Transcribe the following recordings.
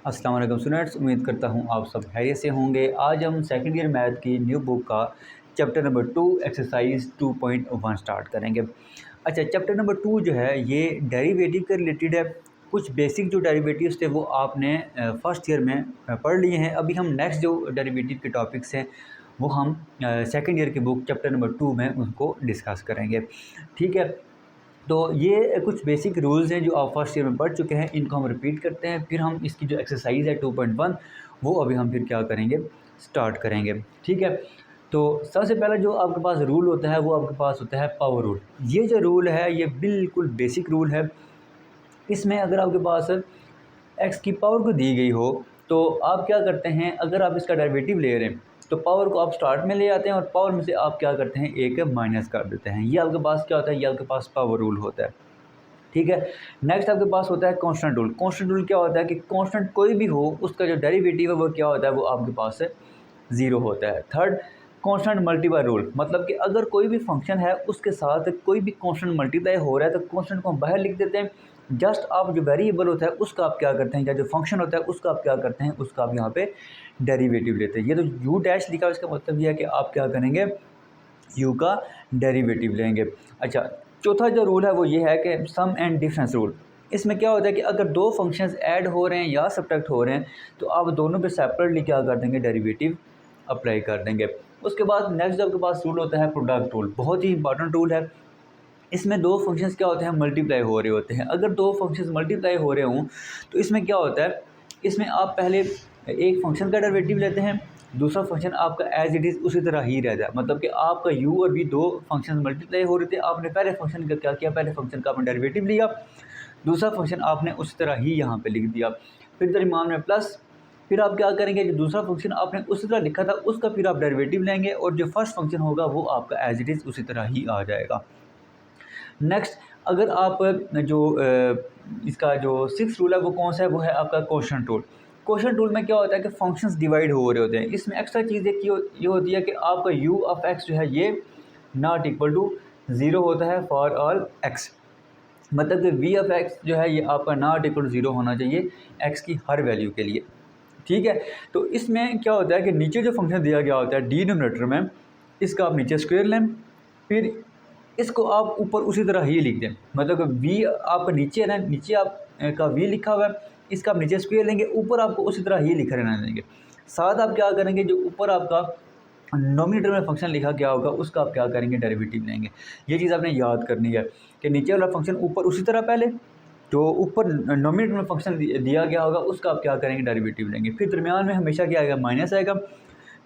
अस्सलाम वालेकुम स्टूडेंट्स, उम्मीद करता हूँ आप सब खैरियत से होंगे। आज हम सेकंड ईयर मैथ की न्यू बुक का चैप्टर नंबर 2 एक्सरसाइज 2.1 स्टार्ट करेंगे। अच्छा, चैप्टर नंबर 2 जो है ये डेरिवेटिव के रिलेटेड है। कुछ बेसिक जो डेरिवेटिव्स थे वो आपने फर्स्ट ईयर में पढ़ लिए हैं। अभी हम नेक्स्ट जो डेरिवेटिव के टॉपिक्स हैं वो हम सेकंड ईयर की बुक चैप्टर नंबर 2 में उनको डिस्कस करेंगे। ठीक है, तो ये कुछ बेसिक रूल्स हैं जो आप फर्स्ट ईयर में पढ़ चुके हैं, इनको हम रिपीट करते हैं। फिर हम इसकी जो एक्सरसाइज है 2.1 वो अभी हम फिर क्या करेंगे, स्टार्ट करेंगे। ठीक है, तो सबसे पहला जो आपके पास रूल होता है वो आपके पास होता है पावर रूल। ये जो रूल है ये बिल्कुल बेसिक रूल है। इसमें अगर आपके पास एक्स की पावर को दी गई हो तो आप क्या करते हैं, अगर आप इसका डेरिवेटिव ले रहे हैं तो पावर को आप स्टार्ट में ले आते हैं और पावर में से आप क्या करते हैं, एक माइनस कर देते हैं। ये आपके पास क्या होता है, ये आपके पास पावर रूल होता है। ठीक है, नेक्स्ट आपके पास होता है कांस्टेंट रूल। कांस्टेंट रूल क्या होता है कि कांस्टेंट कोई भी हो उसका जो डेरिवेटिव है वो क्या होता है, वो आपके पास ज़ीरो होता है। थर्ड, कांस्टेंट मल्टीप्लाई रूल, मतलब कि अगर कोई भी फंक्शन है उसके साथ कोई भी कांस्टेंट मल्टीप्लाई हो रहा है तो कांस्टेंट को हम बाहर लिख देते हैं। जस्ट आप जो वेरिएबल होता है उसका आप क्या करते हैं, या जो फंक्शन होता है उसका आप क्या करते हैं, उसका आप यहाँ पे डेरिवेटिव लेते हैं। ये तो यू डैश लिखा है, इसका मतलब ये है कि आप क्या करेंगे, यू का डेरिवेटिव लेंगे। अच्छा, चौथा जो रूल है वो ये है कि सम एंड डिफरेंस रूल। इसमें क्या होता है कि अगर दो फंक्शंस ऐड हो रहे हैं या सब्ट्रैक्ट हो रहे हैं तो आप दोनों पे सेपरेटली क्या कर देंगे, डेरिवेटिव अप्लाई कर देंगे। उसके बाद नेक्स्ट जो आपके पास रूल होता है प्रोडक्ट रूल, बहुत ही इंपॉर्टेंट रूल है। इसमें दो फंक्शंस क्या होते हैं, मल्टीप्लाई हो रहे होते हैं। अगर दो फंक्शंस मल्टीप्लाई हो रहे हों तो इसमें क्या होता है, इसमें आप पहले एक फंक्शन का डेरिवेटिव लेते हैं, दूसरा फंक्शन आपका एज इट इज़ उसी तरह ही रहता है। मतलब कि आपका u और v दो फंक्शन मल्टीप्लाई हो रहे थे, आपने पहले फंक्शन का क्या किया, पहले फंक्शन का आपने डेरिवेटिव लिया, दूसरा फंक्शन आपने उसी तरह ही यहाँ पे लिख दिया, फिर दरमियान में प्लस। फिर आप क्या करेंगे, जो दूसरा फंक्शन आपने उसी तरह लिखा था उसका फिर आप डेरिवेटिव लेंगे और जो फर्स्ट फंक्शन होगा वो आपका एज इट इज़ उसी तरह ही आ जाएगा। नेक्स्ट, अगर आप जो इसका जो सिक्स रूल है वो कौन सा है, वो है आपका क्वोशंट रूल। क्वोशंट रूल में क्या होता है कि फंक्शंस डिवाइड हो रहे होते हैं। इसमें एक्स्ट्रा चीज़ एक ये होती है कि आपका u ऑफ x जो है ये नॉट इक्वल टू ज़ीरो होता है फॉर ऑल x। मतलब कि v ऑफ x जो है ये आपका नॉट इक्वल टू ज़ीरो होना चाहिए x की हर वैल्यू के लिए। ठीक है, तो इसमें क्या होता है कि नीचे जो फंक्शन दिया गया होता है डिनोमिनेटर में, इसका आप नीचे स्क्वायर लें, फिर इसको आप ऊपर उसी तरह ही लिख दें। मतलब कि v आपका नीचे है ना, नीचे आप का v लिखा हुआ है, इसका आप नीचे स्क्वायर लेंगे, ऊपर आपको उसी तरह ही लिखा रहना देंगे। साथ आप क्या करेंगे, जो ऊपर आपका नोमिनेटर में फंक्शन लिखा गया होगा उसका आप क्या करेंगे, डेरिवेटिव लेंगे। ये चीज़ आपने याद करनी है कि नीचे वाला फंक्शन ऊपर उसी तरह, पहले जो ऊपर नोमिनेटर में फंक्शन दिया गया होगा उसका आप क्या करेंगे, डेरिवेटिव लेंगे। फिर दरमियान में हमेशा क्या आएगा, माइनस आएगा।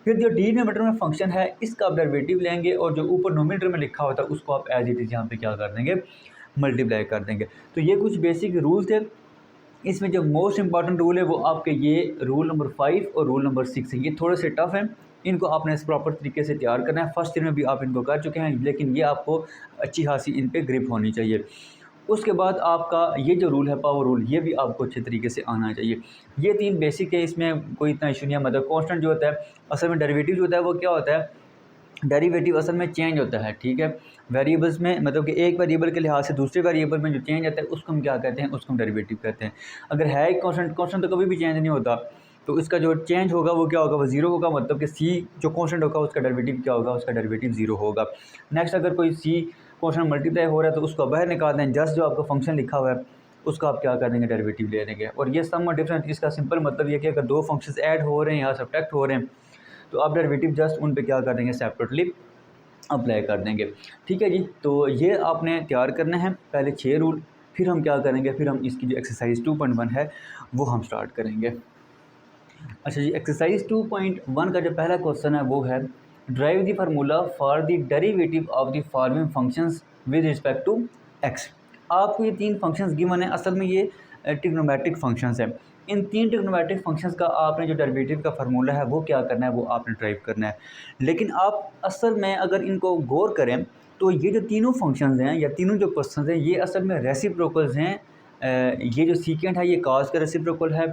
फिर जो डिनोमिनेटर में फंक्शन है इसका आप डेरिवेटिव लेंगे और जो ऊपर नोमिनेटर में लिखा होता है उसको आप एज इट इज़ यहाँ पे क्या कर देंगे, मल्टीप्लाई कर देंगे। तो ये कुछ बेसिक रूल थे। इसमें जो मोस्ट इंपॉर्टेंट रूल है वो आपके ये रूल नंबर 5 और रूल नंबर 6 है। ये थोड़े से टफ हैं, इनको आपने इस प्रॉपर तरीके से तैयार करना है। फर्स्ट ईयर में भी आप इनको कर चुके हैं, लेकिन ये आपको अच्छी खासी इन पर ग्रिप होनी चाहिए। उसके बाद आपका ये जो रूल है पावर रूल, ये भी आपको अच्छे तरीके से आना चाहिए। ये तीन बेसिक है, इसमें कोई इतना इशू नहीं है। मतलब कांस्टेंट जो होता है, असल में डेरिवेटिव जो होता है वो क्या होता है, डेरिवेटिव असल में चेंज होता है। ठीक है, वेरिएबल्स में, मतलब कि एक वेरिएबल के लिहाज से दूसरे वेरिएबल में जो चेंज आता है उसको हम क्या कहते हैं, उसको हम डेरिवेटिव कहते हैं। अगर है एक कांस्टेंट, कांस्टेंट तो कभी भी चेंज नहीं होता, तो इसका जो चेंज होगा वो क्या होगा, वो ज़ीरो होगा। मतलब कि सी जो कांस्टेंट होगा उसका डेरिवेटिव क्या होगा, उसका डेरिवेटिव ज़ीरो होगा। नेक्स्ट, अगर कोई सी कांस्टेंट मल्टीप्लाई हो रहा है तो उसको बाहर निकाल दें, जस्ट जो आपका फंक्शन लिखा हुआ है उसका आप क्या कर देंगे, डेरिवेटिव ले लेंगे। और ये सम और डिफरेंस, इसका सिंपल मतलब ये कि अगर दो फंक्शंस ऐड हो रहे हैं या सब्ट्रैक्ट हो रहे हैं तो आप डेरिवेटिव जस्ट उन पे क्या कर देंगे, सेपरेटली अप्लाई कर देंगे। ठीक है जी, तो ये आपने तैयार करना है पहले 6 रूल। फिर हम क्या करेंगे, फिर हम इसकी जो एक्सरसाइज 2.1 है वो हम स्टार्ट करेंगे। अच्छा जी, एक्सरसाइज 2.1 का जो पहला क्वेश्चन है वो है derive the formula for the derivative of the following functions with respect to x. आपको ये तीन फंक्शंस गिवन है, असल में ये ट्रिग्नोमेट्रिक फंक्शंस हैं। इन तीन ट्रिग्नोमेट्रिक फंक्शंस का आपने जो डेरिवेटिव का फार्मूला है वो क्या करना है, वो आपने ड्राइव करना है। लेकिन आप असल में अगर इनको गौर करें तो ये जो तीनों फंक्शंस हैं या तीनों जो क्वेश्चंस हैं ये असल में रेसिप्रोकल्स हैं। ये जो सीकेंट है ये काज का रेसिप्रोकल है,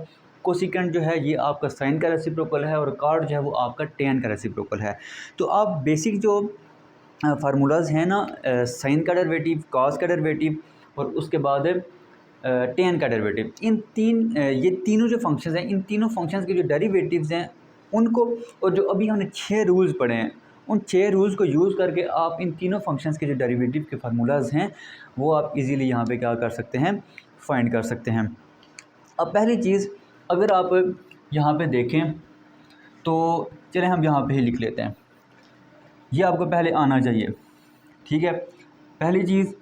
कोसिकेंट जो है ये आपका साइन का रेसिप्रोकल है, और कार्ड जो है वो आपका टेन का रेसिप्रोकल है। तो आप बेसिक जो फार्मूलाज हैं ना, साइन का डेरिवेटिव, कॉस का डेरिवेटिव, और उसके बाद टेन का डेरिवेटिव। ये तीनों जो फंक्शंस हैं, इन तीनों फंक्शंस के जो डेरिवेटिव्स हैं उनको, और जो अभी हमने 6 रूल्स पढ़े हैं, उन 6 रूल्स को यूज़ करके आप इन तीनों फंक्शंस के जो डेरिवेटिव के फार्मूलाज हैं वो आप इजीली यहाँ पे क्या कर सकते हैं, फाइंड कर सकते हैं। अब पहली चीज़, अगर आप यहाँ पे देखें तो चलें हम यहाँ पे ही लिख लेते हैं, ये आपको पहले आना चाहिए, ठीक है। पहली चीज़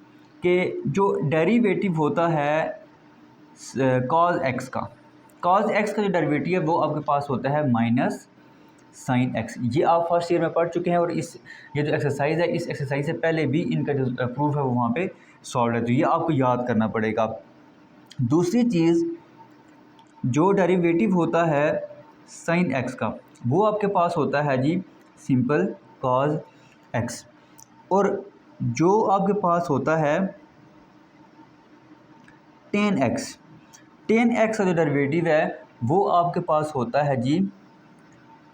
कि जो डेरिवेटिव होता है कॉज एक्स का, कॉज एक्स का जो डेरिवेटिव है वो आपके पास होता है माइनस साइन एक्स। ये आप फर्स्ट ईयर में पढ़ चुके हैं, और ये जो एक्सरसाइज है, इस एक्सरसाइज से पहले भी इनका जो प्रूफ है वो वहाँ पे सॉल्व है, तो ये आपको याद करना पड़ेगा। दूसरी चीज़, जो डेरिवेटिव होता है साइन एक्स का वो आपके पास होता है जी सिंपल कॉज एक्स, और जो आपके पास होता है टेन एक्स, टेन एक्स का जो डेरिवेटिव है वो आपके पास होता है जी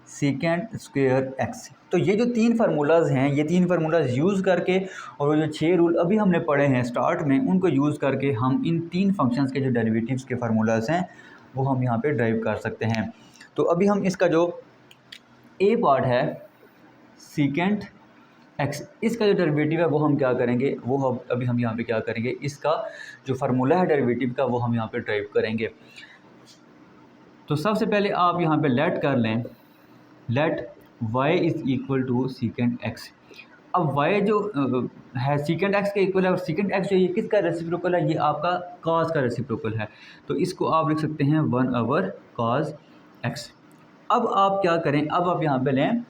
सेकेंड स्क्वायर एक्स। तो ये जो 3 फार्मूलाज हैं, ये 3 फार्मूलाज यूज़ करके, और वो जो 6 रूल अभी हमने पढ़े हैं स्टार्ट में, उनको यूज़ करके हम इन 3 फंक्शंस के जो डेरिवेटिव्स के फार्मूलाज हैं वो हम यहाँ पे ड्राइव कर सकते हैं। तो अभी हम इसका जो ए पार्ट है सेकेंड एक्स, इसका जो डेरिवेटिव है वो हम क्या करेंगे, वो अभी हम यहाँ पे क्या करेंगे, इसका जो फार्मूला है डेरिवेटिव का वो हम यहाँ पे ड्राइव करेंगे। तो सबसे पहले आप यहाँ पे लेट कर लें, let y is equal to second x. अब y जो है सेकेंड एक्स के इक्वल है, और सेकेंड एक्स जो ये किसका रेसिप्रोकल है, ये आपका cos का रेसिप्रोकल है, तो इसको आप लिख सकते हैं 1/cos x। अब आप क्या करें, अब आप यहाँ पे लें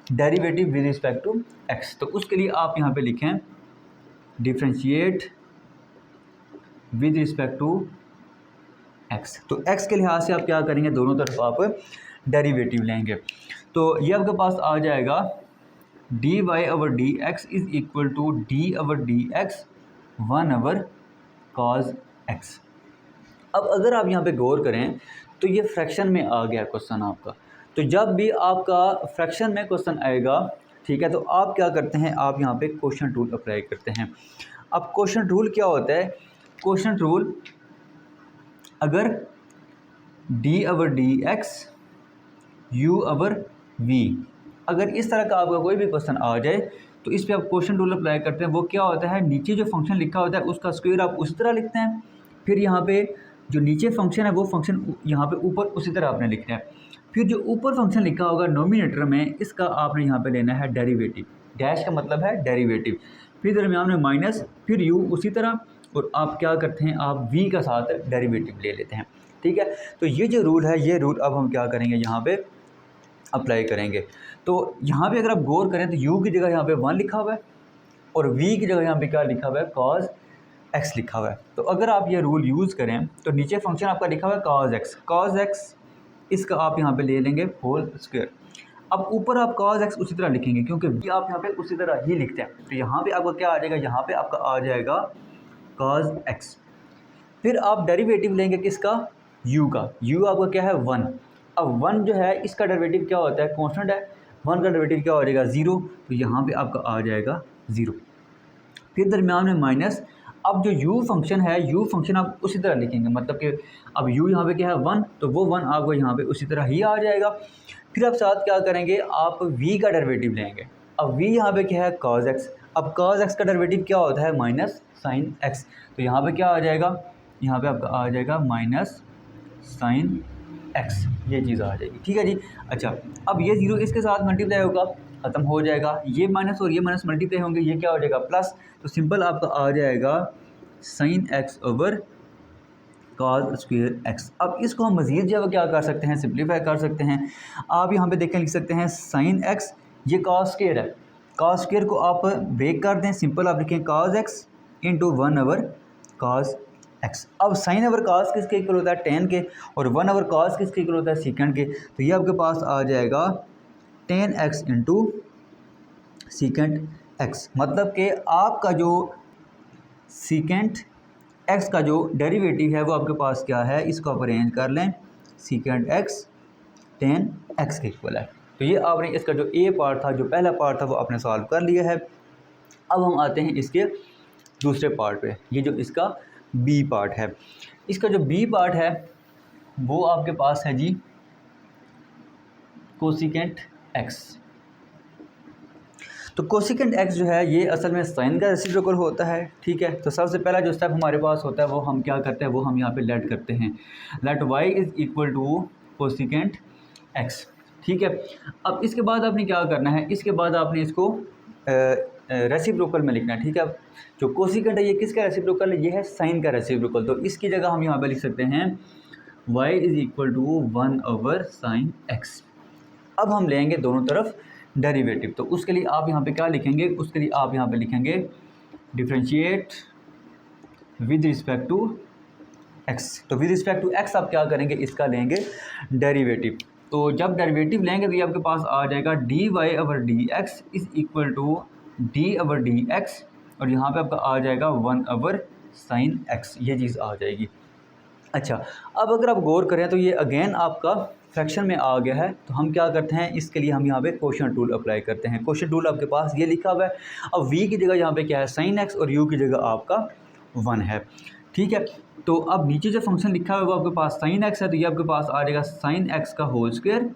derivative with respect to x, तो उसके लिए आप यहाँ पे लिखें differentiate with respect to x। तो x के लिहाज से आप क्या करेंगे, दोनों तरफ आप डेरिवेटिव लेंगे, तो ये आपके पास आ जाएगा dy/dx is equal to d/dx 1/cos x। अब अगर आप यहाँ पे गौर करें तो ये फ्रैक्शन में आ गया क्वेश्चन आपका, तो जब भी आपका फ्रैक्शन में क्वेश्चन आएगा, ठीक है, तो आप क्या करते हैं, आप यहाँ पे क्वोशंट रूल अप्लाई करते हैं। अब क्वोशंट रूल क्या होता है, क्वोशंट रूल अगर d/dx u/v, अगर इस तरह का आपका कोई भी क्वेश्चन आ जाए तो इस पे आप क्वोशंट रूल अप्लाई करते हैं। वो क्या होता है, नीचे जो फंक्शन लिखा होता है उसका स्क्वायर आप उसी तरह लिखते हैं, फिर यहाँ पे जो नीचे फंक्शन है वो फंक्शन यहाँ पे ऊपर उसी तरह आपने लिखना है, फिर जो ऊपर फंक्शन लिखा होगा नोमिनेटर में, इसका आपने यहाँ पे लेना है डेरिवेटिव, डैश का मतलब है डेरिवेटिव, फिर दरमियान में माइनस, फिर यू उसी तरह, और आप क्या करते हैं, आप v का साथ डेरिवेटिव ले लेते हैं, ठीक है। तो ये जो रूल है, ये रूल अब हम क्या करेंगे, यहाँ पे अप्लाई करेंगे। तो यहाँ पे अगर आप गौर करें तो u की जगह यहाँ पे 1 लिखा हुआ है, और v की जगह यहाँ पे क्या लिखा हुआ है, cos x लिखा हुआ है। तो अगर आप ये रूल यूज़ करें तो नीचे फंक्शन आपका लिखा हुआ है cos x, इसका आप यहाँ पे ले लेंगे होल स्क्वायर। अब ऊपर आप cos x उसी तरह लिखेंगे, क्योंकि v आप यहाँ पे उसी तरह ही लिखते हैं, तो यहाँ पे आपका क्या आ जाएगा, यहाँ पे आपका आ जाएगा cos x। फिर आप डेरिवेटिव लेंगे किसका, u का, u आपका क्या है 1। अब 1 जो है इसका डेरिवेटिव क्या होता है, कांस्टेंट है, 1 का डेरिवेटिव क्या हो जाएगा 0, तो यहाँ पे आपका आ जाएगा 0, फिर दरमियान में माइनस। अब जो u फंक्शन है, u फंक्शन आप उसी तरह लिखेंगे, मतलब कि अब u यहाँ पे क्या है 1, तो वो 1 आपको यहाँ पे उसी तरह ही आ जाएगा। फिर आप साथ क्या करेंगे, आप v का डेरिवेटिव लेंगे। अब v यहाँ पे क्या है cos x, अब cos x का डेरिवेटिव क्या होता है माइनस साइन x, तो यहाँ पे क्या आ जाएगा, यहाँ पे आपका आ जाएगा माइनस साइन x, ये चीज़ आ जाएगी, ठीक है जी। अच्छा, अब ये 0 इसके साथ मल्टीप्लाई होगा, ख़त्म हो जाएगा, ये माइनस और ये माइनस मल्टीप्लाई होंगे, ये क्या हो जाएगा प्लस, तो सिंपल आपका आ जाएगा साइन x/cos स्क्वायर x। अब इसको हम मज़ीद जो है क्या कर सकते हैं, सिंप्लीफाई कर सकते हैं। आप यहाँ पे देखें, लिख सकते हैं साइन x, ये cos स्क्वायर है, cos स्क्वायर को आप ब्रेक कर दें, सिंपल आप लिखें cos x into 1/cos x। अब साइन ओवर cos किसके इक्वल होता है 10 के, और 1/cos किसके इक्वल होता है सेकंड के, तो ये आपके पास आ जाएगा 10x इंटू सेकेंड x। मतलब कि आपका जो सेकेंड x का जो डेरिवेटिव है वो आपके पास क्या है, इसको आप अरेंज कर लें, सेकेंड x 10x के इक्वल है। तो ये आपने इसका जो ए पार्ट था, जो पहला पार्ट था, वो आपने सॉल्व कर लिया है। अब हम आते हैं इसके दूसरे पार्ट पे, ये जो इसका बी पार्ट है। इसका जो बी पार्ट है वो आपके पास है जी कोसिकेंट एक्स। तो कोसिकेंट एक्स जो है ये असल में साइन का रेसिप्रोकल होता है, ठीक है। तो सबसे पहला जो स्टेप हमारे पास होता है वो हम क्या करते हैं, वो हम यहाँ पे लेट करते हैं, let y is equal to cosecant x, ठीक है। अब इसके बाद आपने क्या करना है, इसके बाद आपने इसको रेसिप्रोकल में लिखना है, ठीक है। जो कोसिकेंट है ये किसका रेसिप्रोकल है, ये है साइन का रेसिप्रोकल। तो इसकी जगह हम यहाँ पे लिख सकते हैं y is equal to 1/sin x। अब हम लेंगे दोनों तरफ डेरिवेटिव, तो उसके लिए आप यहाँ पे क्या लिखेंगे, उसके लिए आप यहाँ पे लिखेंगे differentiate with respect to x। तो विद रिस्पेक्ट टू x आप क्या करेंगे, इसका लेंगे डेरिवेटिव। तो जब डेरिवेटिव लेंगे तो ये आपके पास आ जाएगा dy/dx is equal to d/dx, और यहाँ पे आपका आ जाएगा 1/sin x, ये चीज़ आ जाएगी। अच्छा, अब अगर आप गौर करें तो ये अगेन आपका फ्रैक्शन में आ गया है। तो हम क्या करते हैं, इसके लिए हम यहाँ पे क्वोशंट टूल अप्लाई करते हैं। क्वोशंट टूल आपके पास ये लिखा हुआ है। अब v की जगह यहाँ पे क्या है sin x, और u की जगह आपका 1 है, ठीक है। तो अब नीचे जो फंक्शन लिखा हुआ है वो आपके पास sin x है, तो ये आपके पास आ जाएगा sin x का होल स्क्वायर।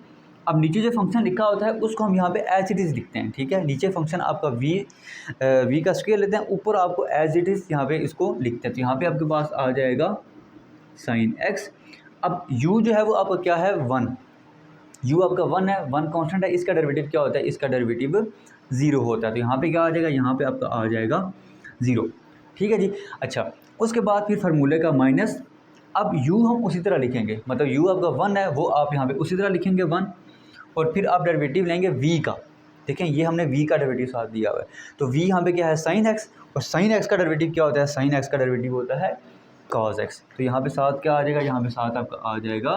अब नीचे जो फंक्शन लिखा होता है उसको हम यहाँ पे एज इट इज़ लिखते हैं, ठीक है। नीचे फंक्शन आपका v का स्क्वायर लेते हैं, ऊपर आपको एज इट इज़ यहाँ पे इसको लिखते हैं। तो यहाँ पे आपके पास आ जाएगा sin x। अब u जो है वो आपका क्या है, 1, u आपका 1 है, 1 कांस्टेंट है। इसका डेरिवेटिव क्या होता है, इसका डेरिवेटिव 0 होता है। तो यहाँ पे क्या आ जाएगा, यहाँ पे आपका आ जाएगा 0, ठीक है जी। अच्छा, उसके बाद फिर फार्मूले का माइनस। अब u हम उसी तरह लिखेंगे, मतलब u आपका 1 है, वो आप यहाँ पे उसी तरह लिखेंगे 1, और फिर आप डेरिवेटिव लेंगे v का। देखें ये हमने v का डेरिवेटिव साथ दिया हुआ है, तो v यहाँ पे क्या है sin x, और sin x का डेरिवेटिव क्या होता है, sin x का डेरिवेटिव होता है cos x। तो यहाँ पे साथ क्या आ जाएगा, यहाँ पे साथ आपका आ जाएगा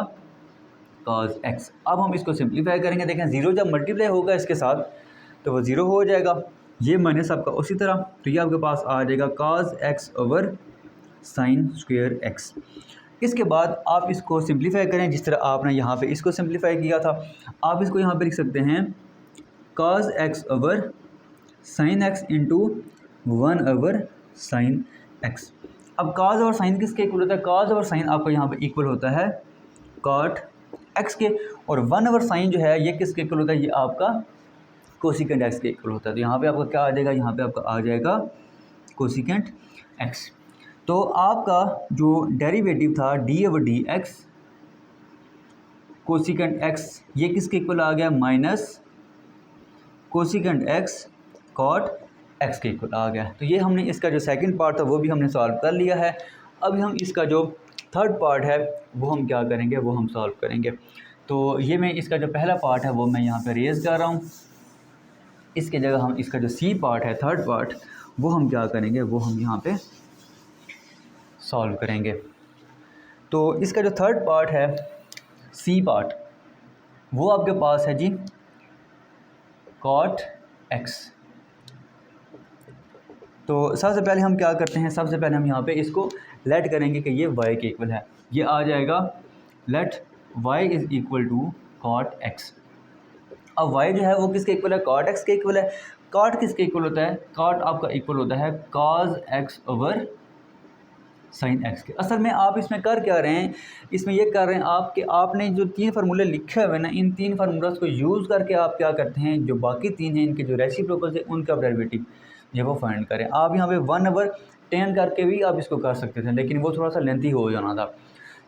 cos x। अब हम इसको सिंप्लीफाई करेंगे, देखें 0 जब मल्टीप्लाई होगा इसके साथ तो वो 0 हो जाएगा, ये माइनस आपका उसी तरह। तो ये आपके पास आ जाएगा cos x/sin²x। इसके बाद आप इसको सिंप्लीफाई करें जिस तरह आपने यहाँ पे इसको सिंप्लीफाई किया था। आप इसको यहाँ पे लिख सकते हैं cos x/sin x into 1/sin x। अब cos और sin किसके इक्वल होता है, cos और sin आपको यहाँ पे इक्वल होता है cot x के, और 1/sin जो है ये किसके इक्वल होता है, ये आपका कोसिकेंट x के इक्वल होता है। तो यहाँ पे आपका क्या आ जाएगा, यहाँ पे आपका आ जाएगा कोसिकेंट x। तो आपका जो डेरिवेटिव था d/dx कोसिकेंट x, ये किसके इक्वल आ गया, minus cosecant x cot x के इक्वल आ गया। तो ये हमने इसका जो सेकंड पार्ट था वो भी हमने सॉल्व कर लिया है। अब हम इसका जो थर्ड पार्ट है वो हम क्या करेंगे, वो हम सॉल्व करेंगे। तो ये मैं इसका जो पहला पार्ट है वो मैं यहाँ पे रेज़ कर रहा हूँ। इसके जगह हम इसका जो सी पार्ट है, थर्ड पार्ट, वो हम क्या करेंगे, वो हम यहाँ पे सॉल्व करेंगे। तो इसका जो थर्ड पार्ट है, सी पार्ट, वो आपके पास है जी cot x। तो सबसे पहले हम क्या करते हैं, सबसे पहले हम यहाँ पे इसको लेट करेंगे कि ये y के इक्वल है। ये आ जाएगा let y is equal to cot x। अब y जो है वो किसके इक्वल है, cot x के इक्वल है। cot किसके इक्वल होता है, cot आपका इक्वल होता है cos x/sin x के। असल में आप इसमें कर क्या रहे हैं, इसमें ये कर रहे हैं आप कि आपने जो 3 फार्मूले लिखे हुए ना, इन 3 फार्मूलाज को यूज़ करके आप क्या करते हैं, जो बाकी 3 हैं इनके जो रेसिप्रोकल्स हैं उनका डेरिवेटिव जो वो फाइंड करें। आप यहाँ पे 1/10 करके भी आप इसको कर सकते थे, लेकिन वो थोड़ा सा लेंथी हो जाना था।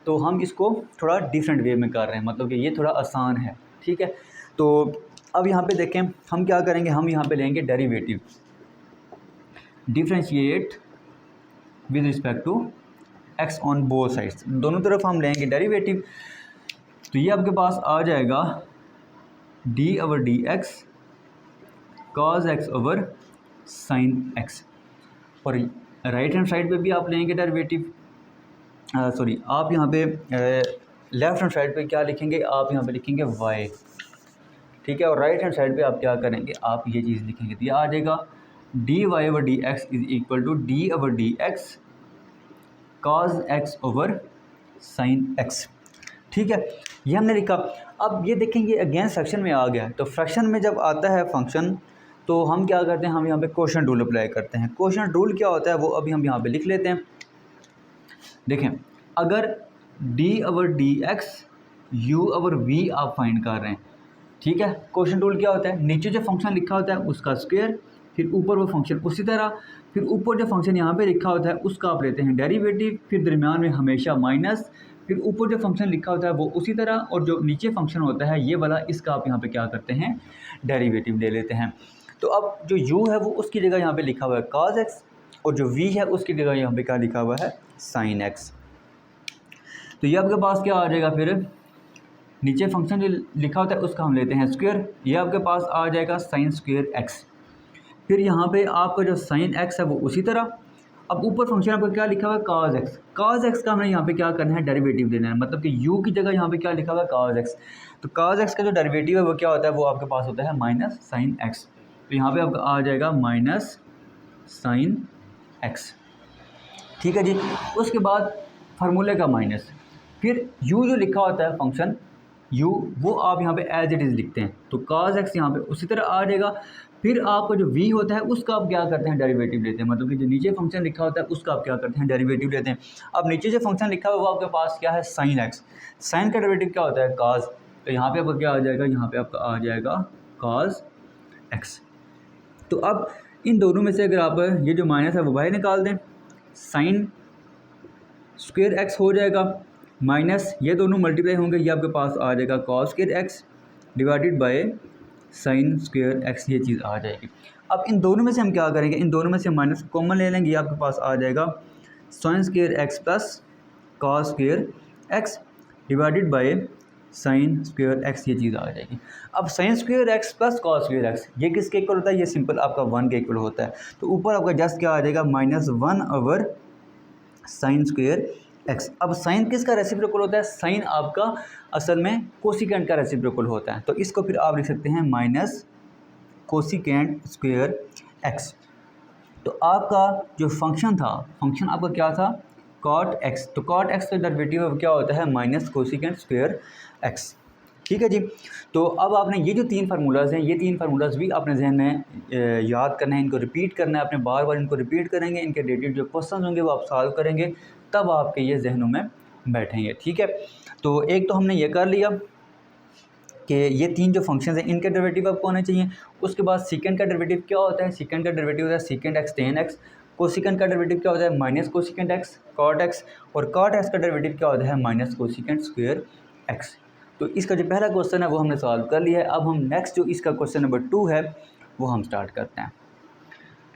तो हम इसको थोड़ा डिफरेंट वे में कर रहे हैं, मतलब कि ये थोड़ा आसान है, ठीक है। तो अब यहाँ पे देखें हम क्या करेंगे, हम यहाँ पे लेंगे derivative, differentiate with respect to x on both sides, दोनों तरफ हम लेंगे डेरिवेटिव। तो ये आपके पास आ जाएगा d/dx cos x/sin x, और राइट हैंड साइड पे भी आप लेंगे डेरिवेटिव, सॉरी आप यहाँ पे लेफ़्ट हैंड साइड पे क्या लिखेंगे, आप यहाँ पे लिखेंगे y, ठीक है। और राइट हैंड साइड पे आप क्या करेंगे, आप ये चीज़ लिखेंगे। तो ये आ जाएगा dy/dx is equal to d/dx cos x/sin x, ठीक है। ये हमने लिखा। अब ये देखेंगे अगेन फ्रैक्शन में आ गया। तो फ्रैक्शन में जब आता है फंक्शन तो हम क्या करते हैं, हम यहाँ पे क्वोशंट रूल अप्लाई करते हैं। क्वोशंट रूल क्या होता है वो अभी हम यहाँ पे लिख लेते हैं। देखें, अगर d over D x u over v आप फाइंड कर रहे हैं, ठीक है। क्वेश्चन रूल क्या होता है, नीचे जो फंक्शन लिखा होता है उसका स्क्वायर, फिर ऊपर वो फंक्शन उसी तरह, फिर ऊपर जो फंक्शन यहाँ पे लिखा होता है उसका आप लेते हैं डेरिवेटिव, फिर दरमियान में हमेशा माइनस, फिर ऊपर जो फंक्शन लिखा होता है वो उसी तरह, और जो नीचे फंक्शन होता है ये वाला, इसका आप यहाँ पे क्या करते हैं, डेरिवेटिव ले लेते हैं। तो अब जो u है वो उसकी जगह यहाँ पे लिखा हुआ है cos x, और जो v है उसकी जगह यहाँ पे क्या लिखा हुआ है, sin x। तो ये आपके पास क्या आ जाएगा, फिर नीचे फंक्शन जो लिखा होता है उसका हम लेते हैं स्क्वायर, ये आपके पास आ जाएगा sin स्क्वायर x। फिर यहाँ पे आपका जो sin x है वो उसी तरह। अब ऊपर फंक्शन आपका क्या लिखा हुआ है, cos x। cos x का हमने यहाँ पे क्या करना है, डेरिवेटिव देना है, मतलब कि u की जगह यहाँ पे क्या लिखा हुआ है, cos x। तो cos x का जो डेरिवेटिव है वो क्या होता है, वो आपके पास होता है माइनस sin x। तो यहाँ पे आपका आ जाएगा माइनस sin x, ठीक है जी। उसके बाद फार्मूले का माइनस, फिर u जो लिखा होता है फंक्शन u, वो आप यहाँ पे एज इट इज़ लिखते हैं, तो cos x यहाँ पे उसी तरह आ जाएगा। फिर आपका जो v होता है उसका आप क्या करते हैं, डेरिवेटिव लेते हैं, मतलब कि जो नीचे फंक्शन लिखा होता है उसका आप क्या करते हैं, डेरिवेटिव लेते हैं। अब नीचे जो फंक्शन लिखा हुआ है वो आपके पास क्या है, sin x। sin का डेरिवेटिव क्या होता है, cos। तो यहाँ पे आपका क्या आ जाएगा, यहाँ पे आपका आ जाएगा cos x। तो अब इन दोनों में से अगर आप ये जो माइनस है वो बाहर निकाल दें, sin स्क्वायर x हो जाएगा, माइनस ये दोनों मल्टीप्लाई होंगे, ये आपके पास आ जाएगा cos square x divided by sin square x, ये चीज़ आ जाएगी। अब इन दोनों में से हम क्या करेंगे, इन दोनों में से माइनस कॉमन ले लेंगे, ये आपके पास आ जाएगा sin square x plus cos square x divided by sin square x, ये चीज़ आ जाएगी। अब sin square x plus cos square x ये किसके इक्वल होता है, ये सिंपल आपका 1 के इक्वल होता है। तो ऊपर आपका जस्ट क्या आ जाएगा, -1 ओवर sin स्क्वायर x। अब साइन किसका रेसिप्रोकल होता है, साइन आपका असल में कोसिकेंट का रेसिप्रोकल होता है, तो इसको फिर आप लिख सकते हैं माइनस कोसिकेंट स्क्वायर x। तो आपका जो फंक्शन था, फंक्शन आपका क्या था, cot x। तो cot x का डेरिवेटिव क्या होता है, माइनस कोसिकेंट स्क्वायर x, ठीक है जी। तो अब आपने ये जो 3 फार्मूलाज हैं, ये 3 फार्मूलाज भी अपने जहन में याद करना है, इनको रिपीट करना है, अपने बार बार इनको रिपीट करेंगे, इनके रिलेटेड जो क्वेश्चन होंगे वो आप सॉल्व करेंगे, तब आपके ये जहनों में बैठेंगे, ठीक है। तो एक तो हमने ये कर लिया कि ये 3 जो फंक्शंस हैं इनके डेरिवेटिव आपको होने चाहिए। उसके बाद सेकंड का डेरिवेटिव क्या होता है, सेकंड का डेरिवेटिव होता है second x tan x। Cosecant का डेरिवेटिव क्या होता है, minus cosecant x cot x। और cot x का डेरिवेटिव क्या होता है, माइनस कोसिकेंट स्क्वायर x। तो इसका जो पहला क्वेश्चन है वो हमने सॉल्व कर लिया है। अब हम नेक्स्ट जो इसका क्वेश्चन नंबर 2 है वो हम स्टार्ट करते हैं।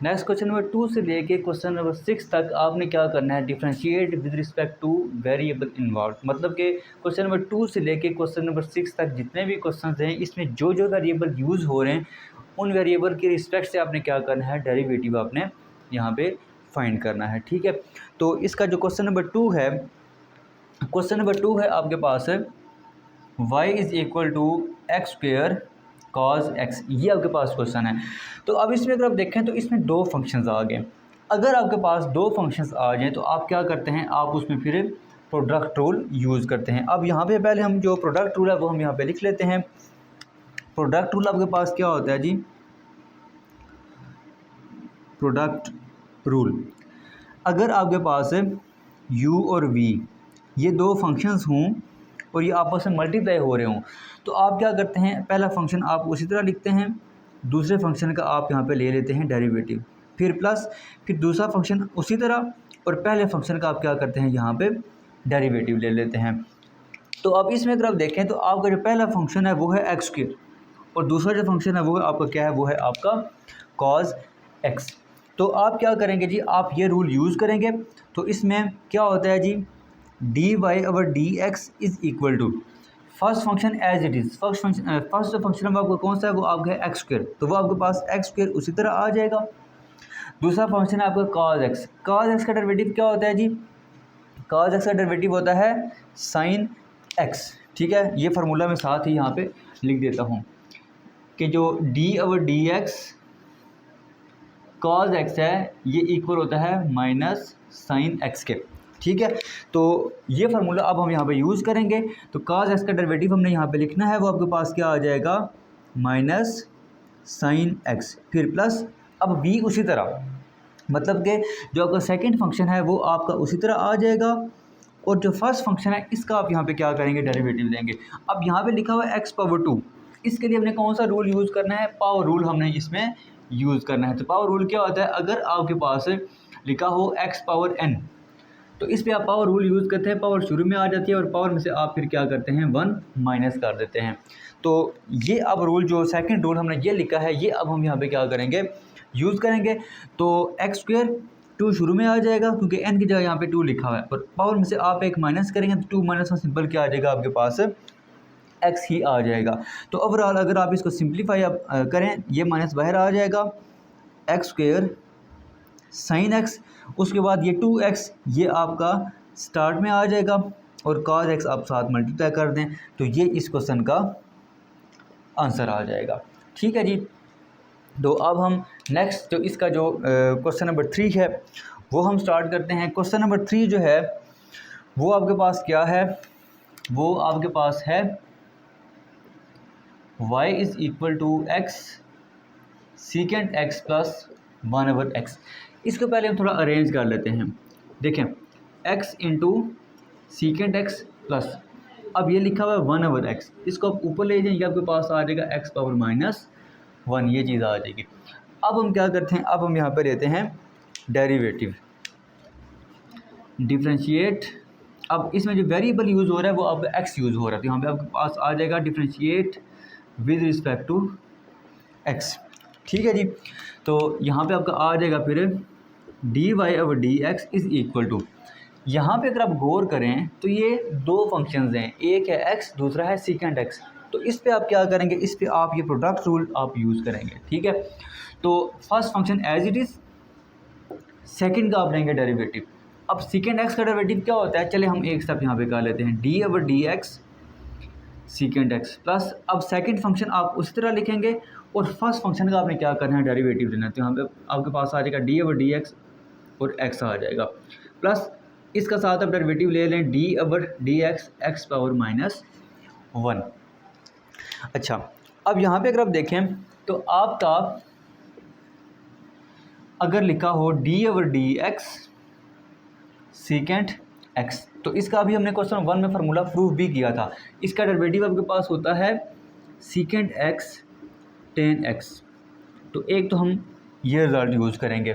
नेक्स्ट क्वेश्चन नंबर 2 से लेके क्वेश्चन नंबर 6 तक आपने क्या करना है, differentiate with respect two variable involve. मतलब कि क्वेश्चन नंबर 2 से लेके क्वेश्चन नंबर 6 तक जितने भी क्वेश्चन हैं इसमें जो जो वेरिएबल यूज़ हो रहे हैं उन वेरिएबल के रिस्पेक्ट से आपने क्या करना है, डेरिवेटिव आपने यहाँ पे फाइंड करना है, ठीक है। तो इसका जो क्वेश्चन नंबर 2 है, क्वेश्चन नंबर 2 है आपके पास है y is equal to x square cos x, ये आपके पास क्वेश्चन है। तो अब इसमें अगर आप देखें तो इसमें 2 फंक्शंस आ गए। अगर आपके पास 2 फंक्शंस आ जाएँ तो आप क्या करते हैं, आप उसमें फिर प्रोडक्ट रूल यूज़ करते हैं। अब यहाँ पे पहले हम जो प्रोडक्ट रूल है वो हम यहाँ पे लिख लेते हैं। प्रोडक्ट रूल आपके पास क्या होता है जी, प्रोडक्ट रूल, अगर आपके पास u और v ये 2 फंक्शंस हों और ये आपस में मल्टीप्लाई हो रहे हों, तो आप क्या करते हैं, पहला फंक्शन आप उसी तरह लिखते हैं, दूसरे फंक्शन का आप यहाँ पे ले लेते हैं डेरिवेटिव, फिर प्लस, फिर दूसरा फंक्शन उसी तरह, और पहले फंक्शन का आप क्या करते हैं, यहाँ पे डेरिवेटिव ले लेते हैं। तो अब इसमें अगर आप देखें तो आपका जो पहला फंक्शन है वो है एक्स स्क्वायर, और दूसरा जो फंक्शन है वो आपका क्या है, वो है आपका कॉस एक्स। तो आप क्या करेंगे जी, आप ये रूल यूज़ करेंगे। तो इसमें क्या होता है जी, D Y over D x is equal to first function as it is, first जो फंक्शन आपका कौन सा है वो आपका है एक्स स्क्वायर, तो वो आपके पास एक्स स्क्वायर उसी तरह आ जाएगा। दूसरा फंक्शन है आपका कॉस एक्स, कॉस एक्स का डेरिवेटिव क्या होता है जी, कॉस एक्स का डेरिवेटिव होता है साइन एक्स, ठीक है। ये फार्मूला मैं साथ ही यहाँ पे लिख देता हूँ कि जो D over D x cos x है ये इक्वल होता है माइनस साइन एक्स के, ठीक है। तो ये फार्मूला अब हम यहाँ पे यूज़ करेंगे। तो cos x का डेरिवेटिव हमने यहाँ पे लिखना है, वो आपके पास क्या आ जाएगा, माइनस साइन x, फिर प्लस, अब v उसी तरह, मतलब कि जो आपका सेकंड फंक्शन है वो आपका उसी तरह आ जाएगा, और जो फर्स्ट फंक्शन है इसका आप यहाँ पे क्या करेंगे, डेरिवेटिव लेंगे। अब यहाँ पे लिखा हुआ है x पावर 2, इसके लिए हमने कौन सा रूल यूज़ करना है, पावर रूल हमने इसमें यूज़ करना है। तो पावर रूल क्या होता है, अगर आपके पास लिखा हो x पावर n, तो इस पर आप पावर रूल यूज़ करते हैं, पावर शुरू में आ जाती है और पावर में से आप फिर क्या करते हैं, 1 माइनस कर देते हैं। तो ये अब रूल जो सेकंड रूल हमने ये लिखा है, ये अब हम यहाँ पे क्या करेंगे, यूज़ करेंगे। तो एक्स स्क्वायर 2 शुरू में आ जाएगा क्योंकि n की जगह यहाँ पे 2 लिखा हुआ है, और पावर में से आप एक माइनस करेंगे तो 2 माइनस में सिंपल क्या आ जाएगा, आपके पास x ही आ जाएगा। तो ओवरऑल अगर आप इसको सिंप्लीफाई आप करें, ये माइनस बाहर आ जाएगा, एक्स स्क्वायर साइन एक्स, उसके बाद ये 2x ये आपका स्टार्ट में आ जाएगा, और cos x आप साथ मल्टीप्लाई कर दें तो ये इस क्वेश्चन का आंसर आ जाएगा। ठीक है जी। तो अब हम नेक्स्ट जो इसका जो क्वेश्चन नंबर 3 है वो हम स्टार्ट करते हैं। क्वेश्चन नंबर 3 जो है वो आपके पास क्या है, वो आपके पास है y is equal to x secant x plus 1/x। इसको पहले हम थोड़ा अरेंज कर लेते हैं। देखें, x into secant x plus, अब ये लिखा हुआ है 1/x, इसको आप ऊपर ले जाएंगे, आपके पास आ जाएगा x पावर -1, ये चीज़ आ जाएगी। अब हम क्या करते हैं, अब हम यहाँ पर लेते हैं डेरिवेटिव, डिफ्रेंशिएट। अब इसमें जो वेरिएबल यूज़ हो रहा है वो अब x यूज़ हो रहा है, तो यहाँ पे आपके पास आ जाएगा differentiate with respect to x। ठीक है जी। तो यहाँ पे आपका आ जाएगा फिर dy/dx इज़ इक्वल टू, यहाँ पे अगर आप गौर करें तो ये दो फंक्शंस हैं, एक है x दूसरा है सीकेंट x। तो इस पे आप क्या करेंगे, इस पे आप ये प्रोडक्ट रूल आप यूज़ करेंगे। ठीक है। तो first function as it is, second का आप लेंगे डेरिवेटिव। अब सीकेंट x का डेरिवेटिव क्या होता है, चले हम एक स्टेप यहाँ पे कर लेते हैं, dy/dx सीकेंट x प्लस, अब सेकंड फंक्शन आप उस तरह लिखेंगे और फर्स्ट फंक्शन का आपने क्या करना है, डेरिवेटिव लेना है। तो यहाँ पे आपके पास आ जाएगा dy/dx और x आ जाएगा, प्लस इसका साथ आप डेरिवेटिव ले लें dy/dx x पावर -1। अच्छा, अब यहाँ पे अगर आप देखें तो आपका अगर लिखा हो dy/dx सीकेंट x, तो इसका अभी हमने क्वेश्चन 1 में फार्मूला प्रूफ भी किया था। इसका डेरिवेटिव आपके पास होता है सीकेंट x tan x। तो एक तो हम ये रिजल्ट यूज़ करेंगे।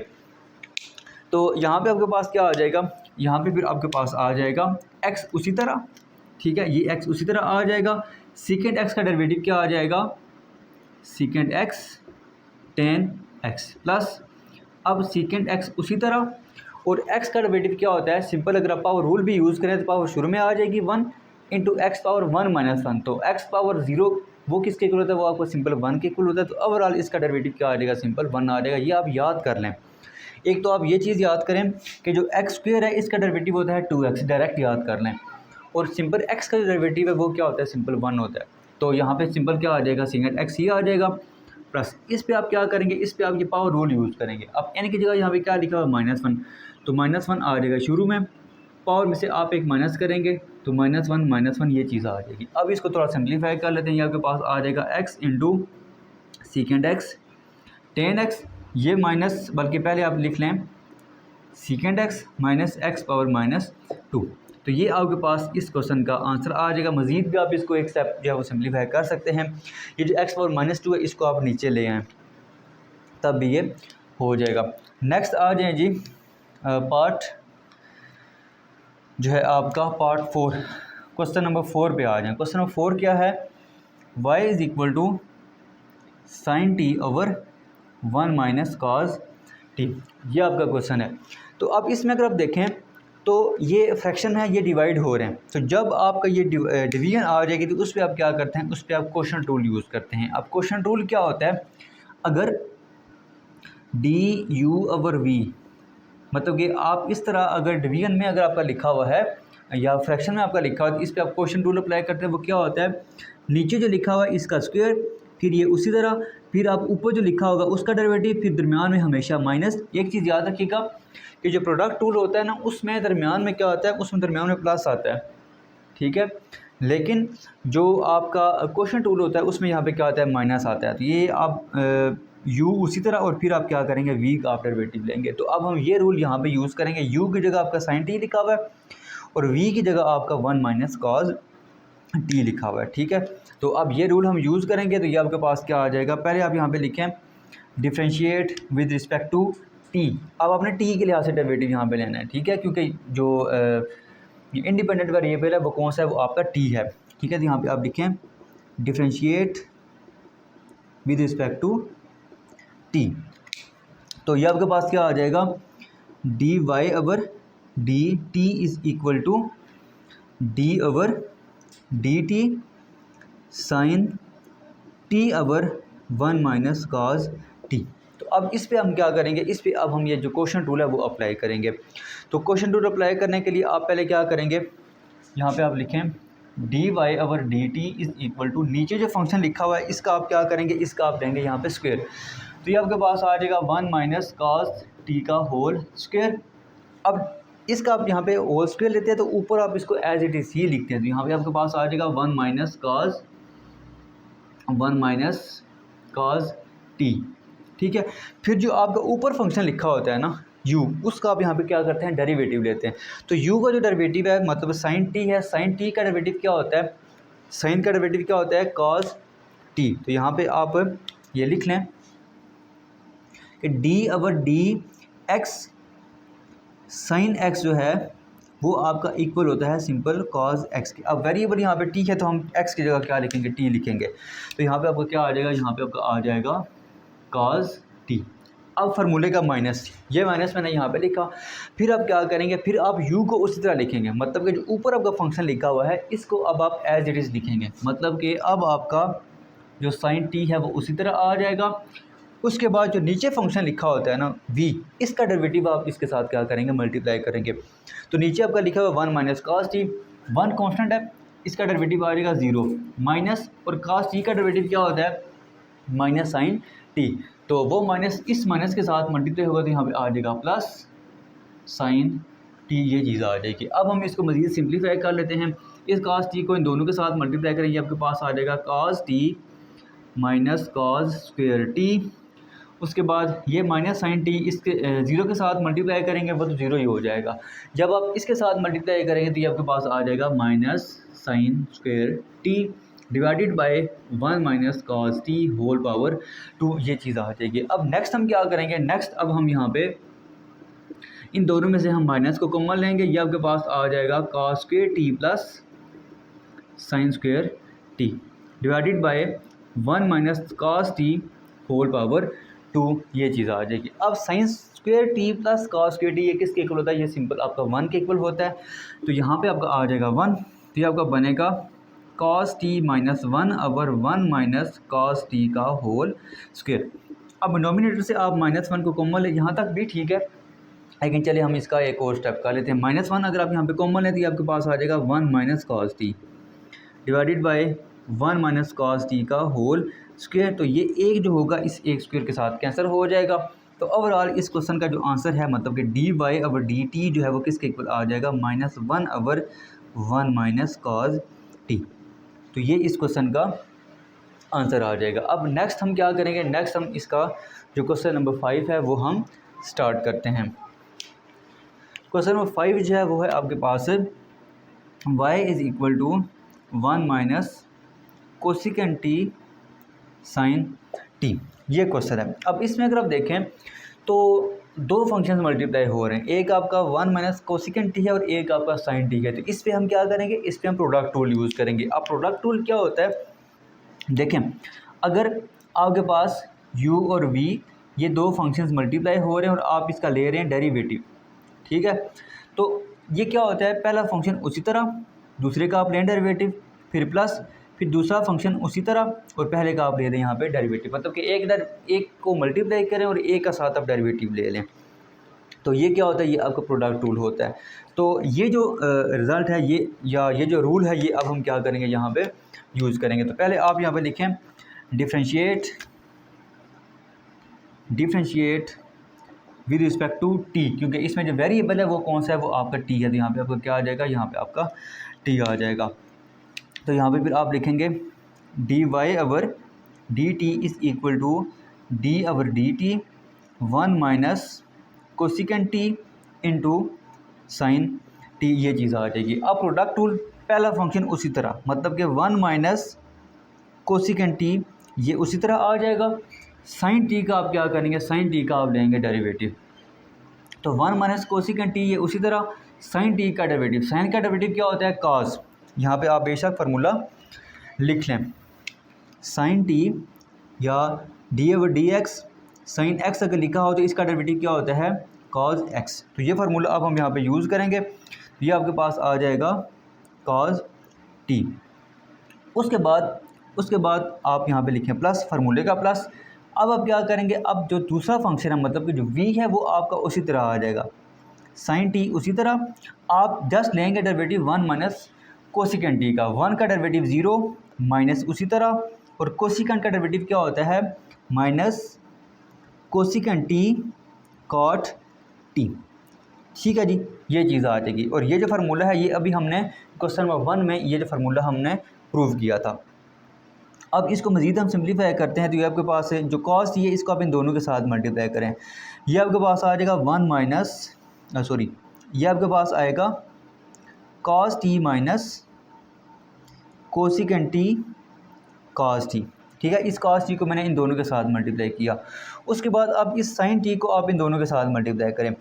तो यहाँ पे आपके पास क्या आ जाएगा, यहाँ पे फिर आपके पास आ जाएगा x उसी तरह। ठीक है, ये x उसी तरह आ जाएगा। सीकेंट x का डेरिवेटिव क्या आ जाएगा, secant x tan x plus, अब सीकेंट x उसी तरह, और x का डेरिवेटिव क्या होता है, सिंपल अगर आप पावर रूल भी यूज़ करें तो पावर शुरू में आ जाएगी 1 इंटू एक्स पावर 1 - 1। तो x पावर 0 वो किसके इक्वल होता है, वो आपको सिंपल 1 के इक्वल होता है। तो ओवरऑल इसका डेरिवेटिव क्या आ जाएगा, सिंपल 1 आ जाएगा। ये आप याद कर लें। एक तो आप ये चीज़ याद करें कि जो एक्स स्क्वायर है इसका डेरिवेटिव होता है 2x, डायरेक्ट याद कर लें। और सिंपल x का जो डेरिवेटिव है वो क्या होता है, सिंपल 1 होता है। तो यहाँ पे सिंपल क्या आ जाएगा, सीकेंट x ही आ जाएगा, प्लस इस पे आप क्या करेंगे, इस पे आप ये पावर रूल यूज़ करेंगे। अब n की जगह यहाँ पे क्या लिखा हुआ -1, तो -1 आ जाएगा शुरू में, पावर में से आप एक माइनस करेंगे तो -1 ये चीज़ आ जाएगी। अब इसको थोड़ा सिंप्लीफाई कर लेते हैं, ये आपके पास आ जाएगा x into secant x tan x, ये माइनस, बल्कि पहले आप लिख लें secant x minus x power -2। तो ये आपके पास इस क्वेश्चन का आंसर आ जाएगा। मज़ीद भी आप इसको एक स्टेप जो है वो सिंप्लीफाई कर सकते हैं। ये जो x पावर -2 है इसको आप नीचे ले आएँ तब भी ये हो जाएगा। नेक्स्ट आ जाए जी पार्ट जो है आपका पार्ट 4, क्वेश्चन नंबर 4 पे आ जाए। क्वेश्चन नंबर 4 क्या है, y is equal to sine t over 1 - cos t, ये आपका क्वेश्चन है। तो अब इसमें अगर आप देखें तो ये फ्रैक्शन है, ये डिवाइड हो रहे हैं। तो जब आपका ये डिवीजन आ जाएगी तो उस पर आप क्या करते हैं, उस पर आप क्वोशंट रूल यूज़ करते हैं। अब क्वोशंट रूल क्या होता है, अगर du/v, मतलब कि आप इस तरह अगर डिवीजन में अगर आपका लिखा हुआ है या फ्रैक्शन में आपका लिखा हुआ है, इस पर आप क्वोशंट रूल अप्लाई करते हैं। वो क्या होता है, नीचे जो लिखा हुआ है इसका स्क्वायर, फिर ये उसी तरह, फिर आप ऊपर जो लिखा होगा उसका डेरिवेटिव, फिर दरमियान में हमेशा माइनस। एक चीज़ याद रखिएगा कि जो प्रोडक्ट रूल होता है ना, उसमें दरमियान में क्या होता है, उसमें दरमियान में प्लस आता है। ठीक है, लेकिन जो आपका क्वोशंट रूल होता है उसमें यहाँ पे क्या आता है, माइनस आता है। तो ये आप u उसी तरह, और फिर आप क्या करेंगे v का आप डेरिवेटिव लेंगे। तो अब हम ये रूल यहाँ पे यूज़ करेंगे, u की जगह आपका sin t लिखा हुआ है और v की जगह आपका 1 माइनस कॉज t लिखा हुआ है, ठीक है। तो अब ये रूल हम यूज़ करेंगे तो ये आपके पास क्या आ जाएगा, पहले आप यहाँ पे लिखें differentiate with respect to t। अब आपने t के लिहाज से डेरिवेटिव यहाँ पे लेना है, ठीक है, क्योंकि जो इंडिपेंडेंट वेरिएबल है वो कौन सा है, वो आपका t है, ठीक है। तो यहाँ पे आप लिखें differentiate with respect to t। तो ये आपके पास क्या आ जाएगा, d Y over D T is equal to D over D t sine t over 1 minus cos t. तो अब इस पे हम क्या करेंगे, इस पे अब हम ये जो क्वेश्चन रूल है वो अप्लाई करेंगे। तो क्वेश्चन रूल अप्लाई करने के लिए आप पहले क्या करेंगे, यहाँ पे आप लिखें d Y over D T is equal to, नीचे जो फंक्शन लिखा हुआ है इसका आप क्या करेंगे, इसका आप देंगे यहाँ पे स्क्वायर। तो ये आपके पास आ जाएगा 1 माइनस कॉस टी का होल स्क्वायर। अब इसका आप यहाँ पे होल स्क्वायर लेते हैं तो ऊपर आप इसको एज इट इज़ ही लिखते हैं। तो यहाँ पे आपके पास आ जाएगा 1 माइनस कॉस टी, ठीक है। फिर जो आपका ऊपर फंक्शन लिखा होता है ना u, उसका आप यहाँ पे क्या करते हैं, डेरिवेटिव लेते हैं। तो u का जो डेरिवेटिव है मतलब साइन t है, साइन t का डेरिवेटिव क्या होता है, साइन का डेरिवेटिव क्या होता है, कॉस t। तो यहाँ पे आप ये लिख लें कि d over D x sine x जो है वो आपका इक्वल होता है सिंपल कॉस x के। अब वेरिएबल यहाँ पे t है तो हम x की जगह क्या लिखेंगे, t लिखेंगे। तो यहाँ पे आपको क्या आ जाएगा, यहाँ पे आपका आ जाएगा कॉस t। अब फार्मूले का माइनस, ये माइनस मैंने यहाँ पे लिखा। फिर आप क्या करेंगे, फिर आप u को उसी तरह लिखेंगे, मतलब कि जो ऊपर आपका फंक्शन लिखा हुआ है इसको अब आप एज इट इज़ लिखेंगे, मतलब कि अब आपका जो साइन t है वो उसी तरह आ जाएगा। उसके बाद जो नीचे फंक्शन लिखा होता है ना v, इसका डेरिवेटिव आप इसके साथ क्या करेंगे, मल्टीप्लाई करेंगे। तो नीचे आपका लिखा हुआ 1 माइनस कॉस टी, 1 कांस्टेंट है, इसका डेरिवेटिव आ जाएगा 0 माइनस, और कॉस टी का डेरिवेटिव क्या होता है, माइनस साइन टी। तो वो माइनस इस माइनस के साथ मल्टीप्लाई होगा तो यहाँ पे आ जाएगा प्लस साइन टी, ये चीज़ आ जाएगी। अब हम इसको मज़ीद सिंप्लीफाई कर लेते हैं, इस कॉस टी को इन दोनों के साथ मल्टीप्लाई करेंगे, आपके पास आ जाएगा cos T minus cos square T. उसके बाद ये माइनस साइन टी इसके 0 के साथ मल्टीप्लाई करेंगे वो तो 0 ही हो जाएगा। जब आप इसके साथ मल्टीप्लाई करेंगे तो ये आपके पास आ जाएगा minus sine square t divided by 1 minus cos t whole power 2, ये चीज़ आ जाएगी। अब नेक्स्ट हम क्या करेंगे, नेक्स्ट अब हम यहाँ पे इन दोनों में से हम माइनस को कॉमन लेंगे, ये आपके पास आ जाएगा cos square t plus sine square t divided by 1 minus cos t whole power 2, ये चीज़ आ जाएगी। अब sine square t plus cos square t ये किसके इक्वल होता है, ये सिंपल आपका 1 के इक्वल होता है। तो यहाँ पे आपका आ जाएगा 1, तो ये आपका बनेगा cos T minus 1 over 1 minus cos T का होल स्क्वायर। अब डिनोमिनेटर से आप -1 को कॉमन ले, यहाँ तक भी ठीक है, लेकिन चलिए हम इसका एक और स्टेप कर लेते हैं। -1 अगर आप यहाँ पे कॉमन लेते हैं आपके पास आ जाएगा 1 minus cos T divided by 1 minus cos T का होल स्क्वायर। तो ये एक जो होगा इस एक स्क्वायर के साथ कैंसिल हो जाएगा। तो ओवरऑल इस क्वेश्चन का जो आंसर है मतलब कि d Y over D t जो है वो किसके इक्वल आ जाएगा, -1 ओवर 1 माइनस कॉस टी। तो ये इस क्वेश्चन का आंसर आ जाएगा। अब नेक्स्ट हम क्या करेंगे, नेक्स्ट हम इसका जो क्वेश्चन नंबर 5 है वो हम स्टार्ट करते हैं। क्वेश्चन नंबर 5 जो है वो है आपके पास y is equal to 1 minus cosecant t sine t, ये क्वेश्चन है। अब इसमें अगर आप देखें तो दो फंक्शंस मल्टीप्लाई हो रहे हैं, एक आपका 1 माइनस कोसिकेंट टी है और एक आपका साइन टी है। तो इस पे हम क्या करेंगे, इस पे हम प्रोडक्ट टूल यूज़ करेंगे। अब प्रोडक्ट टूल क्या होता है, देखें अगर आपके पास u और v ये दो फंक्शंस मल्टीप्लाई हो रहे हैं और आप इसका ले रहे हैं डेरिवेटिव, ठीक है। तो ये क्या होता है, पहला फंक्शन उसी तरह, दूसरे का आप लें डेरिवेटिव, फिर प्लस, फिर दूसरा फंक्शन उसी तरह और पहले का आप ले लें यहाँ पे डेरिवेटिव, मतलब कि एक को मल्टीप्लाई करें और एक का साथ आप डेरिवेटिव ले लें। तो ये क्या होता है, ये आपका प्रोडक्ट टूल होता है। तो ये जो रिज़ल्ट है ये या ये जो रूल है ये अब हम क्या करेंगे यहाँ पे यूज़ करेंगे। तो पहले आप यहाँ पे लिखें differentiate with respect to t, क्योंकि इसमें जो वेरिएबल है वो कौन सा है, वो आपका टी है। तो यहाँ पे आपका क्या आ जाएगा, यहाँ पे आपका टी आ जाएगा। तो यहाँ पे फिर आप लिखेंगे d Y over D T is equal to D over D t 1 minus cosecant t into sine t, ये चीज़ आ जाएगी। अब प्रोडक्ट टूल पहला फंक्शन उसी तरह, मतलब कि 1 माइनस कोसिकेंट टी ये उसी तरह आ जाएगा। साइन टी का आप क्या करेंगे, साइन टी का आप लेंगे डेरिवेटिव, तो 1 माइनस कोसिकेंट टी ये उसी तरह। साइन टी का डेरिवेटिव, साइन का डेरिवेटिव क्या होता है, कॉस। यहाँ पे आप बेशक फार्मूला लिख लें, साइन टी या D over D x, sine x अगर लिखा हो तो इसका डेरिवेटिव क्या होता है, कॉस एक्स। तो ये फार्मूला अब हम यहाँ पे यूज़ करेंगे, ये आपके पास आ जाएगा कॉस टी। उसके बाद आप यहाँ पे लिखें प्लस, फार्मूले का प्लस। अब आप क्या करेंगे, अब जो दूसरा फंक्शन है मतलब कि जो v है वो आपका उसी तरह आ जाएगा, साइन टी उसी तरह। आप जस्ट लेंगे डेरिवेटिव 1 माइनस कोसिकेंट टी का, 1 का डेरिवेटिव 0 माइनस उसी तरह, और कोसिकेंट का डेरिवेटिव क्या होता है, minus cosecant t cot t. ठीक है जी, ये चीज़ आ जाएगी। और ये जो फार्मूला है ये अभी हमने क्वेश्चन नंबर 1 में ये जो फार्मूला हमने प्रूव किया था। अब इसको मज़ीद हम सिंप्लीफाई करते हैं, तो ये आपके पास है जो कॉस टी है इसको आप इन दोनों के साथ मल्टीप्लाई करें, ये आपके पास आ जाएगा 1 माइनस सॉरी ये आपके पास आएगा cos T minus cosecant T cos T. ठीक है, इस कॉस टी को मैंने इन दोनों के साथ मल्टीप्लाई किया। उसके बाद अब इस साइन टी को आप इन दोनों के साथ मल्टीप्लाई करें,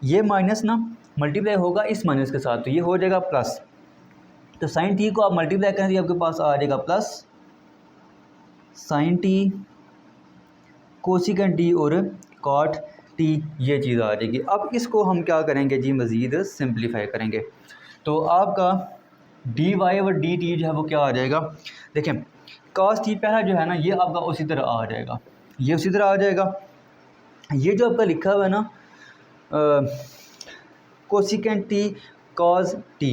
ये माइनस ना मल्टीप्लाई होगा इस माइनस के साथ, तो ये हो जाएगा प्लस। तो साइन टी को आप मल्टीप्लाई करें तो ये आपके पास आ जाएगा plus sign T cosecant T और कॉट टी, ये चीज़ आ जाएगी। अब इसको हम क्या करेंगे जी, मज़ीद सिंप्लीफाई करेंगे, तो आपका डी वाई और डी टी जो है वो क्या आ जाएगा, देखें कॉस टी पहला जो है ना ये आपका उसी तरह आ जाएगा, ये उसी तरह आ जाएगा। ये जो आपका लिखा हुआ है ना कोसिकेंट टी कॉस टी,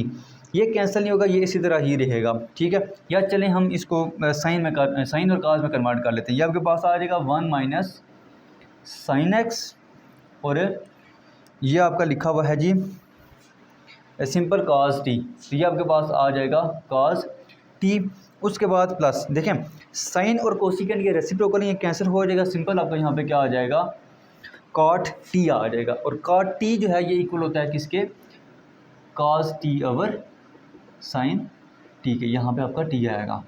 ये कैंसिल नहीं होगा, ये इसी तरह ही रहेगा। ठीक है, या चलें हम इसको साइन और कॉस में कन्वर्ट कर लेते हैं। ये आपके पास आ जाएगा 1 माइनस साइन एक्स, और ये आपका लिखा हुआ है जी सिंपल कॉस टी, तो ये आपके पास आ जाएगा कॉस टी। उसके बाद प्लस, देखें साइन और कोसिकेंट के रेसिप्रोकल ये कैंसिल हो जाएगा, सिंपल आपका यहाँ पे क्या आ जाएगा, कॉट टी आ जाएगा। और कॉट टी जो है ये इक्वल होता है किसके, cos t over sine t के, यहाँ पे आपका टी आएगा।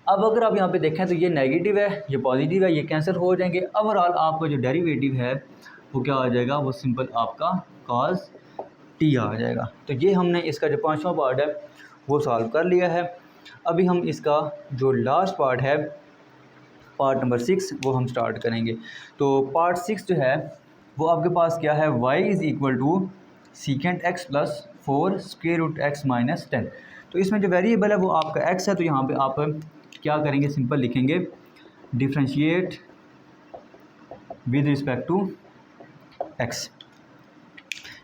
अब अगर आप यहाँ पे देखें तो ये नेगेटिव है ये पॉजिटिव है, ये कैंसिल हो जाएंगे। ओवरऑल आपका जो डेरिवेटिव है वो क्या आ जाएगा, वो सिंपल आपका कॉस टी आ जाएगा। तो ये हमने इसका जो 5वां पार्ट है वो सॉल्व कर लिया है। अभी हम इसका जो लास्ट पार्ट है पार्ट नंबर 6 वो हम स्टार्ट करेंगे। तो पार्ट 6 जो है वो आपके पास क्या है, y is equal to secant x plus 4 square root x minus 10। तो इसमें जो वेरिएबल है वो आपका x है, तो यहाँ पे आप क्या करेंगे, सिंपल लिखेंगे differentiate with respect to x।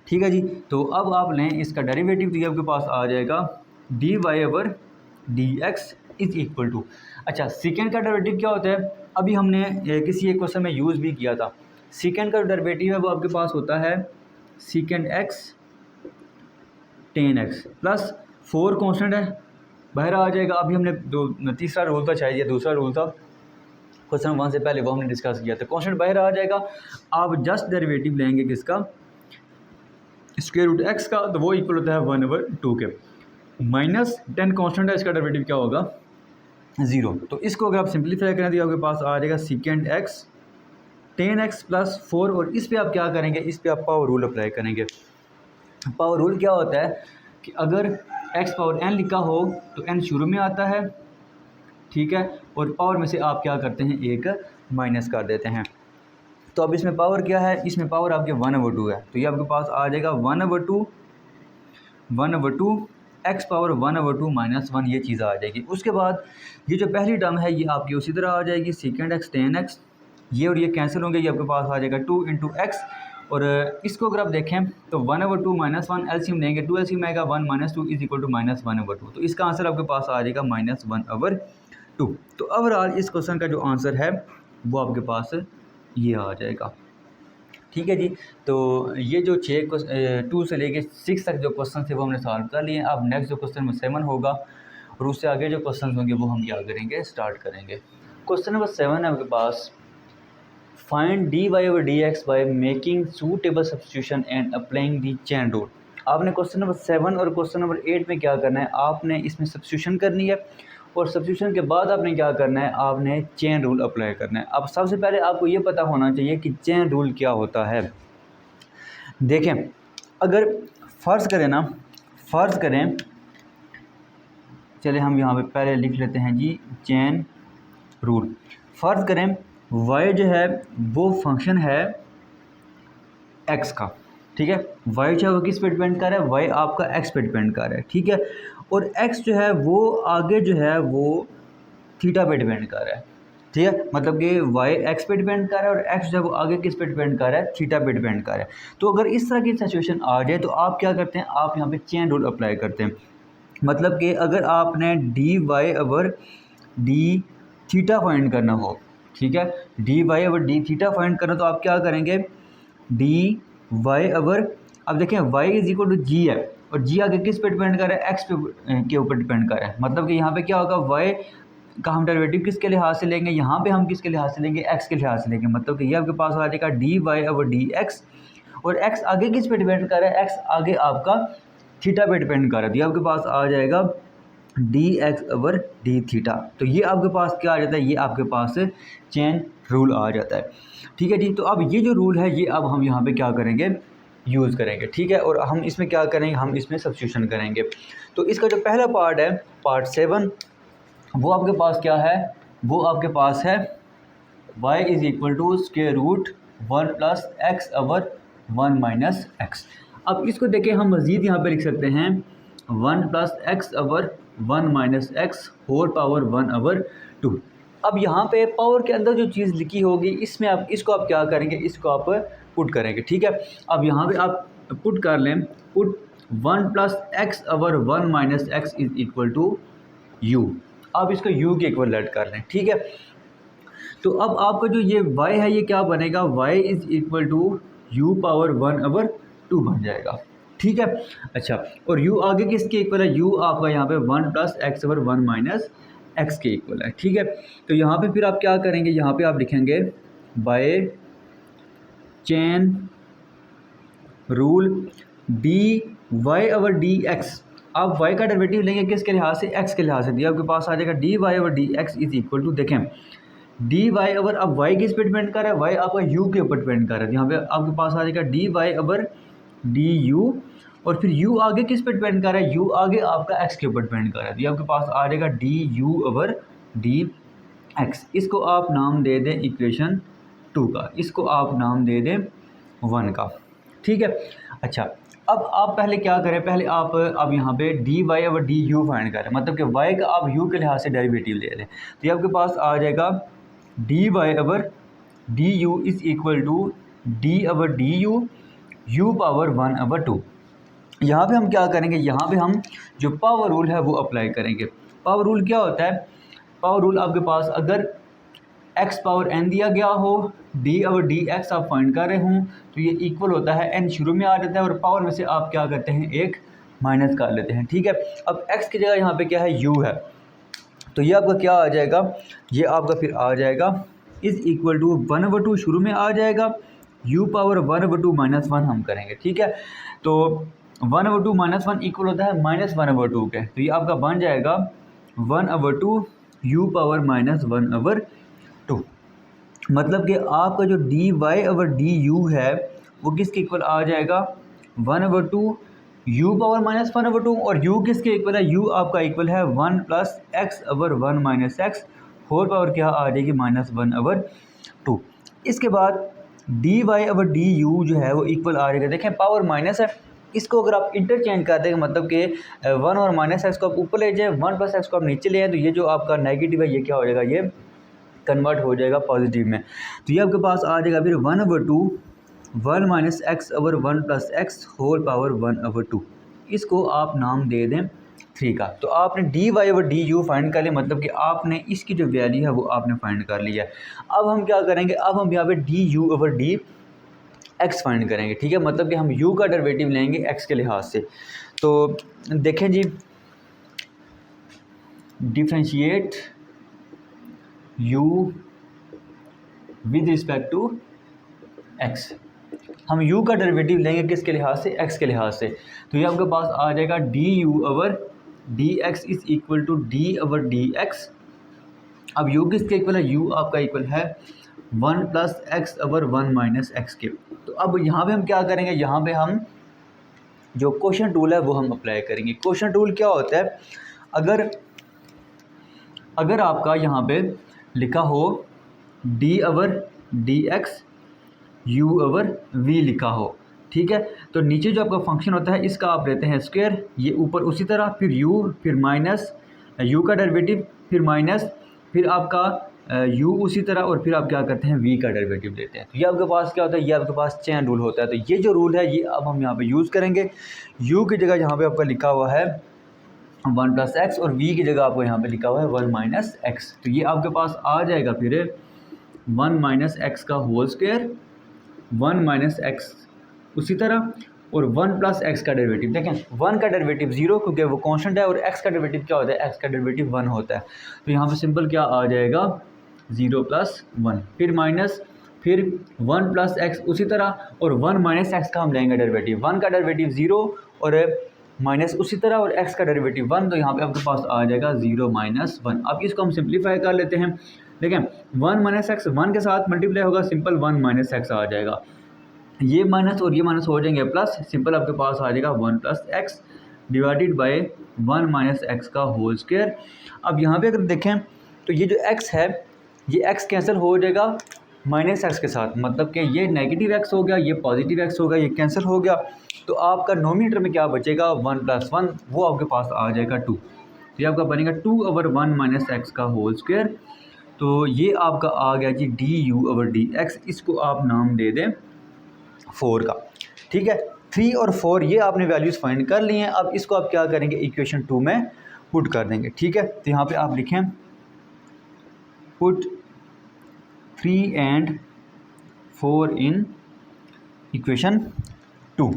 ठीक है जी, तो अब आप लें इसका डेरिवेटिव, तो ये आपके पास आ जाएगा d Y over D x is equal to, अच्छा सीकेंड का डेरिवेटिव क्या होता है, अभी हमने किसी एक क्वेश्चन में यूज़ भी किया था। सीकेंड का डेरिवेटिव है वो आपके पास होता है सीकेंड x ten x plus 4 constant है बाहर आ जाएगा। अभी हमने तीसरा रूल था शायद या दूसरा रूल था क्वेश्चन 1 से पहले, वो हमने डिस्कस किया था। कॉन्स्टेंट बाहर आ जाएगा, आप जस्ट डेरिवेटिव लेंगे किसका, स्क्वायर रूट एक्स का, तो वो इक्वल होता है 1/2 के, माइनस 10 कॉन्स्टेंट है, इसका डेरिवेटिव क्या होगा 0। तो इसको अगर आप सिंप्लीफाई करें तो आपके पास आ जाएगा सीकेंड एक्स 10x प्लस 4, और इस पे आप क्या करेंगे, इस पे आप पावर रूल अप्लाई करेंगे। पावर रूल क्या होता है कि अगर x पावर n लिखा हो तो n शुरू में आता है, ठीक है, और पावर में से आप क्या करते हैं, एक माइनस कर देते हैं। तो अब इसमें पावर क्या है, इसमें पावर आपके 1/2 है, तो ये आपके पास आ जाएगा 1/2 x पावर 1/2 माइनस 1, ये चीज़ आ जाएगी। उसके बाद ये जो पहली टर्म है ये आपकी उसी तरह आ जाएगी सीकेंड एक्स 10x, ये और ये कैंसिल होंगे, ये आपके पास आ जाएगा 2 × x, और इसको अगर आप देखें तो 1/2 माइनस 1 एलसीएम लेंगे, 2 एलसीएम आएगा 1 - 2 इज इक्वल टू -1/2, तो इसका आंसर आपके पास आ जाएगा -1/2। तो ओवरऑल इस क्वेश्चन का जो आंसर है वो आपके पास ये आ जाएगा। ठीक है जी, तो ये जो 2 से लेके 6 तक जो क्वेश्चन थे वो हमने सॉल्व कर लिए। अब नेक्स्ट जो क्वेश्चन में 7 होगा और उससे आगे जो क्वेश्चन होंगे वो हम क्या करेंगे, स्टार्ट करेंगे। क्वेश्चन नंबर 7 है आपके पास, find dy over dx by making suitable substitution and applying the chain rule। आपने क्वेश्चन नंबर 7 और क्वेश्चन नंबर 8 में क्या करना है, आपने इसमें सब्स्टिट्यूशन करनी है और सब्स्टिट्यूशन के बाद आपने क्या करना है, आपने चेन रूल अप्लाई करना है। अब सबसे पहले आपको ये पता होना चाहिए कि चेन रूल क्या होता है। देखें, अगर फ़र्ज़ करें चले हम यहाँ पे पहले लिख लेते हैं जी चेन रूल। फ़र्ज़ करें y जो है वो फंक्शन है x का, ठीक है। y जो है वो किस पे डिपेंड कर रहा है, y आपका x पे डिपेंड कर रहा है, ठीक है। और x जो है वो आगे जो है वो थीटा पे डिपेंड कर रहा है, ठीक है। मतलब कि y x पे डिपेंड कर रहा है और x जो है वो आगे किस पे डिपेंड कर रहा है, थीटा पे डिपेंड कर रहा है। तो अगर इस तरह की सिचुएशन आ जाए तो आप क्या करते हैं, आप यहाँ पे चेन रूल अप्लाई करते हैं। मतलब कि अगर आपने d Y over d theta find करना हो, ठीक है, d Y over d theta find करना, तो आप क्या करेंगे, डी वाई ओवर, अब देखें y इज इक्वल टू जी है और g आगे किस पे डिपेंड कर रहा है, x पे के ऊपर डिपेंड कर रहा है। मतलब कि यहाँ पे क्या होगा, y का हम डेरिवेटिव किसके लिहाज से लेंगे, यहाँ पे हम किसके लिहाज से लेंगे, x के लिहाज से लेंगे। मतलब कि ये आपके पास आ जाएगा d Y over D x, और x आगे किस पे डिपेंड कर रहा है, x आगे आपका थीटा पे डिपेंड कर रहा है। तो ये आपके पास आ जाएगा D X over d theta. तो ये आपके पास क्या आ जाता है, ये आपके पास चेन रूल आ जाता है, ठीक है जी। तो अब ये जो रूल है ये अब हम यहाँ पे क्या करेंगे, यूज़ करेंगे, ठीक है। और हम इसमें क्या करेंगे, हम इसमें सब्स्टिट्यूशन करेंगे। तो इसका जो पहला पार्ट है, पार्ट 7, वो आपके पास क्या है, वो आपके पास है y is equal to square root 1 plus x over 1 minus x. अब इसको देखें, हम मज़ीद यहाँ पे लिख सकते हैं 1 plus x over 1 minus x whole power 1 over 2। अब यहाँ पे पावर के अंदर जो चीज़ लिखी होगी इसमें आप इसको आप क्या करेंगे, इसको आप पुट करेंगे, ठीक है। अब यहाँ पे आप पुट कर लें, put 1 plus x over 1 minus x is equal to u. आप इसको u के इक्वल लेट कर लें, ठीक है। तो अब आपका जो ये y है ये क्या बनेगा, y is equal to u power 1 over 2 बन जाएगा, ठीक है। अच्छा, और u आगे किसके इक्वल है, u आपका यहाँ पे 1 plus x over 1 minus x के इक्वल है, ठीक है। तो यहाँ पे फिर आप क्या करेंगे, यहाँ पे आप लिखेंगे by chain rule d Y over D x. आप y का डेरिवेटिव लेंगे किसके लिहाज से, x के लिहाज से। दिया आपके पास आ जाएगा d Y over D x is equal to, देखें डी वाई ओवर, अब y किस पे डिपेंड कर रहा है, y आपका u के ऊपर डिपेंड कर रहा है। यहाँ पे आपके पास आ जाएगा d Y over D you, और फिर u आगे किस पे डिपेंड कर रहा है, u आगे आपका x के ऊपर डिपेंड कर रहा है। ये आपके पास आ जाएगा d u over D x. इसको आप नाम दे दें इक्वेशन 2 का, इसको आप नाम दे दें 1 का, ठीक है। अच्छा, अब आप पहले क्या करें, पहले आप अब यहाँ पे d Y over D u find करें। मतलब कि y का आप u के लिहाज से डेरिवेटिव ले लें। तो ये आपके पास आ जाएगा d Y over D u is equal to D over D u u power 1 over 2। यहाँ पे हम क्या करेंगे, यहाँ पे हम जो पावर रूल है वो अप्लाई करेंगे। पावर रूल क्या होता है, पावर रूल आपके पास अगर x पावर n दिया गया हो, d ओवर डी एक्स आप फाइंड कर रहे हों, तो ये इक्वल होता है n शुरू में आ जाता है और पावर में से आप क्या करते हैं, एक माइनस कर लेते हैं, ठीक है। अब x की जगह यहाँ पे क्या है, u है। तो ये आपका क्या आ जाएगा, ये आपका फिर आ जाएगा इज़ इक्वल टू 1 ओवर 2 शुरू में आ जाएगा, u पावर 1 ओवर 2 माइनस 1 हम करेंगे, ठीक है। तो 1 ओवर 2 माइनस 1 इक्वल होता है माइनस 1 ओवर 2 के। तो ये आपका बन जाएगा 1 over 2 u power minus 1 over 2। मतलब कि आपका जो d Y over D u है वो किसके इक्वल आ जाएगा, 1 over 2 u power minus 1 over 2, और u किसके इक्वल है, u आपका इक्वल है 1 plus x over 1 minus x whole power क्या आ जाएगी, माइनस 1 ओवर 2। इसके बाद d Y over D u जो है वो इक्वल आ जाएगा, देखें पावर माइनस है, इसको अगर आप इंटरचेंज कर देंगे, मतलब कि 1 और माइनस एक्स को आप ऊपर ले जाएँ, 1 प्लस एक्स को आप नीचे ले आए, तो ये जो आपका नेगेटिव है ये क्या हो जाएगा, ये कन्वर्ट हो जाएगा पॉजिटिव में। तो ये आपके पास आ जाएगा फिर 1 over 2 1 minus x over 1 plus x whole power 1 over 2। इसको आप नाम दे दें 3 का। तो आपने d Y over D u find कर लिया, मतलब कि आपने इसकी जो वैल्यू है वो आपने फाइंड कर लिया है। अब हम क्या करेंगे, अब हम यहाँ पे D u over D x find करेंगे, ठीक है। मतलब कि हम u का डेरिवेटिव लेंगे x के लिहाज से। तो देखें जी, differentiate u with respect to X. हम u का डेरिवेटिव लेंगे किसके लिहाज से, x के लिहाज से। तो ये आपके पास आ जाएगा d u over d x is equal to d over d x. अब u किसके इक्वल है, u आपका इक्वल है 1 plus x over 1 minus x के। तो अब यहाँ पे हम क्या करेंगे, यहाँ पे हम जो क्वेश्चन टूल है वो हम अप्लाई करेंगे। क्वेश्चन टूल क्या होता है, अगर आपका यहाँ पे लिखा हो d over d x u over v लिखा हो, ठीक है, तो नीचे जो आपका फंक्शन होता है इसका आप लेते हैं स्क्वायर, ये ऊपर उसी तरह, फिर u, फिर माइनस u का डेरिवेटिव, फिर माइनस, फिर आपका u उसी तरह, और फिर आप क्या करते हैं v का डेरिवेटिव लेते हैं। तो ये आपके पास क्या होता है, ये आपके पास चेन रूल होता है। तो ये जो रूल है ये अब हम यहाँ पे यूज़ करेंगे। u की जगह यहाँ पे आपका लिखा हुआ है 1 प्लस एक्स और v की जगह आपको यहाँ पे लिखा हुआ है 1 माइनस एक्स। तो ये आपके पास आ जाएगा फिर 1 माइनस एक्स का होल स्क्वायर, 1 माइनस एक्स उसी तरह, और 1 प्लस एक्स का डेरिवेटिव। देखें 1 का डेरिवेटिव 0 क्योंकि वो कांस्टेंट है, और x का डेरिवेटिव क्या होता है, x का डेरिवेटिव 1 होता है। तो यहाँ पे सिंपल क्या आ जाएगा 0 प्लस 1, फिर माइनस, फिर 1 प्लस एक्स उसी तरह, और 1 माइनस एक्स का हम लेंगे डेरिवेटिव। 1 का डेरिवेटिव 0 और माइनस उसी तरह, और x का डेरिवेटिव 1, तो यहाँ पे आपके पास आ जाएगा 0 माइनस 1। अब इसको हम सिंप्लीफाई कर लेते हैं। देखें 1 माइनस एक्स 1 के साथ मल्टीप्लाई होगा, सिंपल 1 माइनस एक्स आ जाएगा, ये माइनस और ये माइनस हो जाएंगे प्लस, सिंपल आपके पास आ जाएगा 1 plus x divided by 1 minus x का होल स्क्वायर। अब यहाँ पे अगर देखें तो ये जो x है ये x कैंसिल हो जाएगा माइनस एक्स के साथ, मतलब कि ये नेगेटिव x हो गया, ये पॉजिटिव x हो गया, ये कैंसिल हो गया। तो आपका नोमीनेटर में क्या बचेगा 1 प्लस 1, वो आपके पास आ जाएगा 2। तो ये आपका बनेगा 2 ओवर 1 माइनस एक्स का होल स्क्वायर। तो ये आपका आ गया G D u over D x, इसको आप नाम दे दें 4 का, ठीक है। 3 और 4 ये आपने वैल्यूज़ फाइंड कर ली हैं। अब इसको आप क्या करेंगे, इक्वेशन 2 में पुट कर देंगे, ठीक है। तो यहाँ पे आप लिखें पुट 3 एंड 4 इन इक्वेशन 2।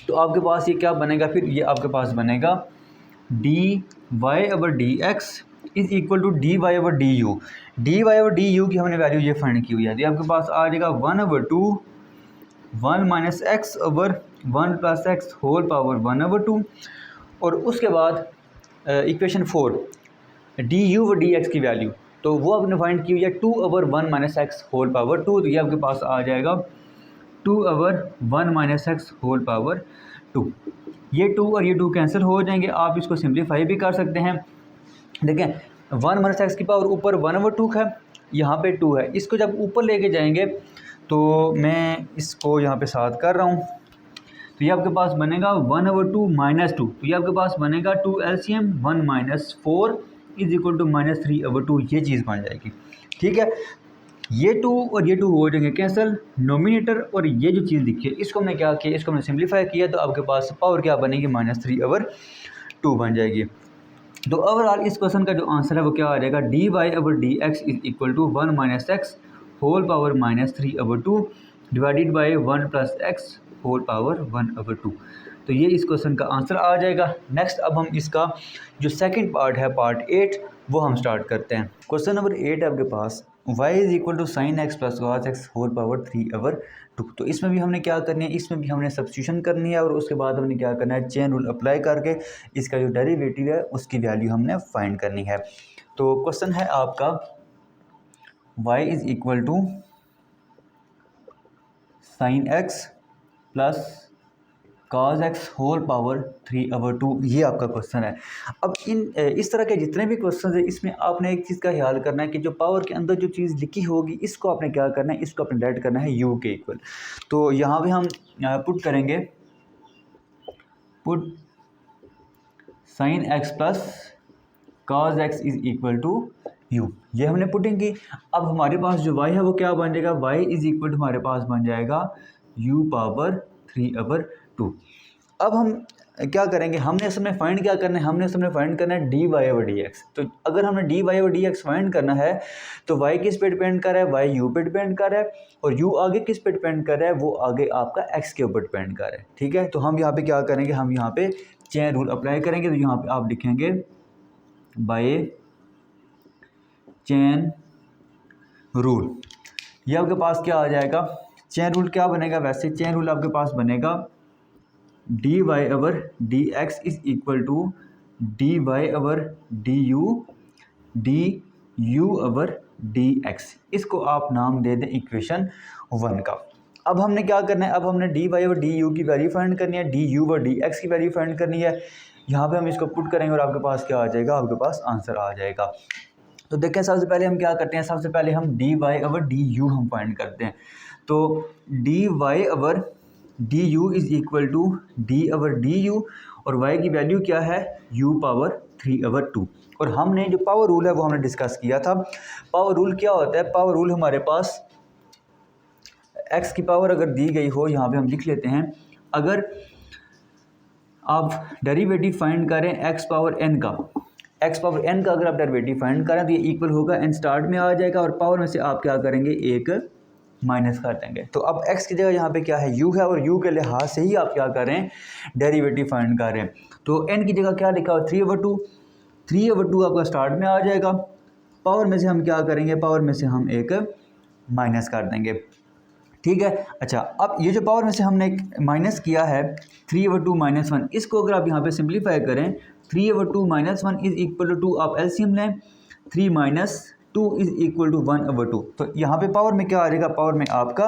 तो आपके पास ये क्या बनेगा, फिर ये आपके पास बनेगा d Y over D x is equal to d Y over D u. D Y over D you की हमने वैल्यू ये फाइंड की हुई है, तो आपके पास आ जाएगा 1/2 1 minus x over 1 plus x whole power 1/2, और उसके बाद इक्वेशन 4 डी यू व डी एक्स की वैल्यू, तो वो आपने फाइंड की हुई है 2 over 1 minus x whole power 2। तो ये आपके पास आ जाएगा 2 over 1 minus x whole power 2। ये 2 और ये 2 कैंसिल हो जाएंगे, आप इसको सिंप्लीफाई भी कर सकते हैं। देखें 1 माइनस एक्स की पावर ऊपर 1/2 है, यहाँ पे 2 है, इसको जब ऊपर लेके जाएंगे तो मैं इसको यहाँ पे साथ कर रहा हूँ, तो ये आपके पास बनेगा 1/2 माइनस 2। तो ये आपके पास बनेगा 2 LCM 1 minus 4 is equal to minus 3/2, ये चीज़ बन जाएगी, ठीक है। ये 2 और ये 2 हो जाएंगे कैंसिल, नोमिनेटर और ये जो चीज़ दिखी है इसको हमने क्या किया, इसको हमने सिंप्लीफाई किया, तो आपके पास पावर क्या बनेगी -3/2 बन जाएगी। तो ओवरऑल इस क्वेश्चन का जो आंसर है वो क्या आ जाएगा, d Y over D x is equal to 1 minus x whole power -3/2 divided by 1 plus x whole power 1/2। तो ये इस क्वेश्चन का आंसर आ जाएगा। नेक्स्ट अब हम इसका जो सेकंड पार्ट है पार्ट 8 वो हम स्टार्ट करते हैं। क्वेश्चन नंबर 8 आपके पास y is equal to sine x plus cos x whole power 3/2। तो इसमें भी हमने क्या करनी है, इसमें भी हमने सब्स्टिट्यूशन करनी है, और उसके बाद हमने क्या करना है, चेन रूल अप्लाई करके इसका जो डेरिवेटिव है उसकी वैल्यू हमने फाइंड करनी है। तो क्वेश्चन है आपका y is equal to sine x plus cos x whole power 3/2, ये आपका क्वेश्चन है। अब इस तरह के जितने भी क्वेश्चन हैं इसमें आपने एक चीज़ का ख्याल करना है कि जो पावर के अंदर जो चीज़ लिखी होगी इसको आपने क्या करना है, इसको अपने लेट करना है u के इक्वल। तो यहाँ पे हम पुट करेंगे put sine x plus cos x is equal to u, ये हमने पुटिंग की। अब हमारे पास जो y है वो क्या बन जाएगा, y इज इक्वल टू हमारे पास बन जाएगा u पावर 3/2। अब हम क्या करेंगे, हमने इसमें फाइंड क्या करना है, हमने इसमें फाइंड करना है d Y over D x. तो अगर हमने d Y over D x find करना है तो y किस पे डिपेंड कर रहा है, y u पे डिपेंड कर रहा है, और u आगे किस पे डिपेंड कर रहा है, वो आगे आपका x के ऊपर डिपेंड कर रहा है, ठीक है। तो हम यहाँ पे क्या करेंगे, हम यहाँ पे चेन रूल अप्लाई करेंगे। तो यहाँ पे आप लिखेंगे बाय चेन रूल। ये आपके पास क्या आ जाएगा, चेन रूल क्या बनेगा, वैसे चेन रूल आपके पास बनेगा d Y over D x is equal to d Y over D u over D x. इसको आप नाम दे दें इक्वेशन 1 का। अब हमने क्या करना है, अब हमने डी वाई और डी यू की वैल्यू फाइंड करनी है, डी यू और डी एक्स की वैल्यू फाइंड करनी है। यहाँ पे हम इसको पुट करेंगे और आपके पास क्या आ जाएगा, आपके पास आंसर आ जाएगा। तो देखें सबसे पहले हम क्या करते हैं, सबसे पहले हम d Y over D u हम फाइंड करते हैं। तो d Y over D u is equal to D over D you, और वाई की वैल्यू क्या है, u पावर 3/2। और हमने जो पावर रूल है वो हमने डिस्कस किया था। पावर रूल क्या होता है, पावर रूल हमारे पास x की पावर अगर दी गई हो, यहाँ पे हम लिख लेते हैं, अगर आप डेरिवेटिव फाइंड करें x पावर n का, x पावर n का अगर आप डेरिवेटिव फाइंड करें तो ये इक्वल होगा n स्टार्ट में आ जाएगा, और पावर में से आप क्या करेंगे, एक माइनस कर देंगे। तो अब x की जगह यहाँ पे क्या है, u है, और u के लिहाज से ही आप क्या कर रहे हैं, डेरिवेटिव फाइंड कर रहे हैं। तो n की जगह क्या लिखा हो, 3/2, 3/2 आपका स्टार्ट में आ जाएगा। पावर में से हम क्या करेंगे, पावर में से हम एक माइनस कर देंगे, ठीक है। अच्छा, अब ये जो पावर में से हमने माइनस किया है 3/2 - 1, इसको अगर आप यहाँ पे सिंप्लीफाई करें, 3/2 - 1 इज इक्वल टू, आप एलसीएम लें, 3 - 2 इज इक्वल टू 1/2। तो यहाँ पे पावर में क्या आ जाएगा, पावर में आपका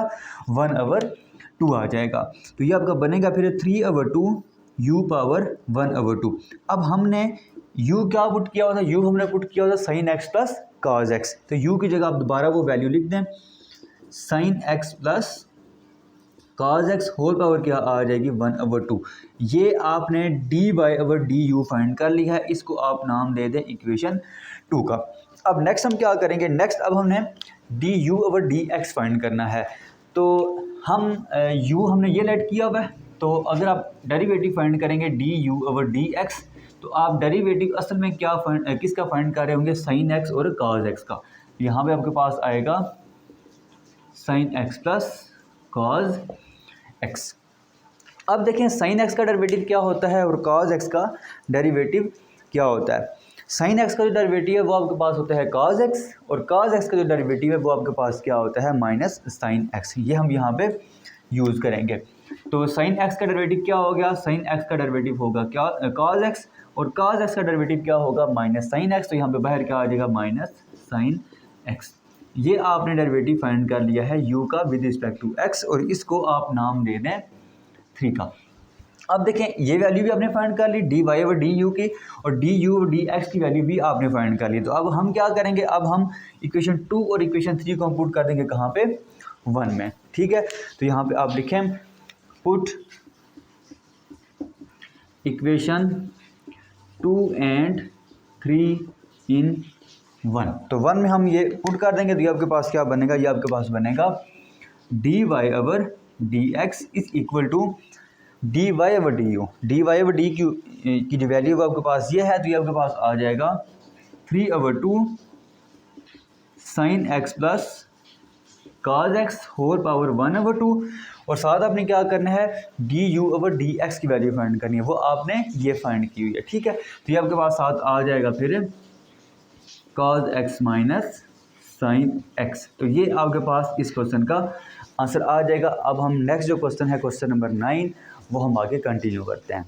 1/2 आ जाएगा। तो ये आपका बनेगा फिर 3/2 u पावर 1/2। अब हमने u क्या पुट किया हुआ था, u हमने पुट किया हुआ था sin x plus cos x। तो u की जगह आप दोबारा वो वैल्यू लिख दें, sin x plus cos x whole power क्या आ जाएगी, 1/2। ये आपने d Y over D u find कर लिया है, इसको आप नाम दे दें इक्वेशन 2 का। अब नेक्स्ट हम क्या करेंगे, नेक्स्ट अब हमने D u over D x find करना है। तो हम u हमने ये लेट किया हुआ है, तो अगर आप डेरिवेटिव फाइंड करेंगे D u over D x, तो आप डेरिवेटिव असल में क्या किसका फाइंड कर रहे होंगे, साइन एक्स और कॉस एक्स का। यहाँ पे आपके पास आएगा sign x plus cos x. अब देखें साइन एक्स का डेरिवेटिव क्या होता है और कॉस एक्स का डेरिवेटिव क्या होता है। साइन एक्स का जो डेरिवेटिव है वो आपके पास होता है कॉस एक्स, और कॉस एक्स का जो डेरिवेटिव है वो आपके पास क्या होता है, माइनस साइन एक्स। ये हम यहाँ पे यूज़ करेंगे। तो साइन एक्स का डेरिवेटिव क्या हो गया, साइन एक्स का डेरिवेटिव होगा क्या, कॉस एक्स, और कॉस एक्स का डेरिवेटिव क्या होगा, माइनस साइन एक्स। तो यहाँ पे बाहर क्या आ जाएगा, माइनस साइन एक्स। ये आपने डेरिवेटिव फाइंड कर लिया है u का विद रिस्पेक्ट टू x, और इसको आप नाम दे दें 3 का। अब देखें ये वैल्यू भी आपने फाइंड कर ली D Y over D you की, और डी यू और डी एक्स की वैल्यू भी आपने फाइंड कर ली। तो अब हम क्या करेंगे, अब हम इक्वेशन 2 और इक्वेशन 3 को पुट कर देंगे कहाँ पे, 1 में, ठीक है। तो यहाँ पे आप लिखें पुट इक्वेशन 2 एंड 3 इन 1। तो 1 में हम ये पुट कर देंगे, तो ये आपके पास क्या बनेगा, ये आपके पास बनेगा d Y over D x is equal to d Y over D u. D Y over d की जो वैल्यू आपके पास ये है, तो ये आपके पास आ जाएगा 3/2 sine x plus cos x whole power 1/2। और साथ आपने क्या करना है, d u over D x की वैल्यू फाइंड करनी है, वो आपने ये फाइंड की हुई है, ठीक है। तो ये आपके पास साथ आ जाएगा फिर cos x minus sine x. तो ये आपके पास इस क्वेश्चन का आंसर आ जाएगा। अब हम नेक्स्ट जो क्वेश्चन है, क्वेश्चन नंबर 9, वो हम आगे कंटिन्यू करते हैं।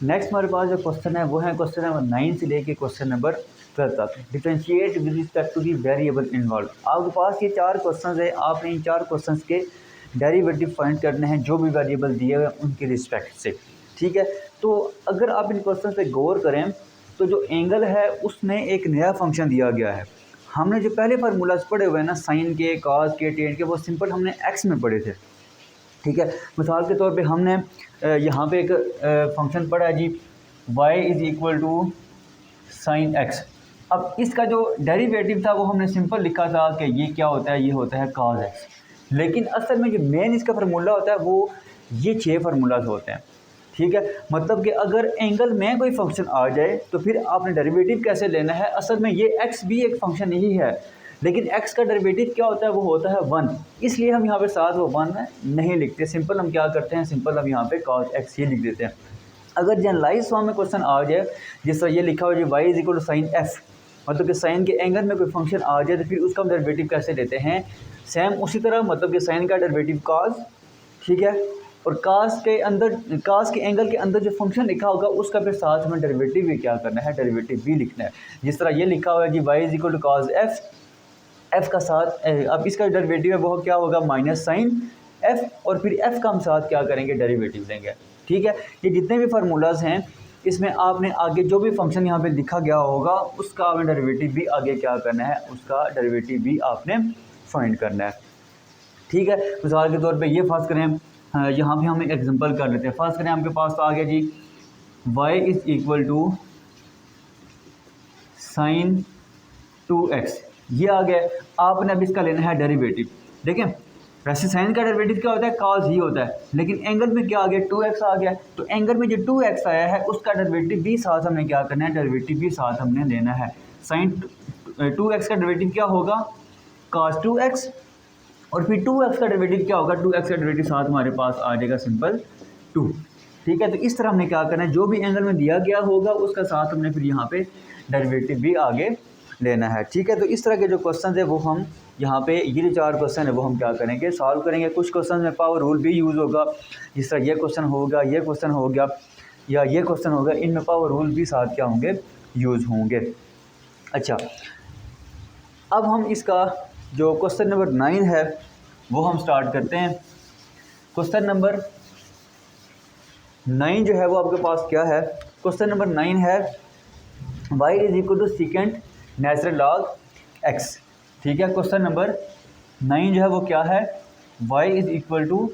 नेक्स्ट हमारे पास जो क्वेश्चन है वो है क्वेश्चन नंबर 9 से लेके क्वेश्चन नंबर 12 तक, differentiate with respect to the variable involve. आपके पास ये 4 क्वेश्चन है, आपने इन 4 क्वेश्चन के डेरिवेटिव फाइंड करने हैं जो भी वेरिएबल दिए हुए हैं उनके रिस्पेक्ट से, ठीक है। तो अगर आप इन क्वेश्चन पे गौर करें तो जो एंगल है उसमें एक नया फंक्शन दिया गया है। हमने जो पहले फार्मूलाज पढ़े हुए हैं ना, साइन के, कॉस के, टेन के, वो सिंपल हमने एक्स में पढ़े थे, ठीक है। मिसाल के तौर पे हमने यहाँ पे एक फंक्शन पढ़ा है जी, y is equal to sine x. अब इसका जो डेरिवेटिव था वो हमने सिंपल लिखा था कि ये क्या होता है, ये होता है कॉस एक्स। लेकिन असल में जो मेन इसका फार्मूला होता है वो ये 6 फार्मूलाज होते हैं, ठीक है। मतलब कि अगर एंगल में कोई फंक्शन आ जाए तो फिर आपने डेरिवेटिव कैसे लेना है। असल में ये x भी एक फंक्शन ही है, लेकिन x का डेरिवेटिव क्या होता है, वो होता है 1। इसलिए हम यहाँ पे साथ वो 1 नहीं लिखते, सिंपल हम क्या करते हैं, सिंपल हम यहाँ पे cos x ये लिख देते हैं। अगर जनरलाइज फॉर्म में क्वेश्चन आ जाए, जिस तरह ये लिखा हो जी y is equal to sine f, मतलब कि साइन के एंगल में कोई फंक्शन आ जाए तो फिर उसका हम डेरिवेटिव कैसे लेते हैं, सेम उसी तरह, मतलब कि साइन का डेरिवेटिव कॉस, ठीक है, और कास के अंदर, कास के एंगल के अंदर जो फंक्शन लिखा होगा उसका फिर साथ में डेरिवेटिव भी क्या करना है, डेरिवेटिव भी लिखना है। जिस तरह ये लिखा हुआ है कि y is equal to cos f, f का साथ अब इसका डेरिवेटिव है वो क्या होगा, माइनस साइन एफ, और फिर एफ का हम साथ क्या करेंगे, डेरिवेटिव लेंगे। ठीक है, ये जितने भी फार्मूलाज हैं इसमें आपने आगे जो भी फंक्शन यहाँ पे लिखा गया होगा उसका आपने डेरिवेटिव भी आगे क्या करना है, उसका डेरिवेटिव भी आपने फाइंड करना है। ठीक है, मिसाल के तौर पे ये फर्स्ट करें, यहाँ पे हम एक एग्जांपल कर लेते हैं। फर्स्ट करें, आपके पास तो आ गया जी y is equal to sine 2x, ये आ गया। आपने अब इसका लेना है डेरिवेटिव। देखें, वैसे साइन का डेरिवेटिव क्या होता है, कॉस ही होता है, लेकिन एंगल में क्या आ गया, 2x आ गया। तो एंगल में जो 2x आया है उसका डेरिवेटिव भी साथ हमने क्या करना है, डेरिवेटिव भी साथ हमने लेना है। साइन 2x का डेरिवेटिव क्या होगा, cos 2x, और फिर 2x का डेरिवेटिव क्या होगा, 2x का डेरिवेटिव साथ हमारे पास आ जाएगा सिंपल 2। ठीक है, तो इस तरह हमने क्या करना है, जो भी एंगल में दिया गया होगा उसका साथ हमने फिर यहाँ पे डेरिवेटिव भी आगे लेना है। ठीक है, तो इस तरह के जो क्वेश्चन है वो हम यहाँ पे, ये जो 4 क्वेश्चन है वो हम क्या करेंगे, सॉल्व करेंगे। कुछ क्वेश्चन में पावर रूल भी यूज़ होगा, जिस तरह ये क्वेश्चन होगा, ये क्वेश्चन हो गया या ये क्वेश्चन होगा, इनमें पावर रूल भी साथ क्या होंगे, यूज़ होंगे। अच्छा, अब हम इसका जो क्वेश्चन नंबर 9 है वो हम स्टार्ट करते हैं। क्वेश्चन नंबर 9 जो है वो आपके पास क्या है, क्वेश्चन नंबर 9 है y is equal to secant natural log x। ठीक है, क्वेश्चन नंबर 9 जो है वो क्या है, y is equal to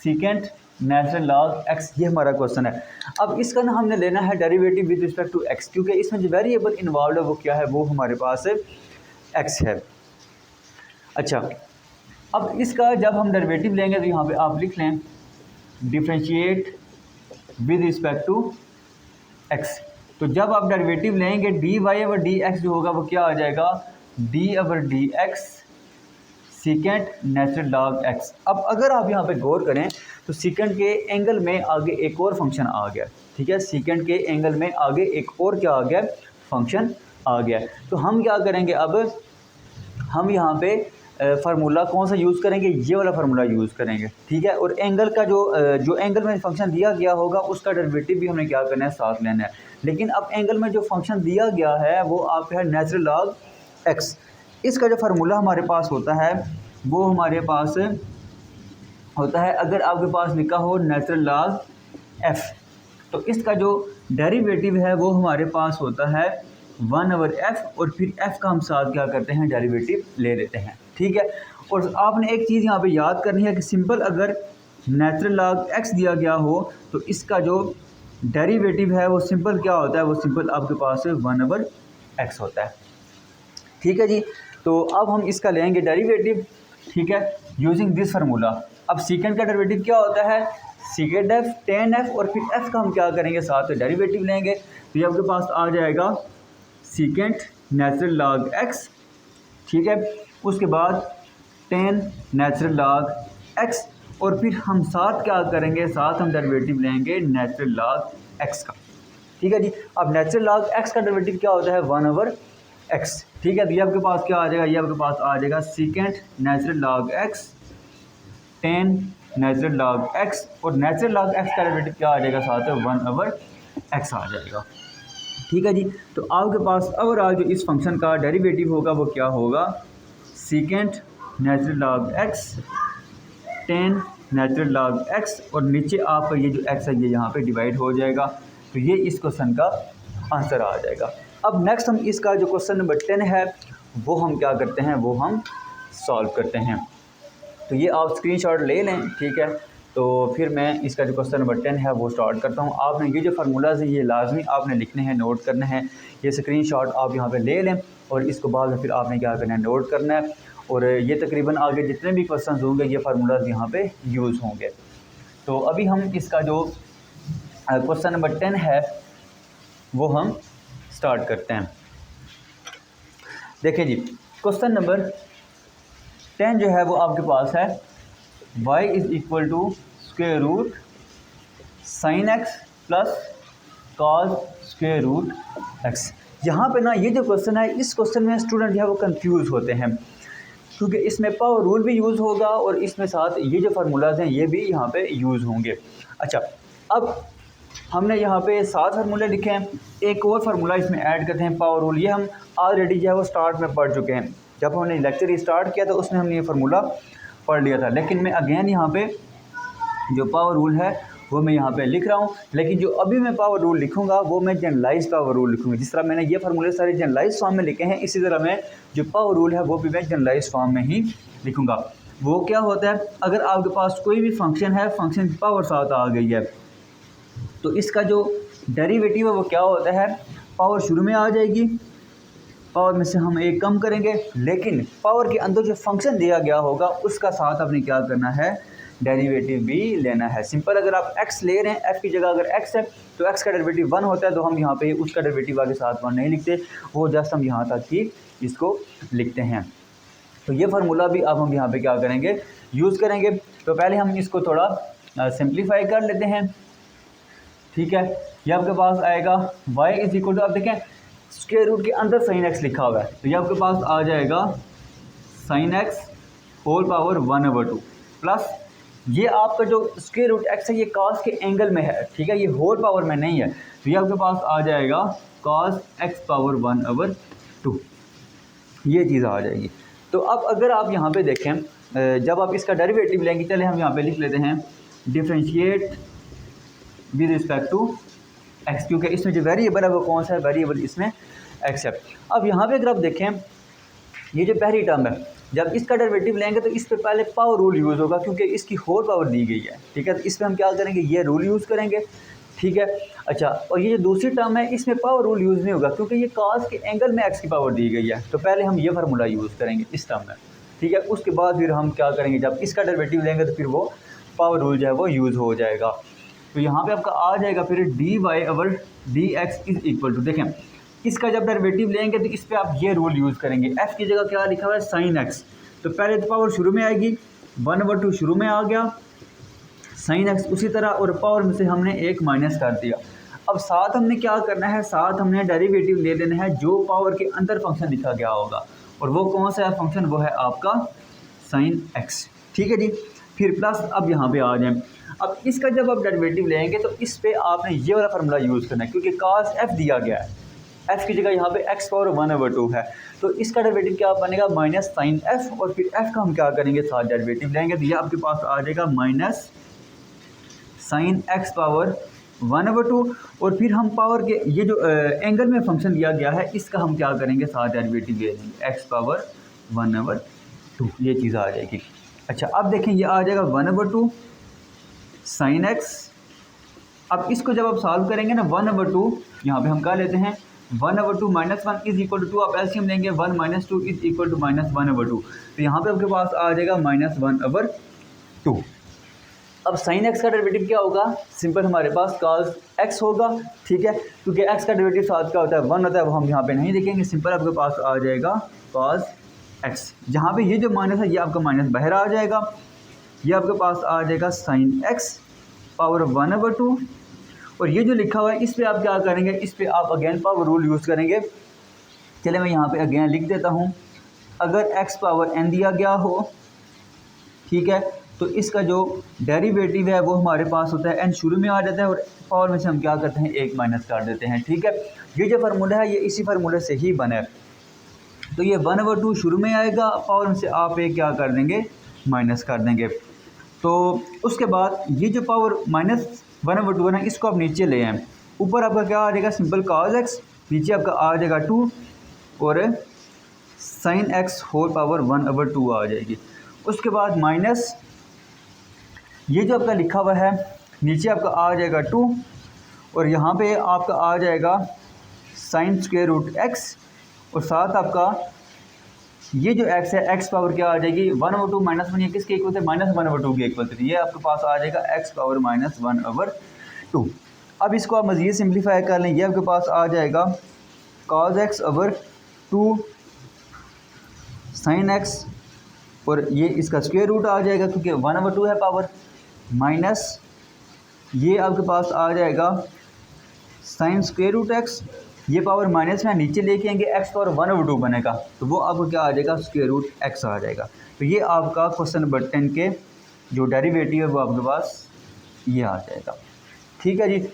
secant natural log x, ये हमारा क्वेश्चन है। अब इसका ना हमने लेना है derivative with respect to x, क्योंकि इसमें जो वेरिएबल इन्वॉल्व है वो क्या है, वो हमारे पास x है। अच्छा, अब इसका जब हम डेरिवेटिव लेंगे तो यहाँ पे आप लिख लें differentiate with respect to x। तो जब आप डेरिवेटिव लेंगे dy ओवर dx जो होगा वो क्या आ जाएगा, d over dx secant natural log x। अब अगर आप यहाँ पे गौर करें तो सीकेंट के एंगल में आगे एक और फंक्शन आ गया। ठीक है, सीकेंट के एंगल में आगे एक और क्या आ गया, फंक्शन आ गया। तो हम क्या करेंगे, अब हम यहाँ पे फार्मूला कौन सा यूज़ करेंगे, ये वाला फार्मूला यूज़ करेंगे। ठीक है, और एंगल का जो एंगल में फंक्शन दिया गया होगा उसका डेरिवेटिव भी हमें क्या करना है, साथ लेना है। लेकिन अब एंगल में जो फंक्शन दिया गया है वो आपका है नेचुरल लॉग x। इसका जो फार्मूला हमारे पास होता है वो हमारे पास होता है, अगर आपके पास लिखा हो नेचुरल लॉग f, तो इसका जो डेरिवेटिव है वो हमारे पास होता है 1 ओवर f, और फिर f का हम साथ क्या करते हैं, डेरिवेटिव ले लेते हैं। ठीक है, और आपने एक चीज़ यहाँ पे याद करनी है कि सिंपल अगर नेचुरल लॉग x दिया गया हो तो इसका जो डेरिवेटिव है वो सिंपल क्या होता है, वो सिंपल आपके पास 1 ओवर x होता है। ठीक है जी, तो अब हम इसका लेंगे डेरिवेटिव। ठीक है, यूजिंग दिस फार्मूला। अब सीकेंट का डेरिवेटिव क्या होता है, सीकेंट f tan f, और फिर f का हम क्या करेंगे, साथ डेरिवेटिव लेंगे। तो ये आपके पास आ जाएगा सीकेंट नेचुरल लॉग x। ठीक है, उसके बाद tan नेचुरल लॉग x, और फिर हम साथ क्या करेंगे, साथ हम डेरिवेटिव लेंगे नेचुरल लॉग x का। ठीक है जी, अब नेचुरल लॉग x का डेरिवेटिव क्या होता है, 1 ओवर x। ठीक है, तो ये आपके पास क्या आ जाएगा, ये आपके पास आ जाएगा secant natural log x tan natural log x, और नेचुरल लॉग x का डेरिवेटिव क्या आ जाएगा, साथ 1 ओवर x आ जाएगा। ठीक है जी, तो आपके पास ओवरऑल जो इस फंक्शन का डेरिवेटिव होगा वो क्या होगा, secant natural log x tan natural log x, और नीचे आपका ये जो x है ये यहाँ पे डिवाइड हो जाएगा। तो ये इस क्वेश्चन का आंसर आ जाएगा। अब नेक्स्ट हम इसका जो क्वेश्चन नंबर 10 है वो हम क्या करते हैं, वो हम सॉल्व करते हैं। तो ये आप स्क्रीनशॉट ले लें। ठीक है, तो फिर मैं इसका जो क्वेश्चन नंबर 10 है वो स्टार्ट करता हूँ। आपने ये जो फार्मूलाज हैं ये लाजमी आपने लिखने हैं, नोट करने हैं। ये स्क्रीनशॉट आप यहाँ पे ले लें और इसको बाद में फिर आपने क्या करना है, नोट करना है। और ये तकरीबन आगे जितने भी क्वेश्चन होंगे ये फार्मूलाज यहाँ पे यूज़ होंगे। तो अभी हम इसका जो क्वेश्चन नंबर 10 है वो हम स्टार्ट करते हैं। देखिए जी, क्वेश्चन नंबर 10 जो है वो आपके पास है y is equal to square root sine x plus cos square root x। यहाँ पे ना ये जो क्वेश्चन है, इस क्वेश्चन में स्टूडेंट जो है वो कंफ्यूज होते हैं, क्योंकि इसमें पावर रूल भी यूज़ होगा और इसमें साथ ये जो फार्मूलाज हैं ये भी यहाँ पे यूज़ होंगे। अच्छा, अब हमने यहाँ पे 7 फार्मूले लिखे हैं, एक और फार्मूला इसमें ऐड करते हैं पावर रूल। ये हम ऑलरेडी जो है वो स्टार्ट में पढ़ चुके हैं, जब हमने लेक्चर स्टार्ट किया तो उसमें हमने ये फार्मूला पढ़ लिया था, लेकिन मैं अगेन यहाँ पे जो पावर रूल है वो मैं यहाँ पे लिख रहा हूँ। लेकिन जो अभी मैं पावर रूल लिखूँगा वो मैं जनरलाइज पावर रूल लिखूँगा। जिस तरह मैंने ये फार्मूले सारे जनरलाइज फॉर्म में लिखे हैं, इसी तरह मैं जो पावर रूल है वो भी मैं जनरलाइज फॉर्म में ही लिखूँगा। वो क्या होता है, अगर आपके पास कोई भी फंक्शन है, फंक्शन की पावर 7 आ गई है, तो इसका जो डेरिवेटिव है वो क्या होता है, पावर शुरू में आ जाएगी, पावर में से हम एक कम करेंगे, लेकिन पावर के अंदर जो फंक्शन दिया गया होगा उसका साथ आपने क्या करना है, डेरिवेटिव भी लेना है। सिंपल, अगर आप x ले रहे हैं, f की जगह अगर x है तो x का डेरिवेटिव 1 होता है, तो हम यहाँ पे उसका डेरिवेटिव आगे साथ 1 नहीं लिखते, वो जस्ट हम यहाँ तक ही इसको लिखते हैं। तो ये फार्मूला भी अब हम यहाँ पे क्या करेंगे, यूज़ करेंगे। तो पहले हम इसको थोड़ा सिंप्लीफाई कर लेते हैं, ठीक है। ये आपके पास आएगा y इज इक्वल टू, आप देखें स्क्वायर रूट के अंदर साइन x लिखा हुआ है, तो ये आपके पास आ जाएगा sine x whole power 1/2 plus ये आपका जो स्क्वायर रूट x है ये cos के एंगल में है, ठीक है, ये होल पावर में नहीं है, तो ये आपके पास आ जाएगा cos x पावर 1/2, ये चीज़ आ जाएगी। तो अब अगर आप यहाँ पे देखें, जब आप इसका डेरिवेटिव लेंगे, चले हम यहाँ पे लिख लेते हैं differentiate with respect to x, क्योंकि इसमें जो वेरिएबल है वो कौन सा है, वेरिएबल इसमें x है। अब यहाँ पे अगर आप देखें, ये जो पहली टर्म है, जब इसका डेरिवेटिव लेंगे तो इस पे पहले पावर रूल यूज़ होगा, क्योंकि इसकी होल पावर दी गई है, ठीक है। तो इस पर हम क्या करेंगे, ये रूल यूज़ करेंगे, ठीक है। अच्छा, और ये जो दूसरी टर्म है इसमें पावर रूल यूज़ नहीं होगा, क्योंकि ये cos के एंगल में x की पावर दी गई है, तो पहले हम ये फार्मूला यूज़ करेंगे इस टर्म में, ठीक है। उसके बाद फिर हम क्या करेंगे, जब इसका डेरिवेटिव लेंगे तो फिर वो पावर रूल जो है वो यूज़ हो जाएगा। तो यहाँ पे आपका आ जाएगा फिर dy/dx इज इक्वल टू, देखें इसका जब डेरिवेटिव लेंगे तो इस पर आप ये रूल यूज़ करेंगे, f की जगह क्या लिखा हुआ है, साइन x, तो पहले तो पावर शुरू में आएगी, 1/2 शुरू में आ गया, साइन x उसी तरह, और पावर में से हमने एक माइनस कर दिया। अब साथ हमने क्या करना है, साथ हमने डेरिवेटिव ले लेना है जो पावर के अंदर फंक्शन लिखा गया होगा, और वो कौन सा है फंक्शन, वो है आपका साइन x, ठीक है जी। फिर प्लस अब यहाँ पे आ जाए, अब इसका जब आप डेरिवेटिव लेंगे तो इस पे आपने ये वाला फार्मूला यूज़ करना है, क्योंकि cos f दिया गया है, f की जगह यहाँ पे x पावर 1/2 है, तो इसका डेरिवेटिव क्या बनेगा, माइनस साइन f, और फिर f का हम क्या करेंगे, साथ डेरिवेटिव लेंगे, तो ये आपके पास आ जाएगा माइनस साइन x पावर 1/2, और फिर हम पावर के ये जो एंगल में फंक्शन दिया गया है इसका हम क्या करेंगे, साथ डेरिवेटिव ले लेंगे, x पावर 1/2, ये चीज़ आ जाएगी। अच्छा, अब देखें ये आ जाएगा 1/2 साइन x। अब इसको जब आप सॉल्व करेंगे ना, 1/2 यहाँ पे हम क्या लेते हैं, 1/2 माइनस 1 इज इक्वल टू 2, आप एलसीएम लेंगे 1 - 2 इज इक्वल टू माइनस 1/2, तो यहाँ पे आपके पास आ जाएगा माइनस 1/2। अब साइन x का डेरिवेटिव क्या होगा, सिंपल हमारे पास cos x होगा, ठीक है, क्योंकि x का डेरिवेटिव साथ क्या होता है, 1 होता है, वो हम यहाँ पे नहीं देखेंगे, सिंपल आपके पास आ जाएगा cos x, जहाँ पे ये जो माइनस है ये आपका माइनस बाहर आ जाएगा, ये आपके पास आ जाएगा साइन x पावर 1/2, और ये जो लिखा हुआ है इस पर आप क्या करेंगे, इस पर आप अगेन पावर रूल यूज़ करेंगे। चले मैं यहाँ पे अगेन लिख देता हूँ, अगर x पावर n दिया गया हो, ठीक है, तो इसका जो डेरिवेटिव है वो हमारे पास होता है n शुरू में आ जाता है, और पावर में से हम क्या करते हैं, एक माइनस कर देते हैं, ठीक है। ये जो फार्मूला है ये इसी फार्मूले से ही बना है, तो ये 1/2 शुरू में आएगा, पावर में से आप एक क्या कर देंगे, माइनस कर देंगे। तो उसके बाद ये जो पावर माइनस 1/2 है इसको आप नीचे ले आएँ, ऊपर आपका क्या आ जाएगा, सिंपल cos x, नीचे आपका आ जाएगा 2, और साइन x होल पावर 1/2 आ जाएगी। उसके बाद माइनस ये जो आपका लिखा हुआ है नीचे आपका आ जाएगा 2, और यहाँ पे आपका आ जाएगा साइन स्क्वायर रूट x, और साथ आपका ये जो x है x पावर क्या आ जाएगी, 1/2 माइनस 1, ये किसके इक्वल थे, माइनस 1/2 के इक्वल थे, ये आपके पास आ जाएगा x पावर माइनस 1/2। अब इसको आप मज़ीद सिंप्लीफाई कर लें, ये आपके पास आ जाएगा cos x/2 साइन x, और ये इसका स्क्वायर रूट आ जाएगा क्योंकि 1/2 है पावर, माइनस ये आपके पास आ जाएगा साइन स्क्वायर रूट x, ये पावर माइनस में नीचे लेके आएंगे, एक्स पावर 1/2 बनेगा, तो वो आपको क्या आ जाएगा, स्क्वायर रूट एक्स आ जाएगा। तो ये आपका क्वेश्चन नंबर 10 के जो डेरिवेटिव है वो आपके पास ये आ जाएगा। ठीक है जी।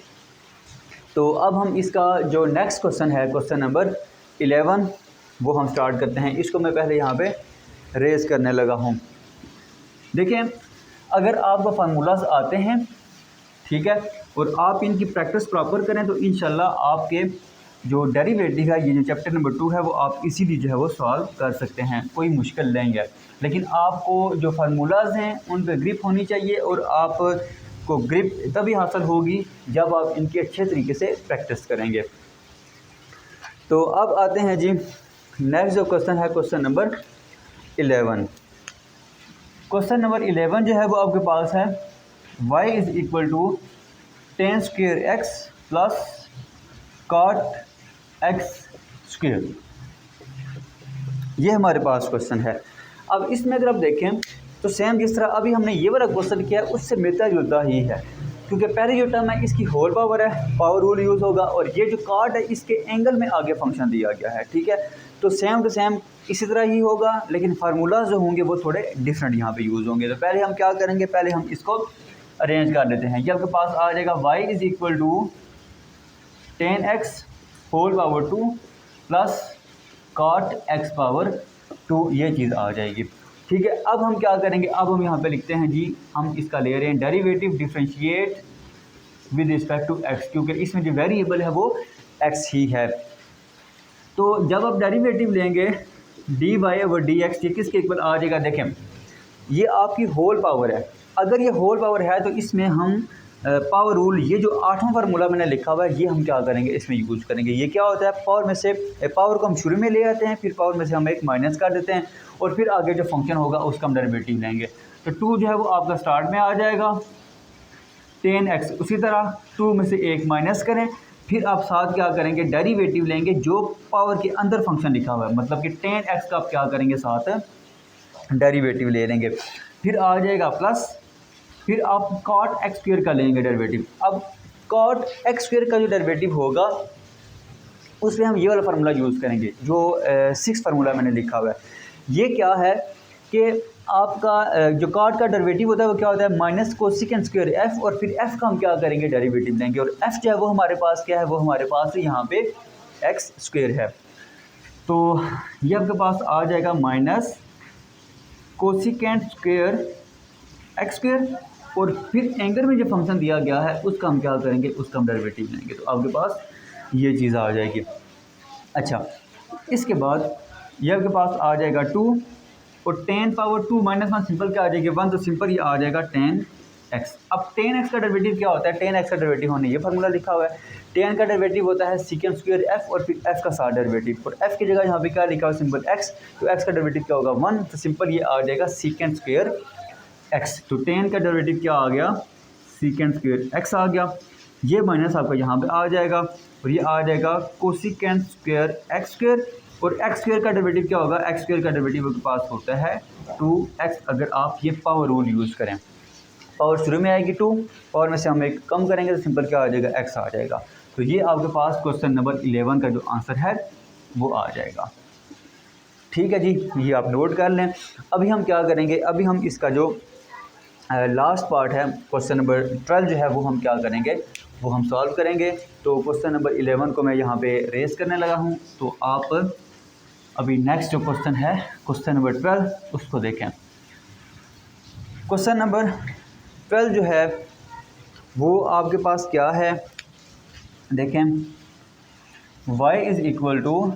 तो अब हम इसका जो नेक्स्ट क्वेश्चन है, क्वेश्चन नंबर 11, वो हम स्टार्ट करते हैं। इसको मैं पहले यहाँ पे रेज करने लगा हूँ। देखिए, अगर आपको फार्मूलाज आते हैं, ठीक है, और आप इनकी प्रैक्टिस प्रॉपर करें तो इंशाल्लाह आपके जो डेरिवेटिव है, ये जो चैप्टर नंबर 2 है, वो आप इसीलिए जो है वो सॉल्व कर सकते हैं, कोई मुश्किल नहीं है। लेकिन आपको जो फार्मूलाज हैं उन पर ग्रिप होनी चाहिए, और आपको ग्रिप तभी हासिल होगी जब आप इनकी अच्छे तरीके से प्रैक्टिस करेंगे। तो अब आते हैं जी, नेक्स्ट जो क्वेश्चन है, क्वेश्चन नंबर 11। क्वेश्चन नंबर 11 जो है वो आपके पास है y is equal to tan square x plus cot x square. ये हमारे पास क्वेश्चन है। अब इसमें अगर आप देखें तो सेम जिस तरह अभी हमने ये वाला क्वेश्चन किया है उससे मिलता जुलता ही है, क्योंकि पहले जो टर्म है इसकी होल पावर है, पावर रूल यूज़ होगा, और ये जो cot है इसके एंगल में आगे फंक्शन दिया गया है। ठीक है, तो सेम टू सेम इसी तरह ही होगा, लेकिन फार्मूलाज जो होंगे वो थोड़े डिफरेंट यहाँ पे यूज़ होंगे। तो पहले हम क्या करेंगे, पहले हम इसको अरेंज कर लेते हैं। ये आपके पास आ जाएगा y is equal to tan x whole power 2 plus cot x power 2, ये चीज़ आ जाएगी। ठीक है, अब हम क्या करेंगे, अब हम यहाँ पे लिखते हैं जी, हम इसका ले रहे हैं derivative differentiate with respect to x, क्योंकि इसमें जो वेरिएबल है वो x ही है। तो जब आप डेरिवेटिव लेंगे dy ओवर dx, ये किसके इक्वल आ जाएगा, देखें ये आपकी होल पावर है। अगर ये होल पावर है तो इसमें हम पावर रूल, ये जो 8वां फार्मूला मैंने लिखा हुआ है, ये हम क्या करेंगे, इसमें यूज़ करेंगे। ये क्या होता है, पावर में से पावर को हम शुरू में ले आते हैं, फिर पावर में से हम एक माइनस कर देते हैं, और फिर आगे जो फंक्शन होगा उसका हम डेरिवेटिव लेंगे। तो 2 जो है वो आपका स्टार्ट में आ जाएगा, tan x उसी तरह 2 में से एक माइनस करें, फिर आप साथ क्या करेंगे, डेरिवेटिव लेंगे जो पावर के अंदर फंक्शन लिखा हुआ है, मतलब कि tan x का आप क्या करेंगे, साथ डेरिवेटिव ले लेंगे, फिर आ जाएगा प्लस, फिर आप cot x स्क्वायर का लेंगे डेरिवेटिव। अब cot x स्क्वायर का जो डेरिवेटिव होगा उसमें हम ये वाला फार्मूला यूज़ करेंगे जो 6 फार्मूला मैंने लिखा हुआ है। ये क्या है कि आपका जो cot का डेरिवेटिव होता है वो क्या होता है, माइनस कोसिकेंट स्क्वायर f, और फिर f का हम क्या करेंगे, डेरिवेटिव लेंगे, और f जो है वो हमारे पास क्या है, वो हमारे पास यहाँ पे x स्क्वायर है। तो ये आपके पास आ जाएगा minus cosecant square x square, और फिर एंगल में जो फंक्शन दिया गया है उसका हम क्या करेंगे, उसका हम डेरिवेटिव लेंगे, तो आपके पास ये चीज़ आ जाएगी। अच्छा, इसके बाद ये आपके पास आ जाएगा 2, और tan पावर 2 माइनस 1 सिंपल क्या आ जाएगी, 1, तो सिंपल ये आ जाएगा tan x। अब tan x का डेरिवेटिव क्या होता है, tan x का डेरिवेटिव हमने ये फार्मूला लिखा हुआ है, tan का डेरिवेटिव होता है सीकेंट स्क्वायर f, और फिर f का साथ डेरिवेटिव, और f की जगह यहाँ पे क्या लिखा हुआ है, सिंपल x, तो x का डेरिवेटिव क्या होगा 1, तो सिंपल ये आ जाएगा सीकेंट स्क्वायर x। तो tan का डेरिवेटिव क्या आ गया, सीकेंट स्क्वायर x आ गया, ये माइनस आपका यहाँ पे आ जाएगा, और ये आ जाएगा कोसिकेंट स्क्वायर x स्क्वायर, और x स्क्वायर का डेरिवेटिव क्या होगा, x स्क्वायर का डेरिवेटिव के पास होता है 2x। अगर आप ये पावर रूल यूज़ करें, पावर शुरू में आएगी 2, पावर में से हम एक कम करेंगे तो सिंपल क्या आ जाएगा, x आ जाएगा। तो ये आपके पास क्वेश्चन नंबर 11 का जो आंसर है वो आ जाएगा। ठीक है जी, ये आप नोट कर लें। अभी हम क्या करेंगे, अभी हम इसका जो लास्ट पार्ट है, क्वेश्चन नंबर 12 जो है वो हम क्या करेंगे, वो हम सॉल्व करेंगे। तो क्वेश्चन नंबर 11 को मैं यहाँ पे रेस करने लगा हूँ, तो आप अभी नेक्स्ट जो क्वेश्चन है, क्वेश्चन नंबर 12, उसको देखें। क्वेश्चन नंबर 12 जो है वो आपके पास क्या है, देखें y is equal to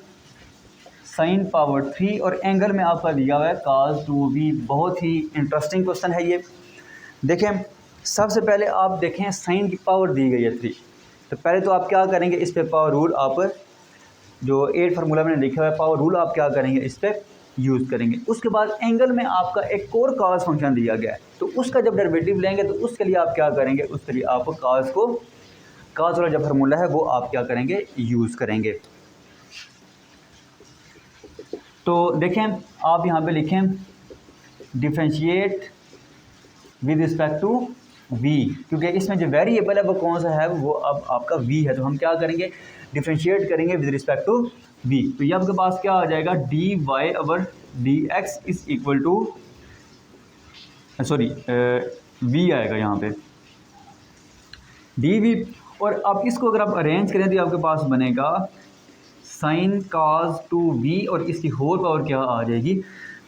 sine power 3, और एंगल में आपका दिया हुआ है cos 2b। बहुत ही इंटरेस्टिंग क्वेश्चन है ये। देखें, सबसे पहले आप देखें साइन की पावर दी गई है 3, तो पहले तो आप क्या करेंगे, इस पे पावर रूल आप जो 8 फार्मूला मैंने लिखा हुआ है, पावर रूल आप क्या करेंगे, इस पर यूज़ करेंगे। उसके बाद एंगल में आपका एक और cos फंक्शन दिया गया है, तो उसका जब डेरिवेटिव लेंगे तो उसके लिए आप क्या करेंगे, उसके लिए आप cos वाला जो फार्मूला है वो आप क्या करेंगे, यूज़ करेंगे। तो देखें, आप यहाँ पे लिखें differentiate with respect to v, क्योंकि इसमें जो वेरिएबल है वो कौन सा है, वो अब आपका v है। तो हम क्या करेंगे, डिफ्रेंशिएट करेंगे विद रिस्पेक्ट टू v। तो ये आपके पास क्या आ जाएगा, d Y over D x is equal to, sorry v आएगा यहाँ पे डी वी। और अब इसको अगर आप अरेंज करें तो ये आपके पास बनेगा साइन काज टू वी और इसकी होल पावर क्या आ जाएगी,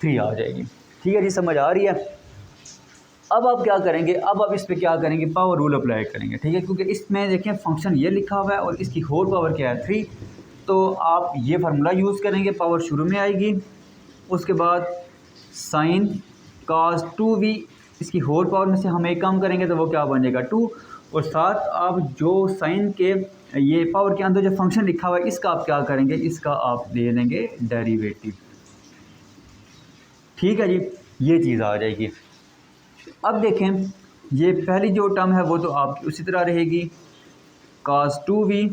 3 आ जाएगी। ठीक है जी, समझ आ रही है। अब आप क्या करेंगे, अब आप इस पर क्या करेंगे, पावर रूल अप्लाई करेंगे। ठीक है, क्योंकि इसमें देखें फंक्शन ये लिखा हुआ है और इसकी होल पावर क्या है, 3। तो आप ये फार्मूला यूज़ करेंगे, पावर शुरू में आएगी, उसके बाद साइन काज टू वी, इसकी होल पावर में से हम एक कम करेंगे तो वो क्या बनेगा 2, और साथ आप जो साइन के ये पावर के अंदर जो फंक्शन लिखा हुआ है इसका आप क्या करेंगे, इसका आप ले लेंगे डेरिवेटिव। ठीक है जी, ये चीज़ आ जाएगी। अब देखें ये पहली जो टर्म है वो तो आपकी उसी तरह रहेगी, cos 2v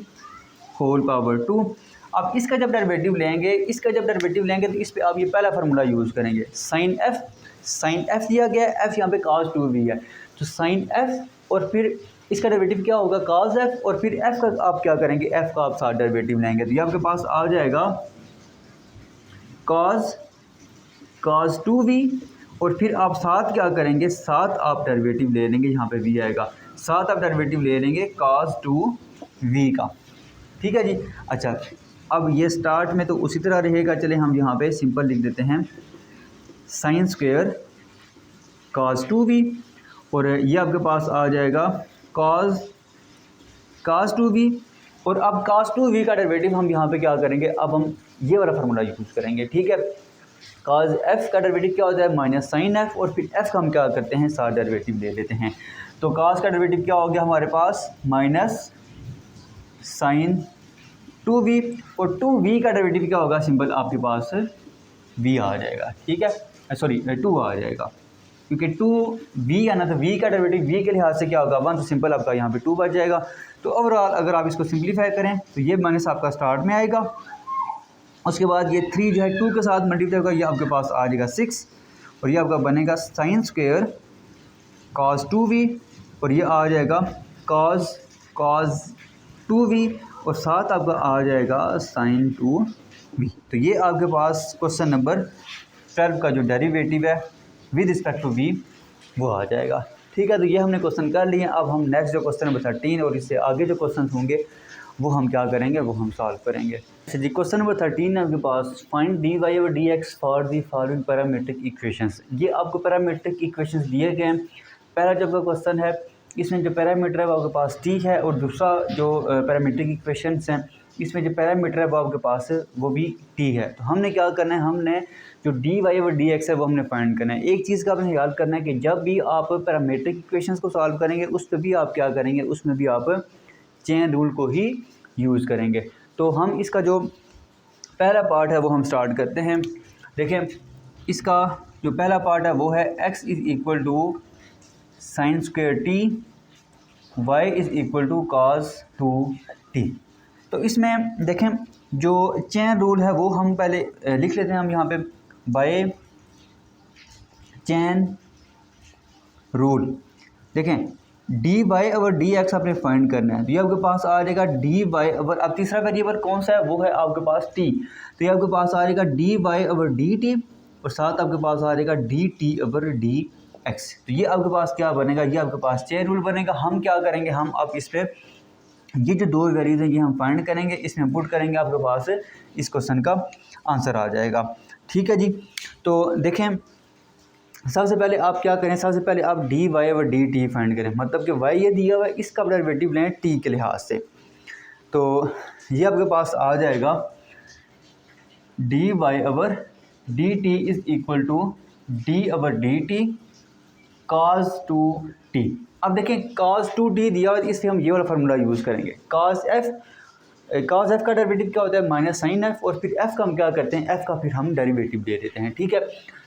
होल पावर 2। अब इसका जब डेरिवेटिव लेंगे, तो इस पे आप ये पहला फार्मूला यूज़ करेंगे, साइन एफ दिया गया है, एफ यहाँ पे cos 2v है, तो साइन एफ और फिर इसका डेरिवेटिव क्या होगा cos f, और फिर f का आप क्या करेंगे, f का आप साथ डेरिवेटिव लेंगे। तो ये आपके पास आ जाएगा cos 2v, और फिर आप साथ क्या करेंगे, साथ आप डेरिवेटिव ले लेंगे, यहाँ पे v आएगा, साथ आप डेरिवेटिव ले लेंगे cos 2v का। ठीक है जी। अच्छा, अब ये स्टार्ट में तो उसी तरह रहेगा, चले हम यहाँ पे सिंपल लिख देते हैं साइन स्क्वायर cos 2v, और ये आपके पास आ जाएगा cos 2v, और अब cos 2v का डेरिवेटिव हम यहाँ पे क्या करेंगे, अब हम ये वाला फार्मूला यूज़ करेंगे। ठीक है, cos f का डेरिवेटिव क्या होता है, माइनस साइन f, और फिर f का हम क्या करते हैं, साथ डेरिवेटिव ले लेते हैं। तो cos का डेरिवेटिव क्या हो गया हमारे पास, माइनस साइन 2v, और 2v का डेरिवेटिव क्या होगा, सिंपल आपके पास v आ जाएगा। ठीक है, सॉरी 2 आ जाएगा, क्योंकि 2v है ना, तो v का डेरिवेटिव v के लिहाज से क्या होगा 1, तो सिंपल आपका यहाँ पे 2 बच जाएगा। तो ओवरऑल अगर आप इसको सिंप्लीफाई करें तो ये माइनस आपका स्टार्ट में आएगा, उसके बाद ये 3 जो है 2 के साथ मल्टीप्लाई होगा, ये आपके पास आ जाएगा 6, और ये आपका बनेगा साइन स्क्वायर cos 2v, और ये आ जाएगा cos 2v, और साथ आपका आ जाएगा साइन 2v। तो ये आपके पास क्वेश्चन नंबर 12 का जो डेरिवेटिव है विद रिस्पेक्ट टू v वो आ जाएगा। ठीक है, तो ये हमने क्वेश्चन कर लिए। अब हम नेक्स्ट जो क्वेश्चन नंबर 13 और इससे आगे जो क्वेश्चन होंगे वो हम क्या करेंगे, वो हम सॉल्व करेंगे। अच्छा जी, क्वेश्चन नंबर 13 है आपके पास, फाइंड डी वाई और D x for the following parametric equations. ये आपको पैरामीट्रिक इक्वेशंस दिए गए हैं। पहला जब का क्वेश्चन है, इसमें जो पैरामीटर है वो आपके पास टी है, और दूसरा जो पैरामीट्रिक इक्वेशंस हैं इसमें जो पैरामीटर है वो आपके पास वो भी टी है। तो हमने क्या करना है, हमने जो डी वाई और डी एक्स है वो हमने फाइंड करना है। एक चीज़ का आपने याद करना है कि जब भी आप पैरामीट्रिक इक्वेशंस को सॉल्व करेंगे उस पर भी आप क्या करेंगे, उसमें भी आप चेन रूल को ही यूज़ करेंगे। तो हम इसका जो पहला पार्ट है वो हम स्टार्ट करते हैं। देखें, इसका जो पहला पार्ट है वो है x is equal to sine square t, y is equal to cos 2t। तो इसमें देखें जो चेन रूल है वो हम पहले लिख लेते हैं, हम यहाँ पे बाय चेन रूल। देखें d Y over D x आपने फाइंड करना है, तो ये आपके पास आ जाएगा डी वाई ओवर, अब तीसरा वेरिएबल कौन सा है, वो है आपके पास टी। तो ये आपके पास आ जाएगा d Y over D t, और साथ आपके पास आ जाएगा d T over D x. तो ये आपके पास क्या बनेगा, ये आपके पास चेन रूल बनेगा। हम क्या करेंगे, हम अब इस पर ये जो दो वेरिएबल हैं ये हम फाइंड करेंगे, इसमें पुट करेंगे, आपके पास इस क्वेश्चन का आंसर आ जाएगा। ठीक है जी। तो देखें सबसे पहले आप क्या करें, सबसे पहले आप डी वाई और डी टी फाइंड करें, मतलब कि वाई ये दिया हुआ है, इसका डेरिवेटिव लें टी के लिहाज से। तो ये आपके पास आ जाएगा d Y over D T is equal to D over D t cos 2t। अब देखें cos 2t दिया हुआ है, इससे हम ये वाला फार्मूला यूज़ करेंगे। cos f का डेरिवेटिव क्या होता है, माइनस साइन f, और फिर f का हम क्या करते हैं, f का फिर हम डेरिवेटिव दे देते हैं। ठीक है,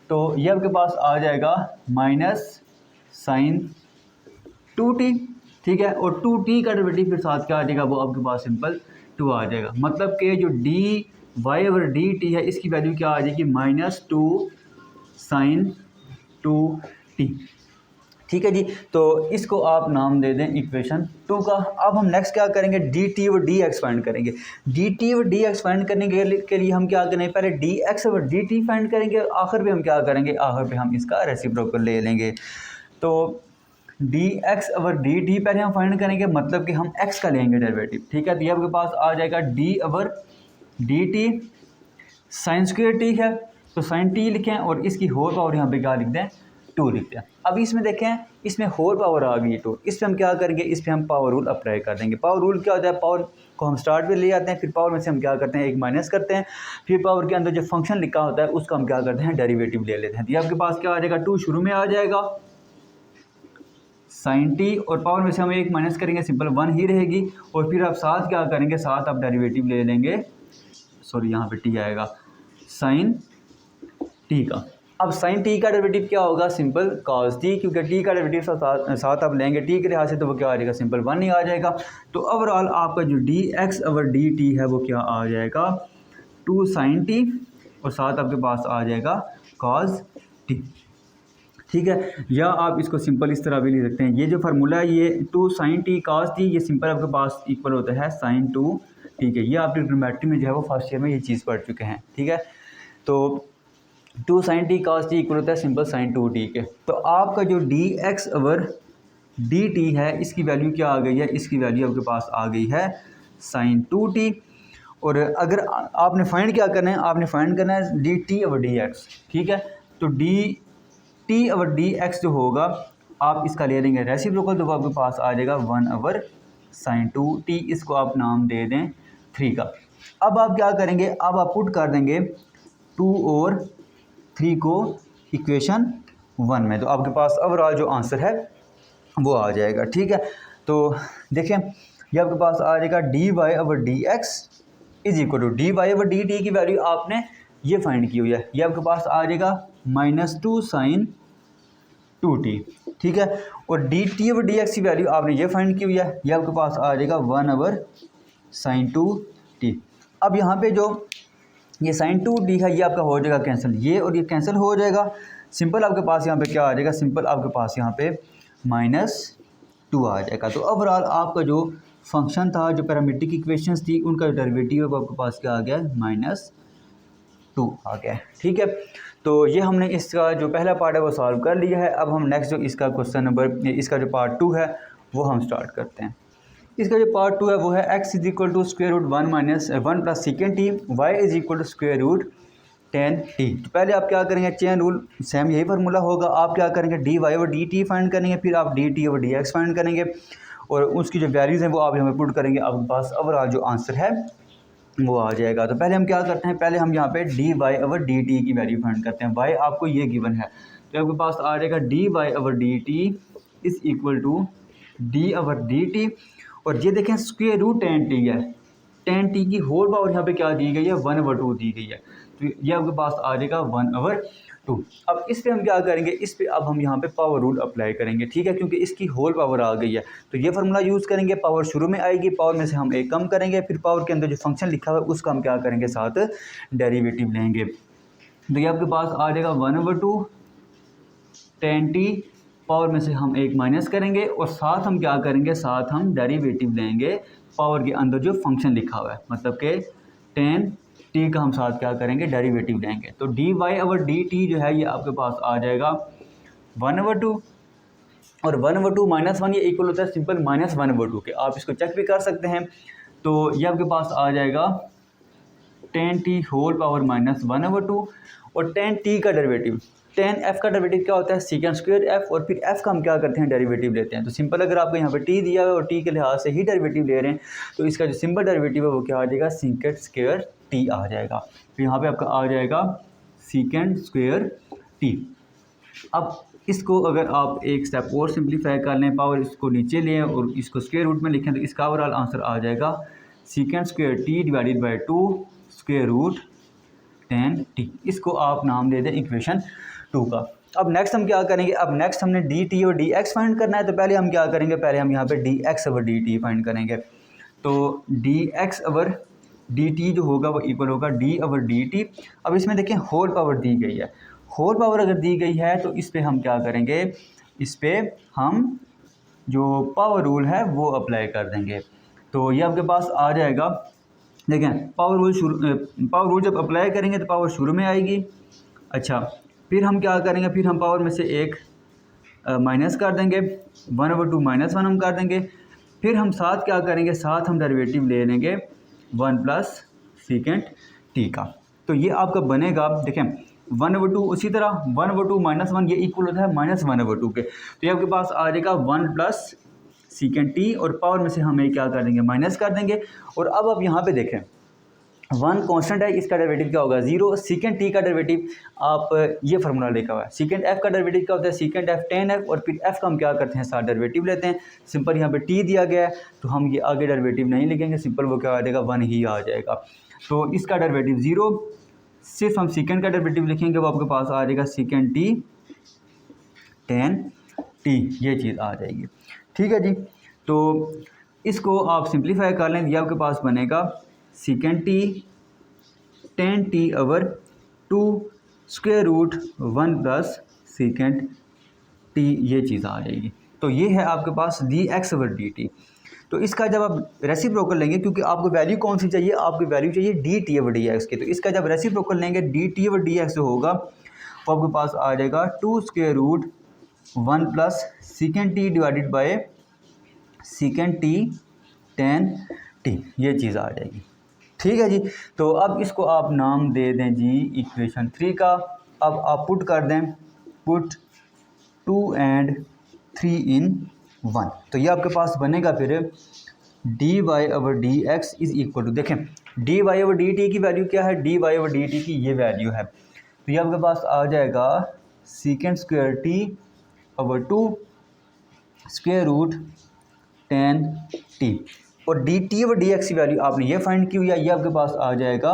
तो ये आपके पास आ जाएगा माइनस साइन 2t। ठीक है, और 2t का डेरिवेटिव फिर साथ क्या आ जाएगा, वो आपके पास सिंपल 2 आ जाएगा। मतलब कि जो d Y over D t है इसकी वैल्यू क्या आ जाएगी, -2 साइन 2t। ठीक है जी। तो इसको आप नाम दे दें इक्वेशन 2 का। अब हम नेक्स्ट क्या करेंगे, डी टी और डी एक्स फाइंड करेंगे। डी टी और डी एक्स फाइंड करने के लिए हम क्या करेंगे, पहले डी एक्स और डी टी फाइंड करेंगे और आखिर पे हम क्या करेंगे, आखिर पे हम इसका रेसिप्रोकल ले लेंगे। तो डी एक्स और डी टी पहले हम फाइंड करेंगे, मतलब कि हम एक्स का लेंगे डेरिवेटिव। ठीक है, तो ये आपके पास आ जाएगा डी और D t sign square T है, तो साइन टी लिखें और इसकी होल पावर यहाँ पे क्या लिख दें, 2 लिखते हैं। अब इसमें देखें, इसमें होल पावर आ गई 2, इस पर हम क्या करेंगे, इस पर हम पावर रूल अप्लाई कर देंगे। पावर रूल क्या होता है, पावर को हम स्टार्ट पे ले आते हैं, फिर पावर में से हम क्या करते हैं, एक माइनस करते हैं, फिर पावर के अंदर जो फंक्शन लिखा होता है उसका हम क्या करते हैं, डेरिवेटिव ले लेते हैं। तो ये आपके पास क्या आ जाएगा, 2 शुरू में आ जाएगा साइन टी, और पावर में से हम एक माइनस करेंगे, सिंपल 1 ही रहेगी, और फिर आप साथ क्या करेंगे, साथ आप डेरिवेटिव ले लेंगे, सॉरी यहाँ पे टी आएगा, साइन टी का। अब साइन टी का डेरिवेटिव क्या होगा, सिंपल कॉस टी, क्योंकि टी का डेरिवेटिव साथ आप लेंगे टी के लिहाज से, तो वो क्या आ जाएगा, सिंपल 1 ही आ जाएगा। तो ओवरऑल आपका जो डी एक्स और डी टी है वो क्या आ जाएगा, 2 साइन टी, और साथ आपके पास आ जाएगा कॉस टी। ठीक है, या आप इसको सिंपल इस तरह भी लिख सकते हैं, ये जो फार्मूला है ये 2 साइन टी कॉस टी, ये सिंपल आपके पास इक्वल होता है साइन 2। ठीक है, ये आप ट्रिग्नोमेट्री में जो है वो फर्स्ट ईयर में ये चीज़ पढ़ चुके हैं। ठीक है, तो 2 sine t cos t equal होता है सिंपल साइन 2 टी के। तो आपका जो D X over D t है इसकी वैल्यू क्या आ गई है, इसकी वैल्यू आपके पास आ गई है साइन 2 टी। और अगर आपने फाइंड क्या करना है, आपने फाइंड करना है D T over D x. ठीक है, तो D T over D x जो होगा आप इसका ले लेंगे रेसिप्रोकल, तो वो आपके पास आ जाएगा 1 ओवर साइन 2 टी, इसको आप नाम दे दें 3 का। अब आप क्या करेंगे, अब आप पुट कर देंगे 2 और 3 को इक्वेशन 1 में, तो आपके पास ओवरऑल जो आंसर है वो आ जाएगा। ठीक है, तो देखें ये आपके पास आ जाएगा d Y over D x is equal to d Y over D t की वैल्यू आपने ये फाइंड की हुई है, ये आपके पास आ जाएगा -2 साइन 2 टी। ठीक है, और D T over D x की वैल्यू आपने ये फाइंड की हुई है, ये आपके पास आ जाएगा 1 ओवर साइन 2 टी। अब यहाँ पे जो ये साइन 2 टी है ये आपका हो जाएगा कैंसिल, ये और ये कैंसिल हो जाएगा, सिंपल आपके पास यहाँ पे क्या आ जाएगा, सिंपल आपके पास यहाँ पे -2 आ जाएगा। तो ओवरऑल आपका जो फंक्शन था, जो पैरामीट्रिक इक्वेशंस थी, उनका डेरिवेटिव है वो आपके पास क्या आ गया, -2 आ गया। ठीक है, तो ये हमने इसका जो पहला पार्ट है वो सॉल्व कर लिया है। अब हम नेक्स्ट जो इसका क्वेश्चन नंबर, इसका जो पार्ट 2 है वो हम स्टार्ट करते हैं। इसका जो पार्ट 2 है वो है x is equal to square root 1 plus secant t, y is equal to square root 10 t. तो पहले आप क्या करेंगे, चेन रूल सेम यही फार्मूला होगा, आप क्या करेंगे d Y over D T find करेंगे, फिर आप d T over D x find करेंगे, और उसकी जो वैल्यूज़ हैं वो आप यहाँ पे पुट करेंगे, आपके पास ओवरऑल जो आंसर है वो आ जाएगा। तो पहले हम क्या करते हैं, पहले हम यहाँ पे d Y over D t की वैल्यू फाइंड करते हैं। वाई आपको ये गिवन है, तो आपके पास आ जाएगा d Y over D T is equal to D over D t, और ये देखें स्क्वायर रूट 10 टी है, 10 टी की होल पावर यहाँ पे क्या दी गई है, 1/2 दी गई है, तो ये आपके पास आ जाएगा 1/2। अब इस पे हम क्या करेंगे, इस पे अब हम यहाँ पे पावर रूल अप्लाई करेंगे। ठीक है, क्योंकि इसकी होल पावर आ गई है, तो ये फार्मूला यूज़ करेंगे, पावर शुरू में आएगी, पावर में से हम एक कम करेंगे, फिर पावर के अंदर जो फंक्शन लिखा हुआ है उसका हम क्या करेंगे, साथ डेरिवेटिव लेंगे। तो ये आपके पास आ जाएगा 1/2 10 टी, पावर में से हम एक माइनस करेंगे, और साथ हम क्या करेंगे, साथ हम डेरिवेटिव लेंगे पावर के अंदर जो फंक्शन लिखा हुआ है, मतलब कि 10 टी का हम साथ क्या करेंगे, डेरिवेटिव लेंगे। तो d Y over D t जो है ये आपके पास आ जाएगा 1/2, और 1/2 -1 ये इक्वल होता है सिंपल -1/2 के, आप इसको चेक भी कर सकते हैं। तो ये आपके पास आ जाएगा 10 टी होल पावर -1/2, और 10 टी का डेरिवेटिव 10 एफ का डेरिवेटिव क्या होता है, सीकेंड स्क्वायर एफ, और फिर एफ का हम क्या करते हैं, डेरिवेटिव लेते हैं। तो सिंपल अगर आपको यहाँ पे टी दिया है और टी के लिहाज से ही डेरिवेटिव ले रहे हैं, तो इसका जो सिंपल डेरिवेटिव है वो क्या आ जाएगा, सीकेंड स्क्वायर टी आ जाएगा। तो यहाँ पे आपका आ जाएगा सीकेंड स्क्वायर टी। अब इसको अगर आप एक स्टेप और सिंप्लीफाई कर लें, पावर इसको नीचे लें और इसको स्क्वायर रूट में लिखें, तो इसका ओवरऑल आंसर आ जाएगा secant square t divided by 2 square root 10 t. इसको आप नाम दे दें इक्वेशन 2 का। अब नेक्स्ट हम क्या करेंगे, अब नेक्स्ट हमने डी टी और डी एक्स फाइंड करना है, तो पहले हम क्या करेंगे, पहले हम यहाँ पे D X over D T find करेंगे। तो D X over D t जो होगा वो इक्वल होगा डी ओवर डी टी। अब इसमें देखें होल पावर दी गई है, होल पावर अगर दी गई है तो इस पर हम क्या करेंगे, इस पर हम जो पावर रूल है वो अप्लाई कर देंगे। तो ये आपके पास आ जाएगा। देखें पावर रूल जब अप्लाई करेंगे तो पावर शुरू में आएगी। अच्छा, फिर हम क्या करेंगे, फिर हम पावर में से एक माइनस कर देंगे, 1/2 -1 हम कर देंगे। फिर हम साथ क्या करेंगे, साथ हम डेरिवेटिव ले लेंगे 1 प्लस सीकेंट टी का। तो ये आपका बनेगा, देखें 1/2, उसी तरह 1/2 -1 ये इक्वल होता है -1/2 के। तो ये आपके पास आ जाएगा 1 प्लस सीकेंट टी, और पावर में से हम ये क्या कर देंगे, माइनस कर देंगे। और अब आप यहाँ पे देखें 1 कांस्टेंट है, इसका डेरिवेटिव क्या होगा 0। सीकेंट टी का डेरिवेटिव आप ये फार्मूला लिखा हुआ है। सीकेंट एफ का डेरिवेटिव क्या होता है, सीकेंट एफ tan f, और फिर एफ का हम क्या करते हैं, साथ डेरिवेटिव लेते हैं। सिंपल यहाँ पे टी दिया गया है तो हम ये आगे डेरिवेटिव नहीं लिखेंगे, सिंपल वो क्या आ जाएगा 1 ही आ जाएगा। तो इसका डेरिवेटिव 0, सिर्फ हम सीकेंट का डेरिवेटिव लिखेंगे, वो आपके पास आ जाएगा सीकेंट टी tan t, ये चीज़ आ जाएगी। ठीक है जी, तो इसको आप सिंप्लीफाई कर लें, ये आपके पास बनेगा secant t tan t/2 square root 1 plus secant T, ये चीज़ आ जाएगी। तो ये है आपके पास dx/dt। तो इसका जब आप रेसिप्रोकल लेंगे, क्योंकि आपको वैल्यू कौन सी चाहिए, आपकी वैल्यू चाहिए dt/dx की, तो इसका जब रेसिप्रोकल लेंगे dt/dx होगा तो आपके पास आ जाएगा 2 square root 1 plus secant t divided by secant t tan t, ये चीज़ आ जाएगी। ठीक है जी, तो अब इसको आप नाम दे दें जी इक्वेशन 3 का। अब आप पुट कर दें, पुट 2 and 3 in 1, तो ये आपके पास बनेगा फिर dy/dx इज इक्वल टू, देखें dy/dt की वैल्यू क्या है, dy/dt की ये वैल्यू है, तो ये आपके पास आ जाएगा secant square t/2 square root tan t, और dt/dx की वैल्यू आपने ये फाइंड की हुई है, ये आपके पास आ जाएगा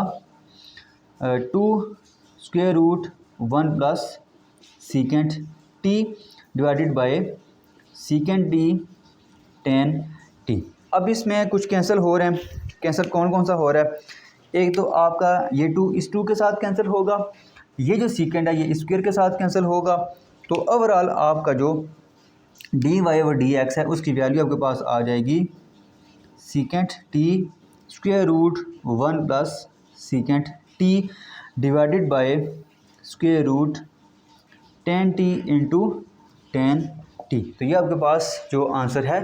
2 square root 1 plus secant t divided by secant t tan t। अब इसमें कुछ कैंसिल हो रहे हैं, कैंसिल कौन कौन सा हो रहा है, एक तो आपका ये 2 इस 2 के साथ कैंसिल होगा, ये जो सीकेंट है ये स्क्वायर के साथ कैंसिल होगा। तो ओवरऑल आपका जो dy/dx है उसकी वैल्यू आपके पास आ जाएगी secant t square root 1 plus secant t divided by square root tan t into tan t। तो ये आपके पास जो आंसर है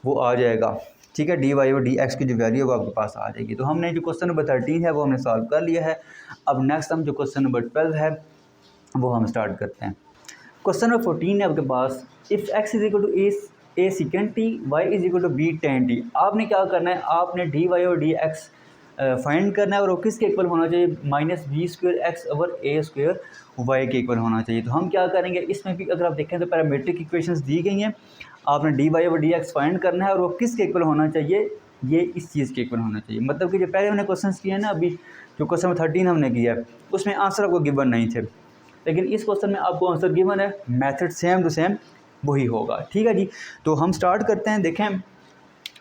वो आ जाएगा। ठीक है, dy/dx की जो वैल्यू है वो आपके पास आ जाएगी। तो हमने जो क्वेश्चन नंबर 13 है वो हमने सॉल्व कर लिया है। अब नेक्स्ट हम जो क्वेश्चन नंबर 12 है वो हम स्टार्ट करते हैं। क्वेश्चन नंबर 14 है आपके पास, if x is equal to a secant t, y is equal to b tan t। आपने क्या करना है, आपने dy/dx फाइंड करना है, और वो किसके इक्वल होना चाहिए, -b²x/a² y के इक्वल होना चाहिए। तो हम क्या करेंगे, इसमें भी अगर आप देखें तो पैरामीट्रिक इक्वेशंस दी गई हैं, आपने dy/dx फाइंड करना है और वो किसके इक्वल होना चाहिए, ये इस चीज़ के इक्वल होना चाहिए। मतलब कि जो पहले हमने क्वेश्चन किए हैं ना, अभी जो क्वेश्चन नंबर 13 हमने किया है उसमें आंसर आपको गिवन नहीं थे, लेकिन इस क्वेश्चन में आपको आंसर गिवन है, मेथड सेम टू सेम वही होगा। ठीक है जी, तो हम स्टार्ट करते हैं। देखें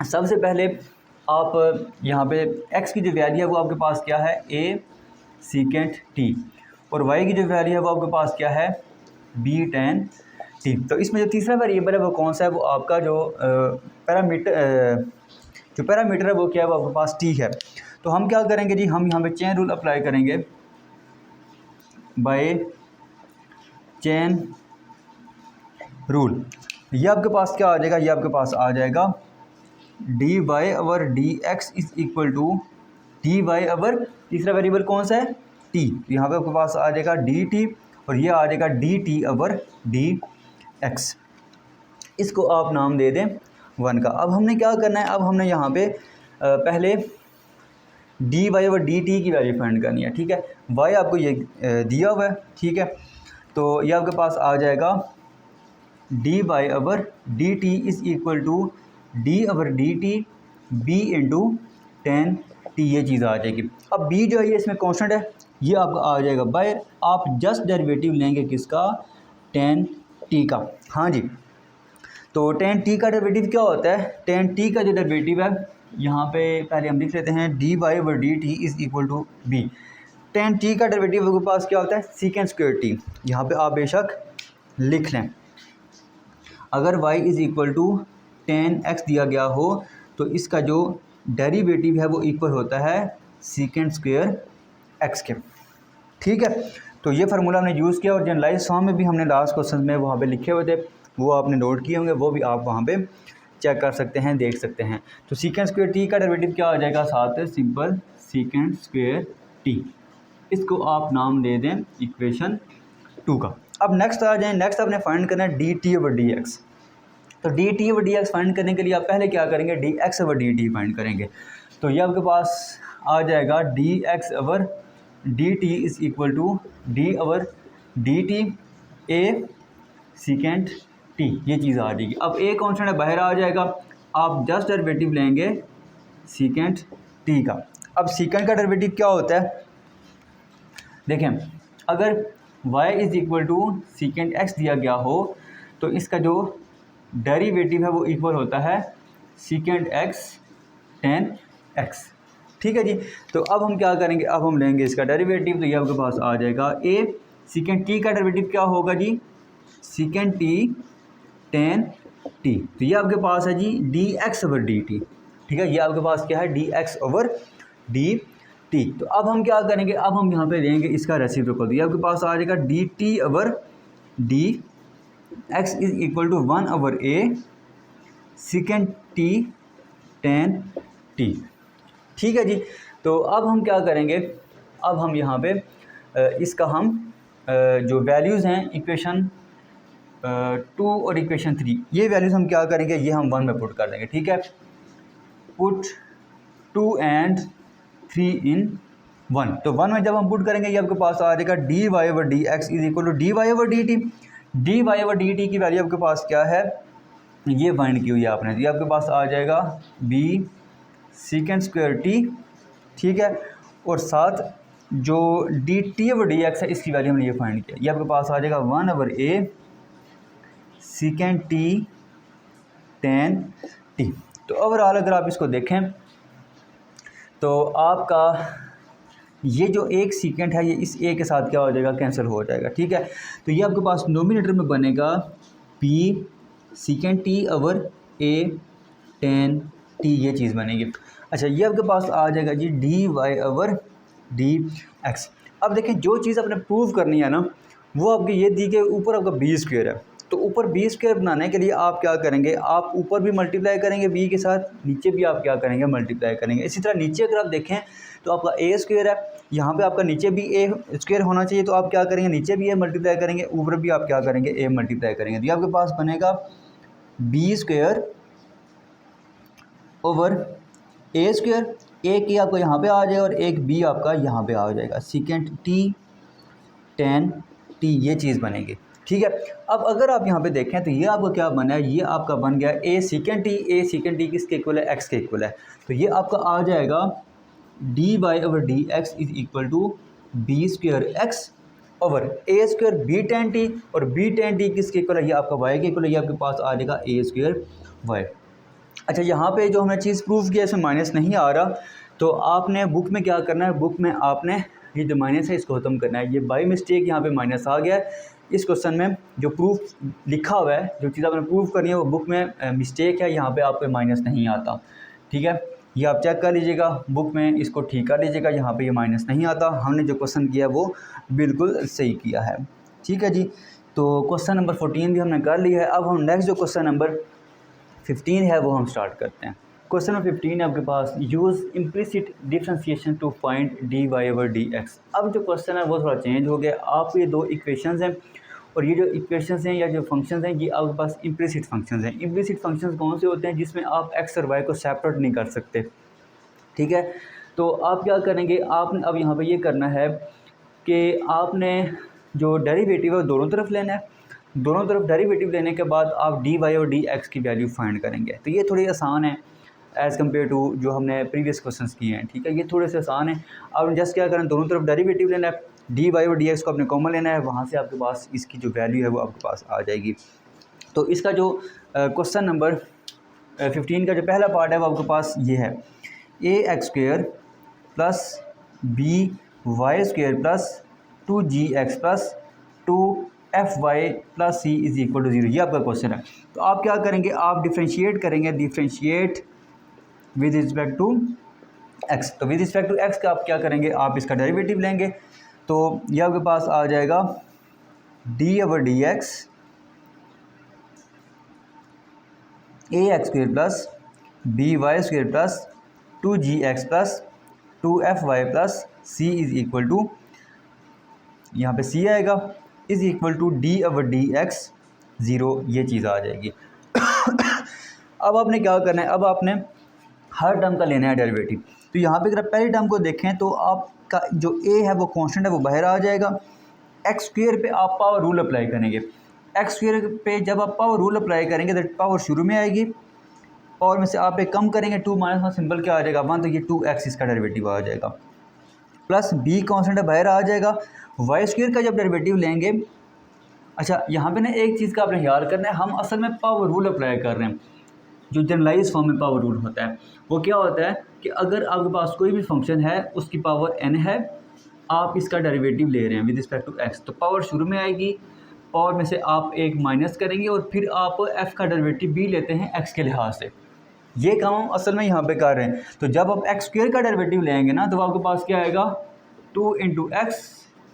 सबसे पहले आप यहाँ पे x की जो वैल्यू है वो आपके पास क्या है, a सीकेंट t, और y की जो वैल्यू है वो आपके पास क्या है, b tan t। तो इसमें जो तीसरा वेरिएबल है वो कौन सा है, वो आपका जो पैरामीटर है वो क्या है, वो आपके पास t है। तो हम क्या करेंगे जी, हम यहाँ पे चेन रूल अप्लाई करेंगे, बाय चेन रूल। ये आपके पास क्या आ जाएगा, ये आपके पास आ जाएगा dy/dx is equal to dy/, तीसरा वेरिएबल कौन सा है, t, तो यहाँ पे आपके पास आ जाएगा dt, और ये आ जाएगा dt/dx। इसको आप नाम दे दें 1 का। अब हमने क्या करना है, अब हमने यहाँ पे पहले dy/dt की वैल्यू फाइंड करनी है। ठीक है, y आपको ये दिया हुआ है। ठीक है, तो ये आपके पास आ जाएगा dy/dt is equal to d/dt b into tan t, ये चीज़ आ जाएगी। अब b जो है ये इसमें कांस्टेंट है, ये आपका आ जाएगा बाय, आप जस्ट डेरिवेटिव लेंगे किसका, tan t का। हाँ जी, तो tan t का डेरिवेटिव क्या होता है, tan t का जो डेरिवेटिव है यहाँ पे पहले हम लिख लेते हैं dy/dt is equal to b। tan t का डेरिवेटिव के पास क्या होता है, सीकेंट स्क्वायर t, यहाँ पे आप बेशक लिख लें। अगर y is equal to 10x दिया गया हो तो इसका जो डेरिवेटिव है वो इक्वल होता है सीकेंट स्क्वायर x के। ठीक है, तो ये फार्मूला हमने यूज़ किया और जनरलाइज फॉर्म में भी हमने लास्ट क्वेश्चन में वहाँ पे लिखे हुए थे, वो आपने नोट किए होंगे, वो भी आप वहाँ पे चेक कर सकते हैं, देख सकते हैं। तो सीकेंट स्क्वायर टी का डेरिवेटिव क्या आ जाएगा, साथ है सिंपल सीकेंट स्क्वायर टी, इसको आप नाम दे दें इक्वेशन 2 का। अब नेक्स्ट आ जाए, नेक्स्ट आपने फाइंड करना है D T over D x. तो D T over D x find करने के लिए आप पहले क्या करेंगे, D X over D T find करेंगे। तो ये आपके पास आ जाएगा D X over D T is equal to D over D T A secant T, ये चीज़ आ जाएगी। अब ए कॉन्स्टेंट बाहर आ जाएगा, आप जस्ट डेरिवेटिव लेंगे सीकेंट टी का। अब सीकेंट का डेरिवेटिव क्या होता है, देखें, अगर y is equal to secant x दिया गया हो तो इसका जो डेरिवेटिव है वो इक्वल होता है सीकेंट x tan x। ठीक है जी, तो अब हम क्या करेंगे, अब हम लेंगे इसका डेरिवेटिव। तो ये आपके पास आ जाएगा a सीकेंट t का डेरिवेटिव क्या होगा जी, सीकेंट t tan t। तो ये आपके पास है जी dx ओवर dt। ठीक है, ये आपके पास क्या है, dx ओवर dt। तो अब हम क्या करेंगे, अब हम यहाँ पे लेंगे इसका रेसिप्रोकल। तो ये आपके पास आ जाएगा dt over dx is equal to 1 over a secant t tan t। ठीक है जी, तो अब हम क्या करेंगे, अब हम यहाँ पे इसका हम जो वैल्यूज़ हैं इक्वेशन 2 और इक्वेशन 3, ये वैल्यूज़ हम क्या करेंगे, ये हम 1 में पुट कर देंगे। ठीक है, पुट 2 एंड 3 इन 1। तो 1 में जब हम पुट करेंगे ये आपके पास आ जाएगा d Y over D x is equal to d Y over D t. D Y over D t की वैल्यू आपके पास क्या है, ये फाइंड की हुई है आपने। ये आपके पास आ जाएगा बी सीकेंट स्क्वायर टी। ठीक है, और साथ जो D T over D x है इसकी वैल्यू हमने ये फाइंड किया, ये आपके पास आ जाएगा 1 ओवर ए सीकेंट टी tan टी। तो ओवरऑल अगर आप इसको देखें तो आपका ये जो एक सीकेंट है ये इस ए के साथ क्या हो जाएगा, कैंसिल हो जाएगा। ठीक है, तो ये आपके पास नोमिनेटर में बनेगा b secant t over a tan t, ये चीज़ बनेगी। अच्छा, ये आपके पास आ जाएगा जी D Y over D x. अब देखें, जो चीज़ आपने प्रूव करनी है ना वो आपके ये दी के ऊपर आपका बी स्क्वायर है। तो ऊपर बी स्क्वायर बनाने के लिए आप क्या करेंगे, आप ऊपर भी मल्टीप्लाई करेंगे बी के साथ, नीचे भी आप क्या करेंगे, मल्टीप्लाई करेंगे। इसी तरह नीचे अगर आप देखें तो आपका ए स्क्वायर है, यहाँ पे आपका नीचे भी ए स्क्वायर होना चाहिए, तो आप क्या करेंगे, नीचे भी ए मल्टीप्लाई करेंगे, ऊपर भी आप क्या करेंगे, ए मल्टीप्लाई करेंगे। तो ये आपके पास बनेगा B square over a square, ए की आपको यहाँ पे आ जाएगा और एक बी आपका यहाँ पे आ जाएगा सीकेंट टी tan टी, ये चीज़ बनेगी। ठीक है, अब अगर आप यहाँ पे देखें तो ये आपका क्या बना है, ये आपका बन गया a secant t. A secant t किसके इक्वल है, एक्स के इक्वल है। तो ये आपका आ जाएगा d Y over D x is equal to b square x over a square b tan t, और बी tan टी किसके इक्वल है, ये आपका वाई के इक्वल है, ये आपके पास आ जाएगा ए स्क्वायर वाई। अच्छा, यहाँ पे जो हमने चीज़ प्रूव किया इसमें माइनस नहीं आ रहा, तो आपने बुक में क्या करना है, बुक में आपने ये जो माइनस है इसको ख़त्म करना है। ये बाई मिस्टेक यहाँ पे माइनस आ गया है। इस क्वेश्चन में जो प्रूफ लिखा हुआ है, जो चीज़ आपने प्रूव करनी है वो बुक में मिस्टेक है, यहाँ पे आपको माइनस नहीं आता। ठीक है, ये आप चेक कर लीजिएगा बुक में, इसको ठीक कर लीजिएगा, यहाँ पे ये माइनस नहीं आता। हमने जो क्वेश्चन किया है वो बिल्कुल सही किया है। ठीक है जी, तो क्वेश्चन नंबर 14 भी हमने कर लिया है। अब हम नेक्स्ट जो क्वेश्चन नंबर 15 है वो हम स्टार्ट करते हैं। क्वेश्चन नंबर 15 है आपके पास, use implicit differentiation to find D Y over D x. अब जो क्वेश्चन है वो थोड़ा चेंज हो गया। आप ये दो इक्वेशंस हैं और ये जो इक्वेशंस हैं या जो फंक्शंस हैं ये आपके पास इम्प्लिसिट फंक्शंस हैं। इम्प्लिसिट फंक्शंस कौन से होते हैं, जिसमें आप एक्स और वाई को सेपरेट नहीं कर सकते। ठीक है, तो आप क्या करेंगे, आपने अब यहाँ पे ये करना है कि आपने जो डेरिवेटिव है दोनों तरफ लेना है। दोनों तरफ डेरिवेटिव लेने के बाद आप डी वाई और डी एक्स की वैल्यू फाइंड करेंगे। तो ये थोड़ी आसान है एज़ कम्पेयर टू जो हमने प्रीवियस क्वेश्चंस किए हैं। ठीक है, ये थोड़े से आसान है। अब जस्ट क्या करें, दोनों तरफ डेरिवेटिव लेना है, डी वाई और डी एक्स को अपने कॉमन लेना है, वहाँ से आपके पास इसकी जो वैल्यू है वो आपके पास आ जाएगी। तो इसका जो क्वेश्चन नंबर 15 का जो पहला पार्ट है वो आपके पास ये है, A X square plus B Y square plus 2g x plus 2 F Y plus C is equal to 0, ये आपका क्वेश्चन है। तो आप क्या करेंगे, आप डिफ्रेंशिएट करेंगे, differentiate with respect to x. तो विद रिस्पेक्ट टू एक्स का आप क्या करेंगे, आप इसका डेरिवेटिव लेंगे। तो ये आपके पास आ जाएगा D over D X A X square plus B Y square plus 2g x plus 2f y plus C is equal to, यहाँ पे सी आएगा, is equal to D over D X 0, ये चीज़ आ जाएगी। अब आपने क्या करना है, अब आपने हर टर्म का लेना है डेरिवेटिव। तो यहाँ पे अगर आप पहली टर्म को देखें तो आपका जो ए है वो कांस्टेंट है, वो बाहर आ जाएगा। एक्स स्क्वेयर पे आप पावर रूल अप्लाई करेंगे। एक्स स्क्वेयर पे जब आप पावर रूल अप्लाई करेंगे तो पावर शुरू में आएगी, पावर में से आप एक कम करेंगे, 2 माइनस 1 सिंपल क्या आ जाएगा 1, तो ये 2x इसका डेरिवेटिव आ जाएगा। प्लस बी कांस्टेंट है बाहर आ जाएगा। वाई स्क्वेयर का जब डेरिवेटिव लेंगे, अच्छा यहाँ पे ना एक चीज़ का आपने ख्याल करना है, हम असल में पावर रूल अप्लाई कर रहे हैं। जो जनरलाइज फॉर्म में पावर रूल होता है वो क्या होता है कि अगर आपके पास कोई भी फंक्शन है उसकी पावर n है, आप इसका डेरिवेटिव ले रहे हैं विद रिस्पेक्ट टू x, तो पावर शुरू में आएगी, पावर में से आप एक माइनस करेंगे और फिर आप f का डेरिवेटिव भी लेते हैं x के लिहाज से। ये काम हम असल में यहाँ पे कर रहे हैं। तो जब आप एक्स स्क्वेयर का डेरिवेटिव लेंगे ना तो आपके पास क्या आएगा 2 इंटू एक्स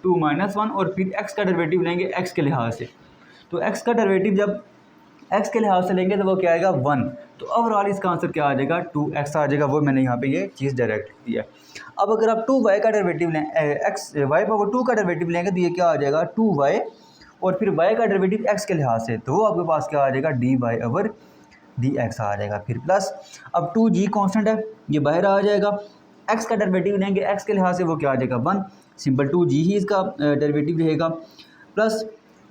2 माइनस 1, और फिर x का डेरिवेटिव लेंगे x के लिहाज से। तो x का डेरिवेटिव जब x के लिहाज से लेंगे तो वो क्या आएगा 1। तो ओवरऑल इसका आंसर क्या आ जाएगा 2x आ जाएगा। वो मैंने यहाँ पे ये चीज़ डायरेक्ट लिखी है। अब अगर आप 2y का डेरिवेटिव लें, x y पावर 2 का डेरिवेटिव लेंगे तो ये क्या आ जाएगा 2y, और फिर y का डेरिवेटिव x के लिहाज से, तो वो आपके पास क्या आ जाएगा dy ओवर dx आ जाएगा। फिर प्लस अब 2g कांस्टेंट है, ये बाहर आ जाएगा। x का डेरिवेटिव लेंगे x के लिहाज से, वो क्या आ जाएगा 1, सिंपल 2g ही इसका डेरिवेटिव रहेगा। प्लस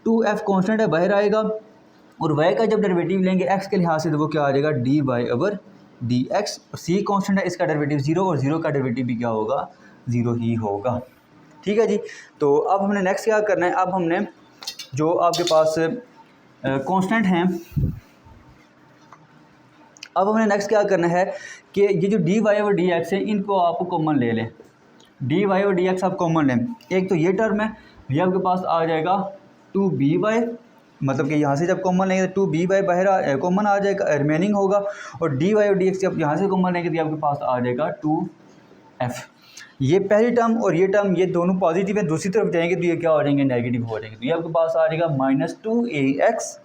2f कांस्टेंट है बाहर आएगा, और y का जब डेरिवेटिव लेंगे x के लिहाज से तो वो क्या आ जाएगा dy over dx। c constant है, इसका डेरिवेटिव 0, और 0 का डेरिवेटिव भी क्या होगा 0 ही होगा। ठीक है जी। तो अब हमने नेक्स्ट क्या करना है, अब हमने जो आपके पास कांस्टेंट हैं, अब हमने नेक्स्ट क्या करना है कि ये जो डी वाई और डी एक्स है इनको आप कॉमन ले लें। डी वाई और डी एक्स आप कॉमन लें। एक तो ये टर्म है, ये आपके पास आ जाएगा 2by, मतलब कि यहाँ से जब कॉमन लेंगे तो 2by बाहर कॉमन आ जाएगा, रिमेनिंग होगा। और डी वाई और डी एक्स जब यहाँ से कॉमन लेंगे तो आपके पास आ जाएगा 2f। ये पहली टर्म और ये टर्म ये दोनों पॉजिटिव है, दूसरी तरफ जाएंगे तो ये क्या हो जाएंगे नेगेटिव हो जाएंगे। तो ये आपके पास आ जाएगा -2ax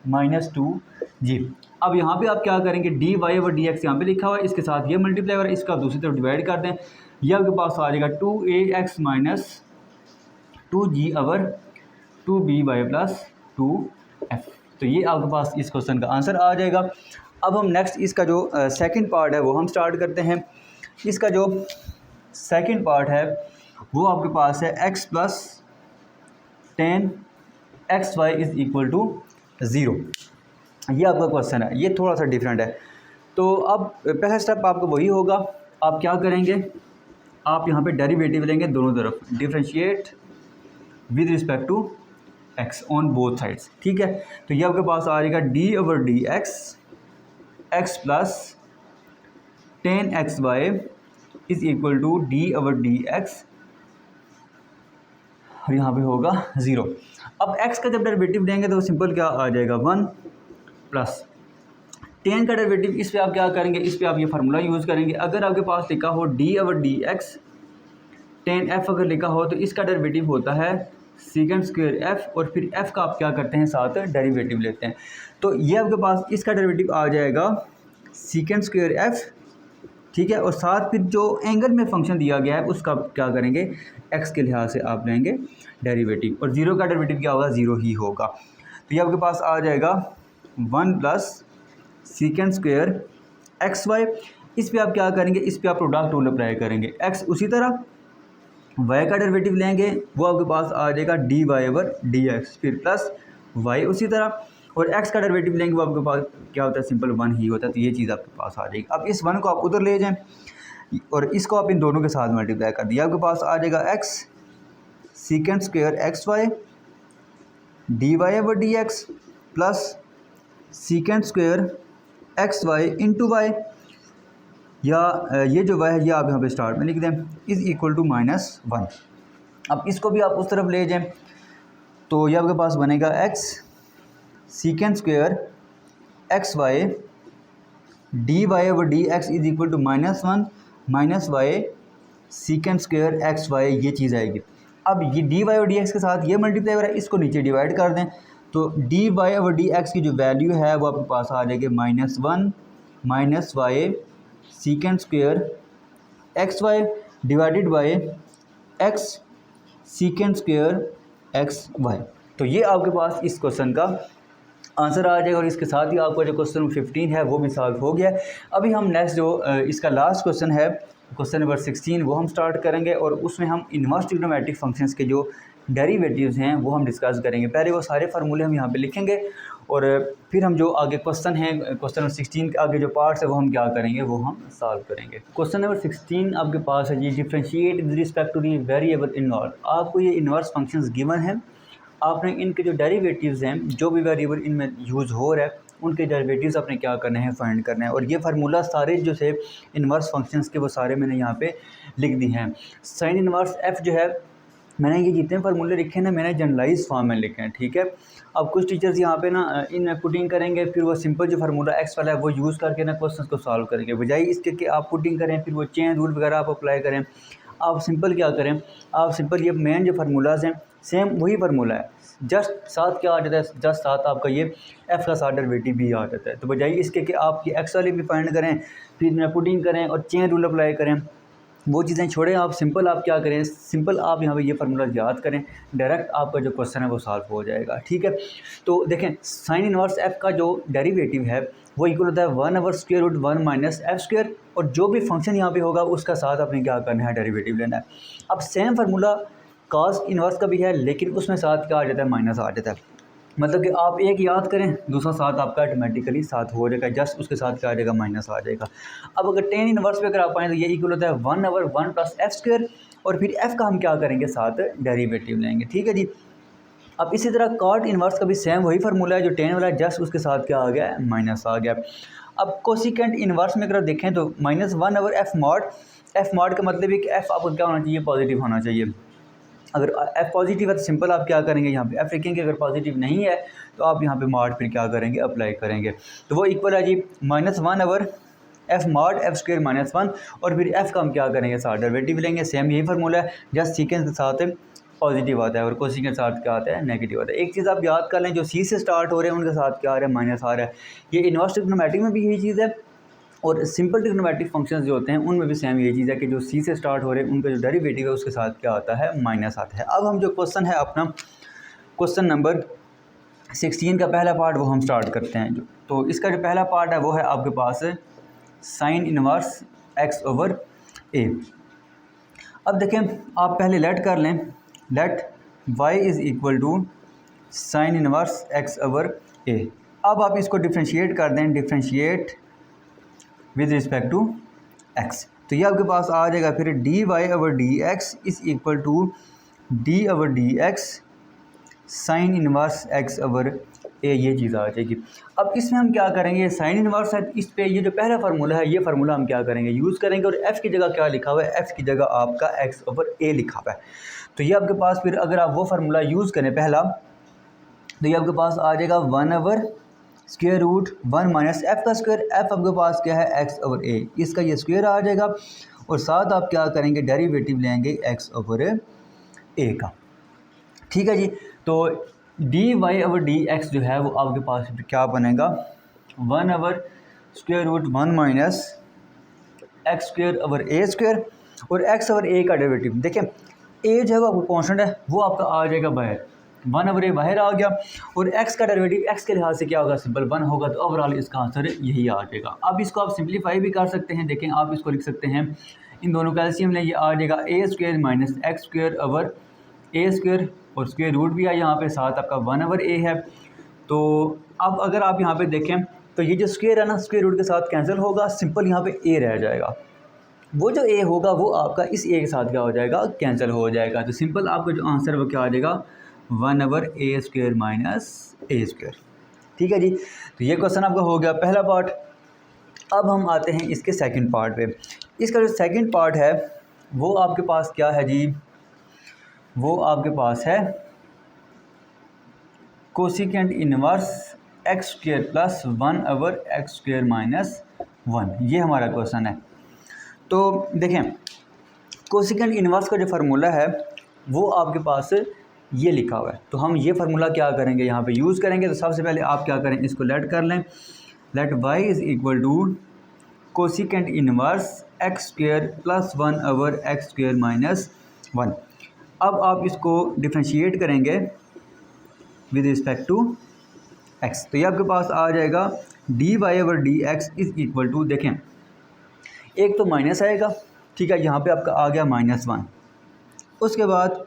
-2g। अब यहाँ पे आप क्या करेंगे d Y over D x यहाँ पे लिखा हुआ है, इसके साथ ये मल्टीप्लाई और इसका दूसरी तरफ डिवाइड कर दें, ये आपके पास आ जाएगा 2ax -2g over 2by plus 2f। तो ये आपके पास इस क्वेश्चन का आंसर आ जाएगा। अब हम नेक्स्ट इसका जो सेकंड पार्ट है वो हम स्टार्ट करते हैं। इसका जो सेकंड पार्ट है वो आपके पास है x plus 10xy is equal to 0। ये आपका क्वेश्चन है, ये थोड़ा सा डिफरेंट है। तो अब पहला स्टेप आपका वही होगा, आप क्या करेंगे, आप यहाँ पे डेरिवेटिव लेंगे दोनों तरफ, differentiate with respect to x on both sides. ठीक है। तो ये आपके पास आ जाएगा D over D x plus 10xy is equal to D over D x, और यहाँ पे होगा 0। अब x का जब डेरिवेटिव लेंगे तो सिंपल क्या आ जाएगा 1 प्लस 10 का डेरिवेटिव, इस पर आप क्या करेंगे, इस पर आप ये फार्मूला यूज़ करेंगे। अगर आपके पास लिखा हो D over D x 10f अगर लिखा हो तो इसका डेरिवेटिव होता है सेकंड स्क्वायर f, और फिर f का आप क्या करते हैं साथ डेरिवेटिव लेते हैं। तो ये आपके पास इसका डेरिवेटिव आ जाएगा सेकंड स्क्वायर f। ठीक है। और साथ फिर जो एंगल में फंक्शन दिया गया है उसका क्या करेंगे x के लिहाज से आप लेंगे डेरिवेटिव, और 0 का डेरिवेटिव क्या होगा 0 ही होगा। तो ये आपके पास आ जाएगा 1 प्लस सेकंड स्क्वायर xy। इस पर आप क्या करेंगे, इस पर आप प्रोडक्ट रूल अप्लाई करेंगे। x उसी तरह y का डेरिवेटिव लेंगे, वो आपके पास आ जाएगा d Y over D x, फिर प्लस y उसी तरह, और x का डेरिवेटिव लेंगे वो आपके पास क्या होता है सिंपल 1 ही होता है। तो ये चीज़ आपके पास आ जाएगी। अब इस 1 को आप उधर ले जाएं और इसको आप इन दोनों के साथ मल्टीप्लाई कर दिया, आपके पास आ जाएगा x second square xy d Y over D x plus second square xy into y, या ये जो y है ये आप यहाँ पे स्टार्ट में लिख दें, इज़ इक्वल टू -1। अब इसको भी आप उस तरफ ले जाएं, तो ये आपके पास बनेगा x secant square x y d Y over D x is equal to -1 minus y secant square x y, ये चीज़ आएगी। अब ये डी वाई और डी एक्स के साथ ये मल्टीप्लाई हो रहा है, इसको नीचे डिवाइड कर दें तो d Y over D x की जो वैल्यू है वो आपके पास आ जाएगी -1 minus y secant square x y divided by x secant square x y. तो ये आपके पास इस क्वेश्चन का आंसर आ जाएगा और इसके साथ ही आपका जो क्वेश्चन 15 है वो भी सॉल्व हो गया। अभी हम नेक्स्ट जो इसका लास्ट क्वेश्चन है, क्वेश्चन नंबर 16, वो हम स्टार्ट करेंगे और उसमें हम इन्वर्स ट्रिग्नोमेट्रिक फंक्शंस के जो डेरिवेटिव्स हैं वो हम डिस्कस करेंगे। पहले वो सारे फार्मूले हम यहाँ पे लिखेंगे और फिर हम जो आगे क्वेश्चन है, क्वेश्चन नंबर 16 के आगे जो पार्ट्स है वो हम क्या करेंगे, वो हम सॉल्व करेंगे। क्वेश्चन नंबर 16 आपके पास है जी, differentiate with respect to the variable involve. आपको ये इन्वर्स फंक्शंस गिवन हैं, आपने इनके जो डेरिवेटिव्स हैं, जो भी वेरिएबल इनमें यूज़ हो रहा है उनके डेरिवेटिव्स आपने क्या करना है, फाइंड करना है। और ये फार्मूला सारे जो से इन्वर्स फंक्शंस के वो सारे मैंने यहाँ पे लिख दी हैं। साइन इन्वर्स एफ जो है, मैंने ये जितने फार्मूले लिखे हैं ना, मैंने जनरलाइज फॉर्म में लिखे हैं, ठीक है। अब कुछ टीचर्स यहाँ पे ना इन पुटिंग करेंगे, फिर वो सिंपल जो फार्मूला एक्स वाला है वो यूज़ करके ना क्वेश्चन को सॉल्व करेंगे, बजाय इसके कि आप पुटिंग करें फिर वो चेन रूल वगैरह आप अप्लाई करें। आप सिंपल क्या करें, आप सिंपल ये मेन जो फार्मूलाज हैं सेम वही फार्मूला है, जस्ट साथ क्या आ जाता है, जस्ट साथ आपका ये एफ का साथ डेरिवेटिव भी आ जाता है। तो बजाय इसके कि आप ये एक्स वाले भी फाइंड करें फिर पुटिंग करें और चेन रूल अप्लाई करें, वो चीज़ें छोड़ें। आप सिंपल आप क्या करें, सिंपल आप यहाँ पे ये फार्मूला याद करें, डायरेक्ट आपका जो क्वेश्चन है वो सॉल्व हो जाएगा, ठीक है। तो देखें साइन इनवर्स एफ का जो डेरिवेटिव है वो इक्वल होता है 1/√1 माइनस एफ स्क्वायर, और जो भी फंक्शन यहाँ पे होगा उसका साथ आपने क्या करना है, डेरिवेटिव लेना है। अब सेम फार्मूला कॉस इनवर्स का भी है, लेकिन उसमें साथ क्या आ जाता है, माइनस आ जाता है। मतलब कि आप एक याद करें दूसरा साथ आपका ऑटोमेटिकली साथ हो जाएगा, जस्ट उसके साथ क्या आ जाएगा, माइनस आ जाएगा। अब अगर टेन इनवर्स पे अगर आप आएँ तो ये इक्वल होता है 1/1 प्लस एफ स्क्वायर, और फिर एफ का हम क्या करेंगे, साथ डेरिवेटिव लेंगे, ठीक है जी। अब इसी तरह कॉट इनवर्स का भी सेम वही फार्मूला है जो टेन वाला है, जस्ट उसके साथ क्या आ गया, माइनस आ गया। अब कोसिकेंट इनवर्स में अगर देखें तो -1/f मॉड का मतलब है कि एफ आपको क्या होना चाहिए, पॉजिटिव होना चाहिए। अगर एफ पॉजिटिव है तो सिंपल आप क्या करेंगे, यहाँ पे एफ लिखेंगे, अगर पॉजिटिव नहीं है तो आप यहाँ पे मॉड फिर क्या करेंगे, अप्लाई करेंगे। तो वो इक्वल है जी -1/f मॉड एफ स्क्वायर -1, और फिर एफ का हम क्या करेंगे, साथ डेरिवेटिव लेंगे। सेम यही फार्मूला है, जस्ट सीकेंस के साथ पॉजिटिव आता है और कोसिकेंट के साथ क्या आता है, नेगेटिव आता है। एक चीज़ आप याद कर लें, जो सी से स्टार्ट हो रहे हैं उनके साथ क्या आ रहा है, माइनस आ रहा है। ये इनवर्स ट्रिग्नोमेट्रिक में भी यही चीज़ है, और सिंपल ट्रिग्नोमेट्रिक फंक्शंस जो होते हैं उनमें भी सेम यही चीज़ है कि जो सी से स्टार्ट हो रहे हैं उनका जो डेरिवेटिव है उसके साथ क्या आता है, माइनस आता है। अब हम जो क्वेश्चन है अपना क्वेश्चन नंबर 16 का पहला पार्ट वो हम स्टार्ट करते हैं। जो तो इसका जो पहला पार्ट है वो है आपके पास sine inverse X over A. अब देखें आप पहले लेट कर लें, let Y is equal to sine inverse X over A. अब आप इसको डिफ्रेंशिएट कर दें, differentiate with respect to x, तो ये आपके पास आ जाएगा फिर D Y over D x is equal to D over D x sine inverse X over A, ये चीज़ आ जाएगी। अब इसमें हम क्या करेंगे, साइन इनवर्स है, इस पे ये जो पहला फार्मूला है ये फार्मूला हम क्या करेंगे, यूज़ करेंगे, और एफ़ की जगह क्या लिखा हुआ है, एफ़ की जगह आपका एक्स ओवर ए लिखा हुआ है। तो ये आपके पास फिर अगर आप वो फार्मूला यूज़ करें पहला, तो ये आपके पास आ जाएगा 1/√1 माइनस एफ़ का स्क्वायर। एफ़ आपके पास क्या है, एक्स ओवर ए, इसका ये स्क्वायर आ जाएगा, और साथ आप क्या करेंगे, डेरिवेटिव लेंगे एक्स ओवर ए का, ठीक है जी। तो d Y over D x जो है वो आपके पास क्या बनेगा, 1/√1 minus x square over a square, और एक्स ओवर ए का डेरिवेटिव देखें, ए जो है वो कॉन्स्टेंट है वो आपका आ जाएगा बाहर, 1/a बाहर आ गया, और x का डेरिवेटिव x के लिहाज से क्या होगा, सिंपल 1 होगा, तो ओवरऑल इसका आंसर यही आ जाएगा। अब इसको आप सिंप्लीफाई भी कर सकते हैं, देखें आप इसको लिख सकते हैं, इन दोनों कैल्शियम ने ये आ जाएगा a square minus x square over a square, और स्क्वायर रूट भी है यहाँ पे, साथ आपका 1/a है। तो अब अगर आप यहाँ पे देखें तो ये जो स्क्वायर है ना, स्क्वायर रूट के साथ कैंसिल होगा, सिंपल यहाँ पे a रह जाएगा, वो जो a होगा वो आपका इस a के साथ क्या हो जाएगा, कैंसिल हो जाएगा। तो सिंपल आपका जो आंसर है वो क्या आ जाएगा, 1/a स्क्वायर माइनस ए स्क्वायर, ठीक है जी। तो ये क्वेश्चन आपका हो गया पहला पार्ट। अब हम आते हैं इसके सेकंड पार्ट पे। इसका जो सेकंड पार्ट है वो आपके पास क्या है जी, वो आपके पास है cosecant inverse x square plus 1/x²-1, ये हमारा क्वेश्चन है। तो देखें कोसिकेंट इनवर्स का जो फार्मूला है वो आपके पास ये लिखा हुआ है, तो हम ये फार्मूला क्या करेंगे यहाँ पे यूज़ करेंगे। तो सबसे पहले आप क्या करें, इसको लेट कर लें, let y is equal to cosecant inverse x² plus 1/x²-1। अब आप इसको डिफ्रेंशिएट करेंगे विद रिस्पेक्ट टू x, तो ये आपके पास आ जाएगा dy/dx इज़ इक्वल टू, देखें एक तो माइनस आएगा, ठीक है, यहाँ पे आपका आ गया -1। उसके बाद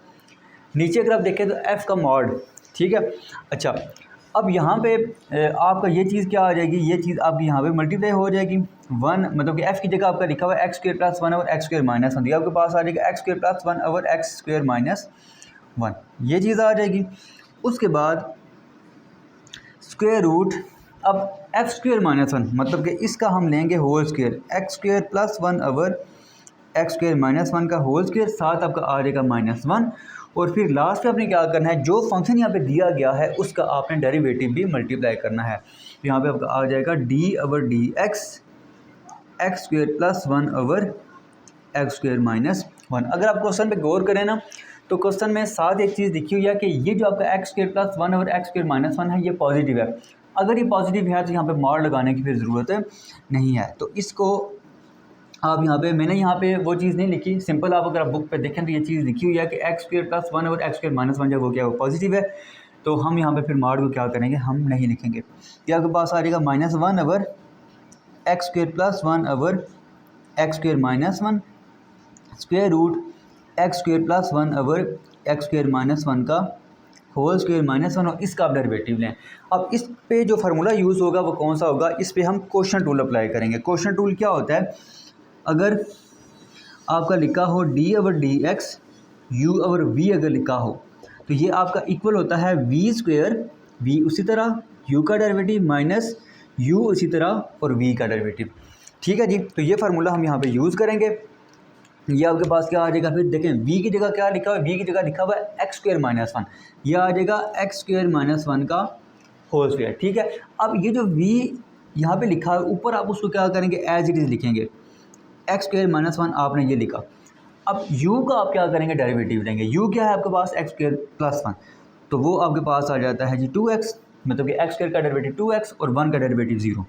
नीचे अगर आप देखें तो f का मॉड, ठीक है। अच्छा, अब यहाँ पे आपका ये चीज़ क्या आ जाएगी, ये चीज़ आपकी यहाँ पे मल्टीप्लाई हो जाएगी 1, मतलब कि f की जगह आपका लिखा हुआ है x² प्लस 1/x²-1, ये आपके पास आ जाएगा x² प्लस 1/x²-1, ये चीज़ आ जाएगी। उसके बाद स्क्वायर रूट, अब x²-1 मतलब कि इसका हम लेंगे whole square, x² plus 1/x²-1 का होल स्क्वायर, साथ आपका आ जाएगा -1। और फिर लास्ट में आपने क्या करना है, जो फंक्शन यहाँ पे दिया गया है उसका आपने डेरिवेटिव भी मल्टीप्लाई करना है। तो यहाँ पे आपका आ जाएगा d/dx x² प्लस 1/x²-1। अगर आप क्वेश्चन पे गौर करें ना, तो क्वेश्चन में साथ एक चीज़ लिखी हुई है कि ये जो आपका x² प्लस 1/x²-1 है ये पॉजिटिव है। अगर ये पॉजिटिव है तो यहाँ पे मॉड लगाने की फिर ज़रूरत नहीं है। तो इसको आप यहाँ पे, मैंने यहाँ पे वो चीज़ नहीं लिखी, सिंपल आप अगर आप बुक पे देखें तो ये चीज़ लिखी हुई है कि x² प्लस 1/x²-1 जब वो क्या वो पॉजिटिव है, तो हम यहाँ पे फिर मॉड को क्या करेंगे, हम नहीं लिखेंगे। ये आपके पास आ जाएगा -1/x² plus 1/x²-1 square root x² plus 1/x²-1 का होल स्क्वायर -1, और इसका आप डेरिवेटिव लें। अब इस पे जो फार्मूला यूज़ होगा वो कौन सा होगा, इस पे हम क्वोशंट टूल अप्लाई करेंगे। क्वोशंट टूल क्या होता है, अगर आपका लिखा हो d/dx u/v अगर लिखा हो तो ये आपका इक्वल होता है v², v उसी तरह u का डेरिवेटिव माइनस u उसी तरह और v का डेरिवेटिव, ठीक है जी। तो ये फार्मूला हम यहाँ पे यूज़ करेंगे। ये आपके पास क्या आ जाएगा, फिर देखें v की जगह क्या लिखा हुआ है, v की जगह लिखा हुआ है x²-1, ये आ जाएगा x²-1 का होल स्क्वायर, ठीक है। अब ये जो v यहाँ पे लिखा है ऊपर, आप उसको क्या करेंगे, एज इट इज़ लिखेंगे, x²-1 आपने ये लिखा। अब u का आप क्या करेंगे, डेरिवेटिव लेंगे। u क्या है आपके पास, x² प्लस 1, तो वो आपके पास आ जाता है जी 2x, मतलब कि x² का डेरिवेटिव 2x और 1 का डेरिवेटिव 0,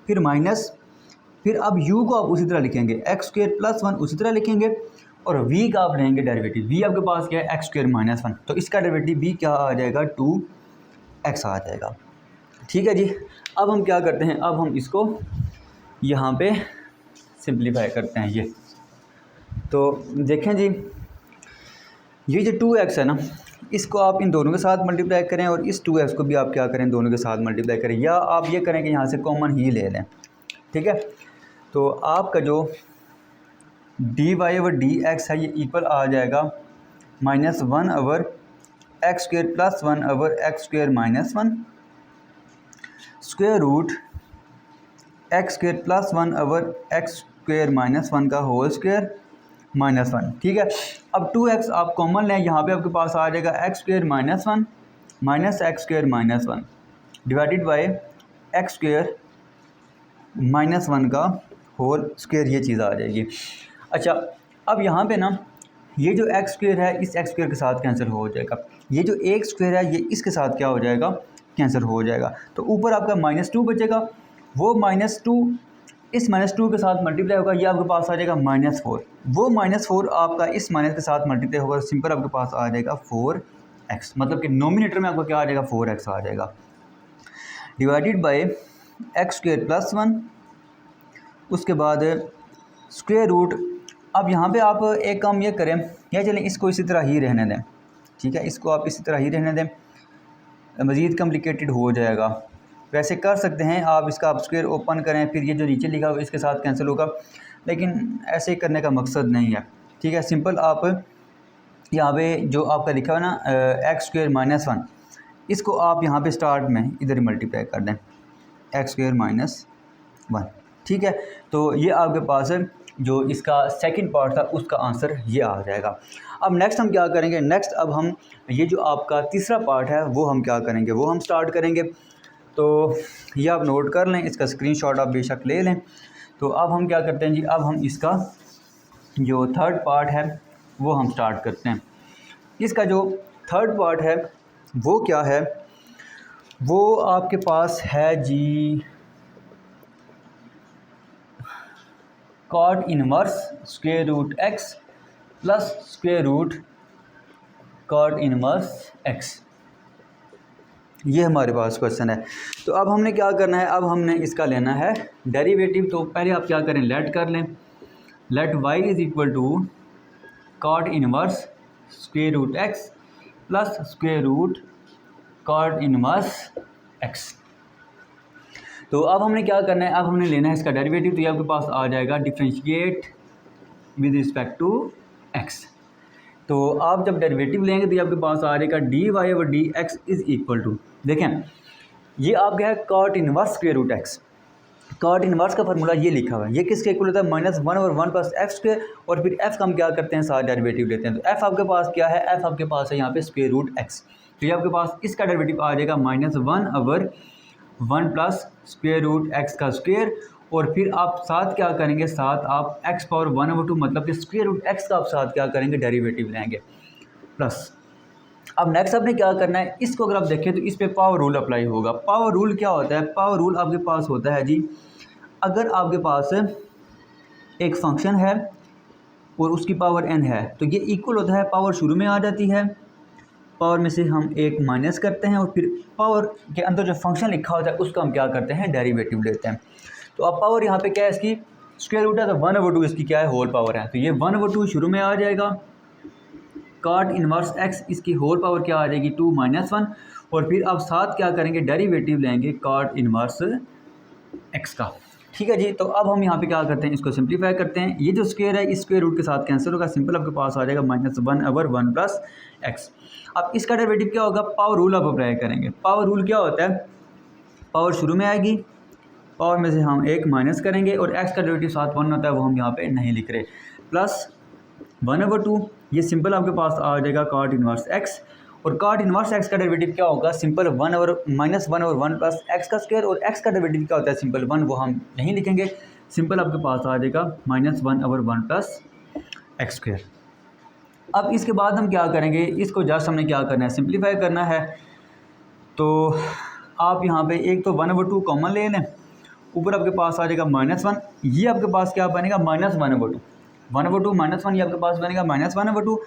फिर माइनस, फिर अब u को आप उसी तरह लिखेंगे, x² प्लस 1 उसी तरह लिखेंगे, और v का आप लेंगे डेरिवेटिव। v आपके पास क्या है, x²-1, तो इसका डेरिवेटिव v क्या आ जाएगा, 2x आ जाएगा, ठीक है जी। अब हम क्या करते हैं, अब हम इसको यहाँ पे सिंप्लीफाई करते हैं। ये तो देखें जी, ये जो 2x है ना, इसको आप इन दोनों के साथ मल्टीप्लाई करें और इस 2x को भी आप क्या करें, दोनों के साथ मल्टीप्लाई करें, या आप ये करें कि यहाँ से कॉमन ही ले लें, ठीक है। तो आपका जो dy/dx है ये इक्वल आ जाएगा -1/x² plus 1/x²-1 square root x² plus 1/x²-1 का होल स्क्वायर -1, ठीक है। अब 2x आप कॉमन लें, यहाँ पे आपके पास आ जाएगा x²-1 minus x²-1 divided by x²-1 का होल स्क्वायर, ये चीज़ आ जाएगी। अच्छा, अब यहाँ पे ना ये जो x² है इस x² के साथ कैंसिल हो जाएगा, ये जो एक स्क्वायर है ये इसके साथ क्या हो जाएगा, कैंसिल हो जाएगा। तो ऊपर आपका -2 बचेगा, वो -2 इस -2 के साथ मल्टीप्लाई होगा, ये आपके पास आ जाएगा -4, वो -4 आपका इस माइनस के साथ मल्टीप्लाई होगा, सिंपल आपके पास आ जाएगा 4x, मतलब कि नोमिनेटर में आपको क्या आ जाएगा, 4x आ जाएगा, डिवाइडेड बाय x² प्लस 1, उसके बाद स्क्वायर रूट। अब यहाँ पे आप एक काम ये करें, या चलें इसको इसी तरह ही रहने दें, ठीक है, इसको आप इसी तरह ही रहने दें, मज़ीद कॉम्प्लिकेटेड हो जाएगा। वैसे कर सकते हैं आप, इसका आप स्क्वायर ओपन करें, फिर ये जो नीचे लिखा हुआ इसके साथ कैंसिल होगा, लेकिन ऐसे करने का मकसद नहीं है, ठीक है। सिंपल आप यहाँ पे जो आपका लिखा हुआ ना x²-1, इसको आप यहाँ पे स्टार्ट में इधर मल्टीप्लाई कर दें x²-1, ठीक है। तो ये आपके पास जो इसका सेकंड पार्ट था उसका आंसर ये आ जाएगा। अब नेक्स्ट हम क्या करेंगे, नेक्स्ट अब हम ये जो आपका तीसरा पार्ट है वो हम क्या करेंगे, वो हम स्टार्ट करेंगे। तो ये आप नोट कर लें, इसका स्क्रीनशॉट आप बेशक ले लें। तो अब हम क्या करते हैं जी, अब हम इसका जो थर्ड पार्ट है वो हम स्टार्ट करते हैं। इसका जो थर्ड पार्ट है वो क्या है, वो आपके पास है जी cot inverse square root x plus square root cot inverse X. ये हमारे पास क्वेश्चन है। तो अब हमने क्या करना है, अब हमने इसका लेना है डेरिवेटिव। तो पहले आप क्या करें, लेट कर लें, let y is equal to cot inverse square root x plus square root cot inverse x. तो अब हमने क्या करना है, अब हमने लेना है इसका डेरिवेटिव। तो ये आपके पास आ जाएगा differentiate with respect to x. तो आप जब डेरिवेटिव लेंगे तो ये आपके पास आ जाएगा d Y over D x is equal to, देखें ये आपका है cot inverse square root x. Cot inverse का फार्मूला ये लिखा हुआ है, ये किसके इक्वल होता है, -1 और 1 प्लस एक्स स्क्वायर, और फिर एफ का हम क्या करते हैं, साथ डेरिवेटिव लेते हैं। तो एफ आपके पास क्या है, एफ आपके पास है यहाँ पे स्क्वायर रूट एक्स। तो ये आपके पास इसका डेरिवेटिव आ जाएगा -1 over 1 plus square root x का स्क्वायर, और फिर आप साथ क्या करेंगे, साथ आप x पावर 1/2 मतलब कि स्क्वायर रूट एक्स का आप साथ क्या करेंगे, डेरिवेटिव लेंगे प्लस। अब नेक्स्ट आपने क्या करना है, इसको अगर आप देखें तो इस पे पावर रूल अप्लाई होगा। पावर रूल क्या होता है, पावर रूल आपके पास होता है जी, अगर आपके पास एक फंक्शन है और उसकी पावर n है तो ये इक्वल होता है, पावर शुरू में आ जाती है, पावर में से हम एक माइनस करते हैं और फिर पावर के अंदर जो फंक्शन लिखा होता है उसका हम क्या करते हैं, डेरिवेटिव लेते हैं। तो अब पावर यहाँ पे क्या है, इसकी स्क्वायर रूट है, तो 1/2 इसकी क्या है, होल पावर है। तो ये 1/2 शुरू में आ जाएगा, कॉट इनवर्स एक्स इसकी होल पावर क्या आ जाएगी, 2 - 1, और फिर अब साथ क्या करेंगे, डेरिवेटिव लेंगे कॉट इनवर्स एक्स का। ठीक है जी। तो अब हम यहाँ पे क्या करते हैं, इसको सिंप्लीफाई करते हैं। ये जो स्क्वायर है इस स्क्वायर रूट के साथ कैंसिल होगा, सिंपल आपके पास आ जाएगा -1 ओवर 1 प्लस एक्स। अब इसका डेरिवेटिव क्या होगा, पावर रूल आप अप्लाई करेंगे। पावर रूल क्या होता है, पावर शुरू में आएगी, पावर में से हम एक माइनस करेंगे और एक्स का डेरिवेटिव साथ 1 होता है, वो हम यहाँ पे नहीं लिख रहे, प्लस 1/2। ये सिंपल आपके पास आ जाएगा कॉट इनवर्स एक्स, और कॉट इनवर्स एक्स का डेरिवेटिव क्या होगा, सिंपल -1 ओवर 1 प्लस एक्स का स्क्वायर, और एक्स का डेरिवेटिव क्या होता है, सिंपल 1, वो हम नहीं लिखेंगे, सिंपल आपके पास आ जाएगा -1 ओवर 1 प्लस एक्स स्क्वायर। अब इसके बाद हम क्या करेंगे, इसको जस्ट हमने क्या करना है, सिंप्लीफाई करना है। तो आप यहाँ पे एक तो 1/2 कॉमन ले लें, ऊपर आपके पास आ जाएगा -1, ये आपके पास क्या बनेगा, -1/2, 1/2 -1, ये आपके पास बनेगा -1/2।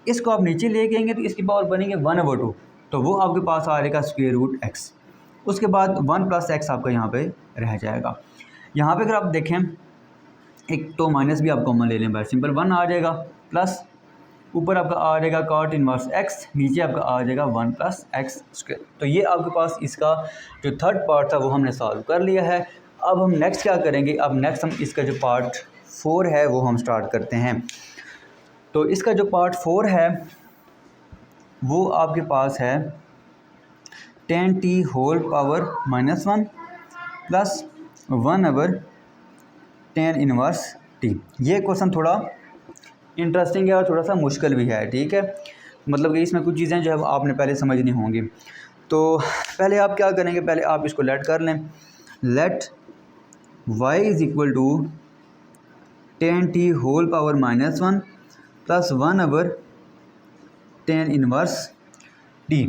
इसको आप नीचे ले गएंगे तो इसकी पावर बनेंगे 1/2, तो वो आपके पास आ जाएगा स्क्वायर रूट एक्स। उसके बाद 1 प्लस एक्स आपका यहाँ पे रह जाएगा। यहाँ पे अगर आप देखें, एक तो माइनस भी आप कॉमन ले लें, बाय सिंपल 1 आ जाएगा, प्लस ऊपर आपका आ जाएगा कॉट इनवर्स एक्स, नीचे आपका आ जाएगा 1 प्लस एक्स स्क्वायर। तो ये आपके पास इसका जो थर्ड पार्ट था वो हमने सॉल्व कर लिया है। अब हम नेक्स्ट क्या करेंगे, अब नेक्स्ट हम इसका जो पार्ट 4 है वो हम स्टार्ट करते हैं। तो इसका जो पार्ट 4 है वो आपके पास है 10t whole power -1 plus 1 over 10 inverse t। ये क्वेश्चन थोड़ा इंटरेस्टिंग है और थोड़ा सा मुश्किल भी है, ठीक है, मतलब कि इसमें कुछ चीज़ें जो है आपने पहले समझनी होंगी। तो पहले आप क्या करेंगे, पहले आप इसको लेट कर लें, let y is equal to 10t whole power -1 plus 1 over 10 inverse t।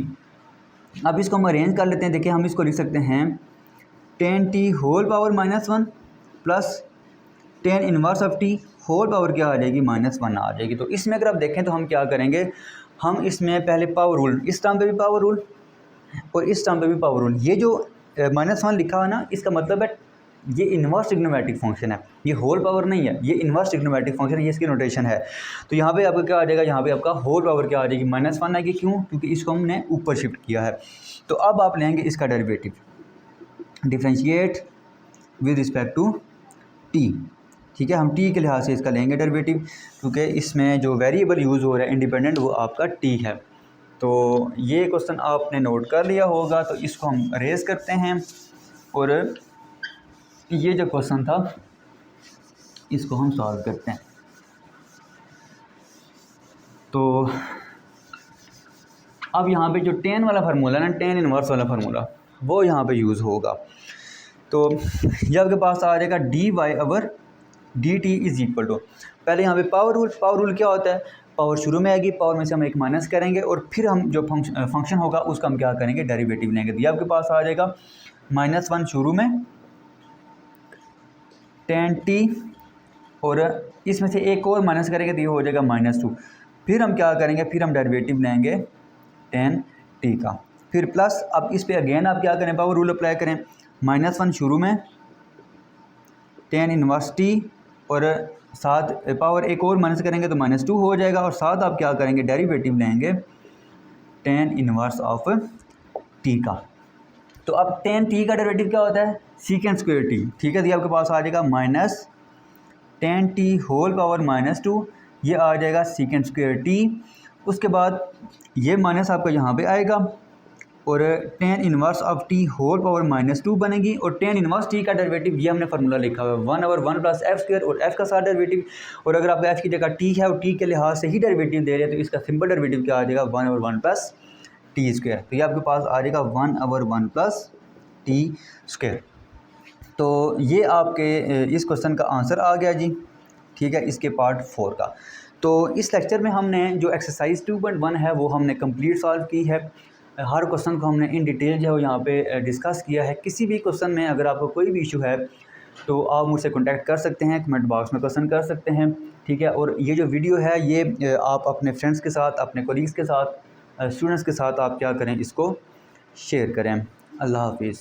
अब इसको हम अरेंज कर लेते हैं। देखिए हम इसको लिख सकते हैं 10t whole power -1 plus 10 inverse of t whole power क्या आ जाएगी, -1 आ जाएगी। तो इसमें अगर आप देखें तो हम क्या करेंगे, हम इसमें पहले पावर रूल, इस टर्म पे भी पावर रूल और इस टर्म पे भी पावर रूल। ये जो -1 लिखा हुआ ना, इसका मतलब है ये इन्वर्स ट्रिग्नोमेट्रिक फंक्शन है, ये होल पावर नहीं है, ये इन्वर्स ट्रिग्नोमेट्रिक फंक्शन है, ये इसकी नोटेशन है। तो यहाँ पे आपका क्या आ जाएगा, यहाँ पे आपका होल पावर क्या आ जाएगी, -1 आएगी। क्यों, क्योंकि इसको हमने ऊपर शिफ्ट किया है। तो अब आप लेंगे इसका derivative, differentiate with respect to t, ठीक है, हम टी के लिहाज से इसका लेंगे डेरिवेटिव, क्योंकि इसमें जो वेरिएबल यूज़ हो रहा है इंडिपेंडेंट वो आपका टी है। तो ये क्वेश्चन आपने नोट कर लिया होगा, तो इसको हम रेज करते हैं। और ये जो क्वेश्चन था इसको हम सॉल्व करते हैं। तो अब यहाँ पे जो टेन वाला फार्मूला ना, टेन इनवर्स वाला फार्मूला, वो यहाँ पे यूज़ होगा। तो ये आपके पास आ जाएगा d y over d T is equal to, पहले यहाँ पे पावर रूल क्या होता है, पावर शुरू में आएगी, पावर में से हम एक माइनस करेंगे और फिर हम जो फंक्शन होगा उसका हम क्या करेंगे, डेरिवेटिव लेंगे। तो ये आपके पास आ जाएगा -1 शुरू में, टेन टी, और इसमें से एक और माइनस करेंगे तो ये हो जाएगा -2। फिर हम क्या करेंगे, फिर हम डेरिवेटिव लेंगे टेन टी का, फिर प्लस, अब इस पे अगेन आप क्या करें, पावर रूल अप्लाई करें, -1 शुरू में, टेन इनवर्स टी, और साथ पावर एक और माइनस करेंगे तो -2 हो जाएगा, और साथ आप क्या करेंगे, डेरिवेटिव लेंगे टेन इनवर्स ऑफ टी का। तो अब टेन टी का डेरिवेटिव क्या होता है, सीकेंड स्क्वायर टी, ठीक है। तो ये आपके पास आ जाएगा -10t होल पावर -2, ये आ जाएगा सीकेंड स्क्वायर टी। उसके बाद ये माइनस आपका यहाँ पे आएगा और tan inverse of t whole power -2 बनेगी, और टेन इनवर्स टी का डेरिवेटिव ये हमने फार्मूला लिखा हुआ है 1/1 + f², और f का साथ डेरिवेटिव, और अगर आपका f की जगह t है और t के लिहाज से ही डेरिवेटिव दे रहे हैं तो इसका सिंपल डेरिवेटिव क्या आ जाएगा, 1/1 + t²। तो ये आपके पास आ जाएगा 1/1 + t²। तो ये आपके इस क्वेश्चन का आंसर आ गया जी, ठीक है, इसके पार्ट 4 का। तो इस लेक्चर में हमने जो एक्सरसाइज 2.1 है वो हमने कंप्लीट सॉल्व की है। हर क्वेश्चन को हमने इन डिटेल जो है वो यहाँ पे डिस्कस किया है। किसी भी क्वेश्चन में अगर आपको कोई भी इशू है तो आप मुझसे कांटेक्ट कर सकते हैं, कमेंट बॉक्स में क्वेश्चन कर सकते हैं, ठीक है। और ये जो वीडियो है ये आप अपने फ्रेंड्स के साथ, अपने कोलीग्स के साथ, स्टूडेंट्स के साथ आप क्या करें, इसको शेयर करें। अल्लाह हाफिज़।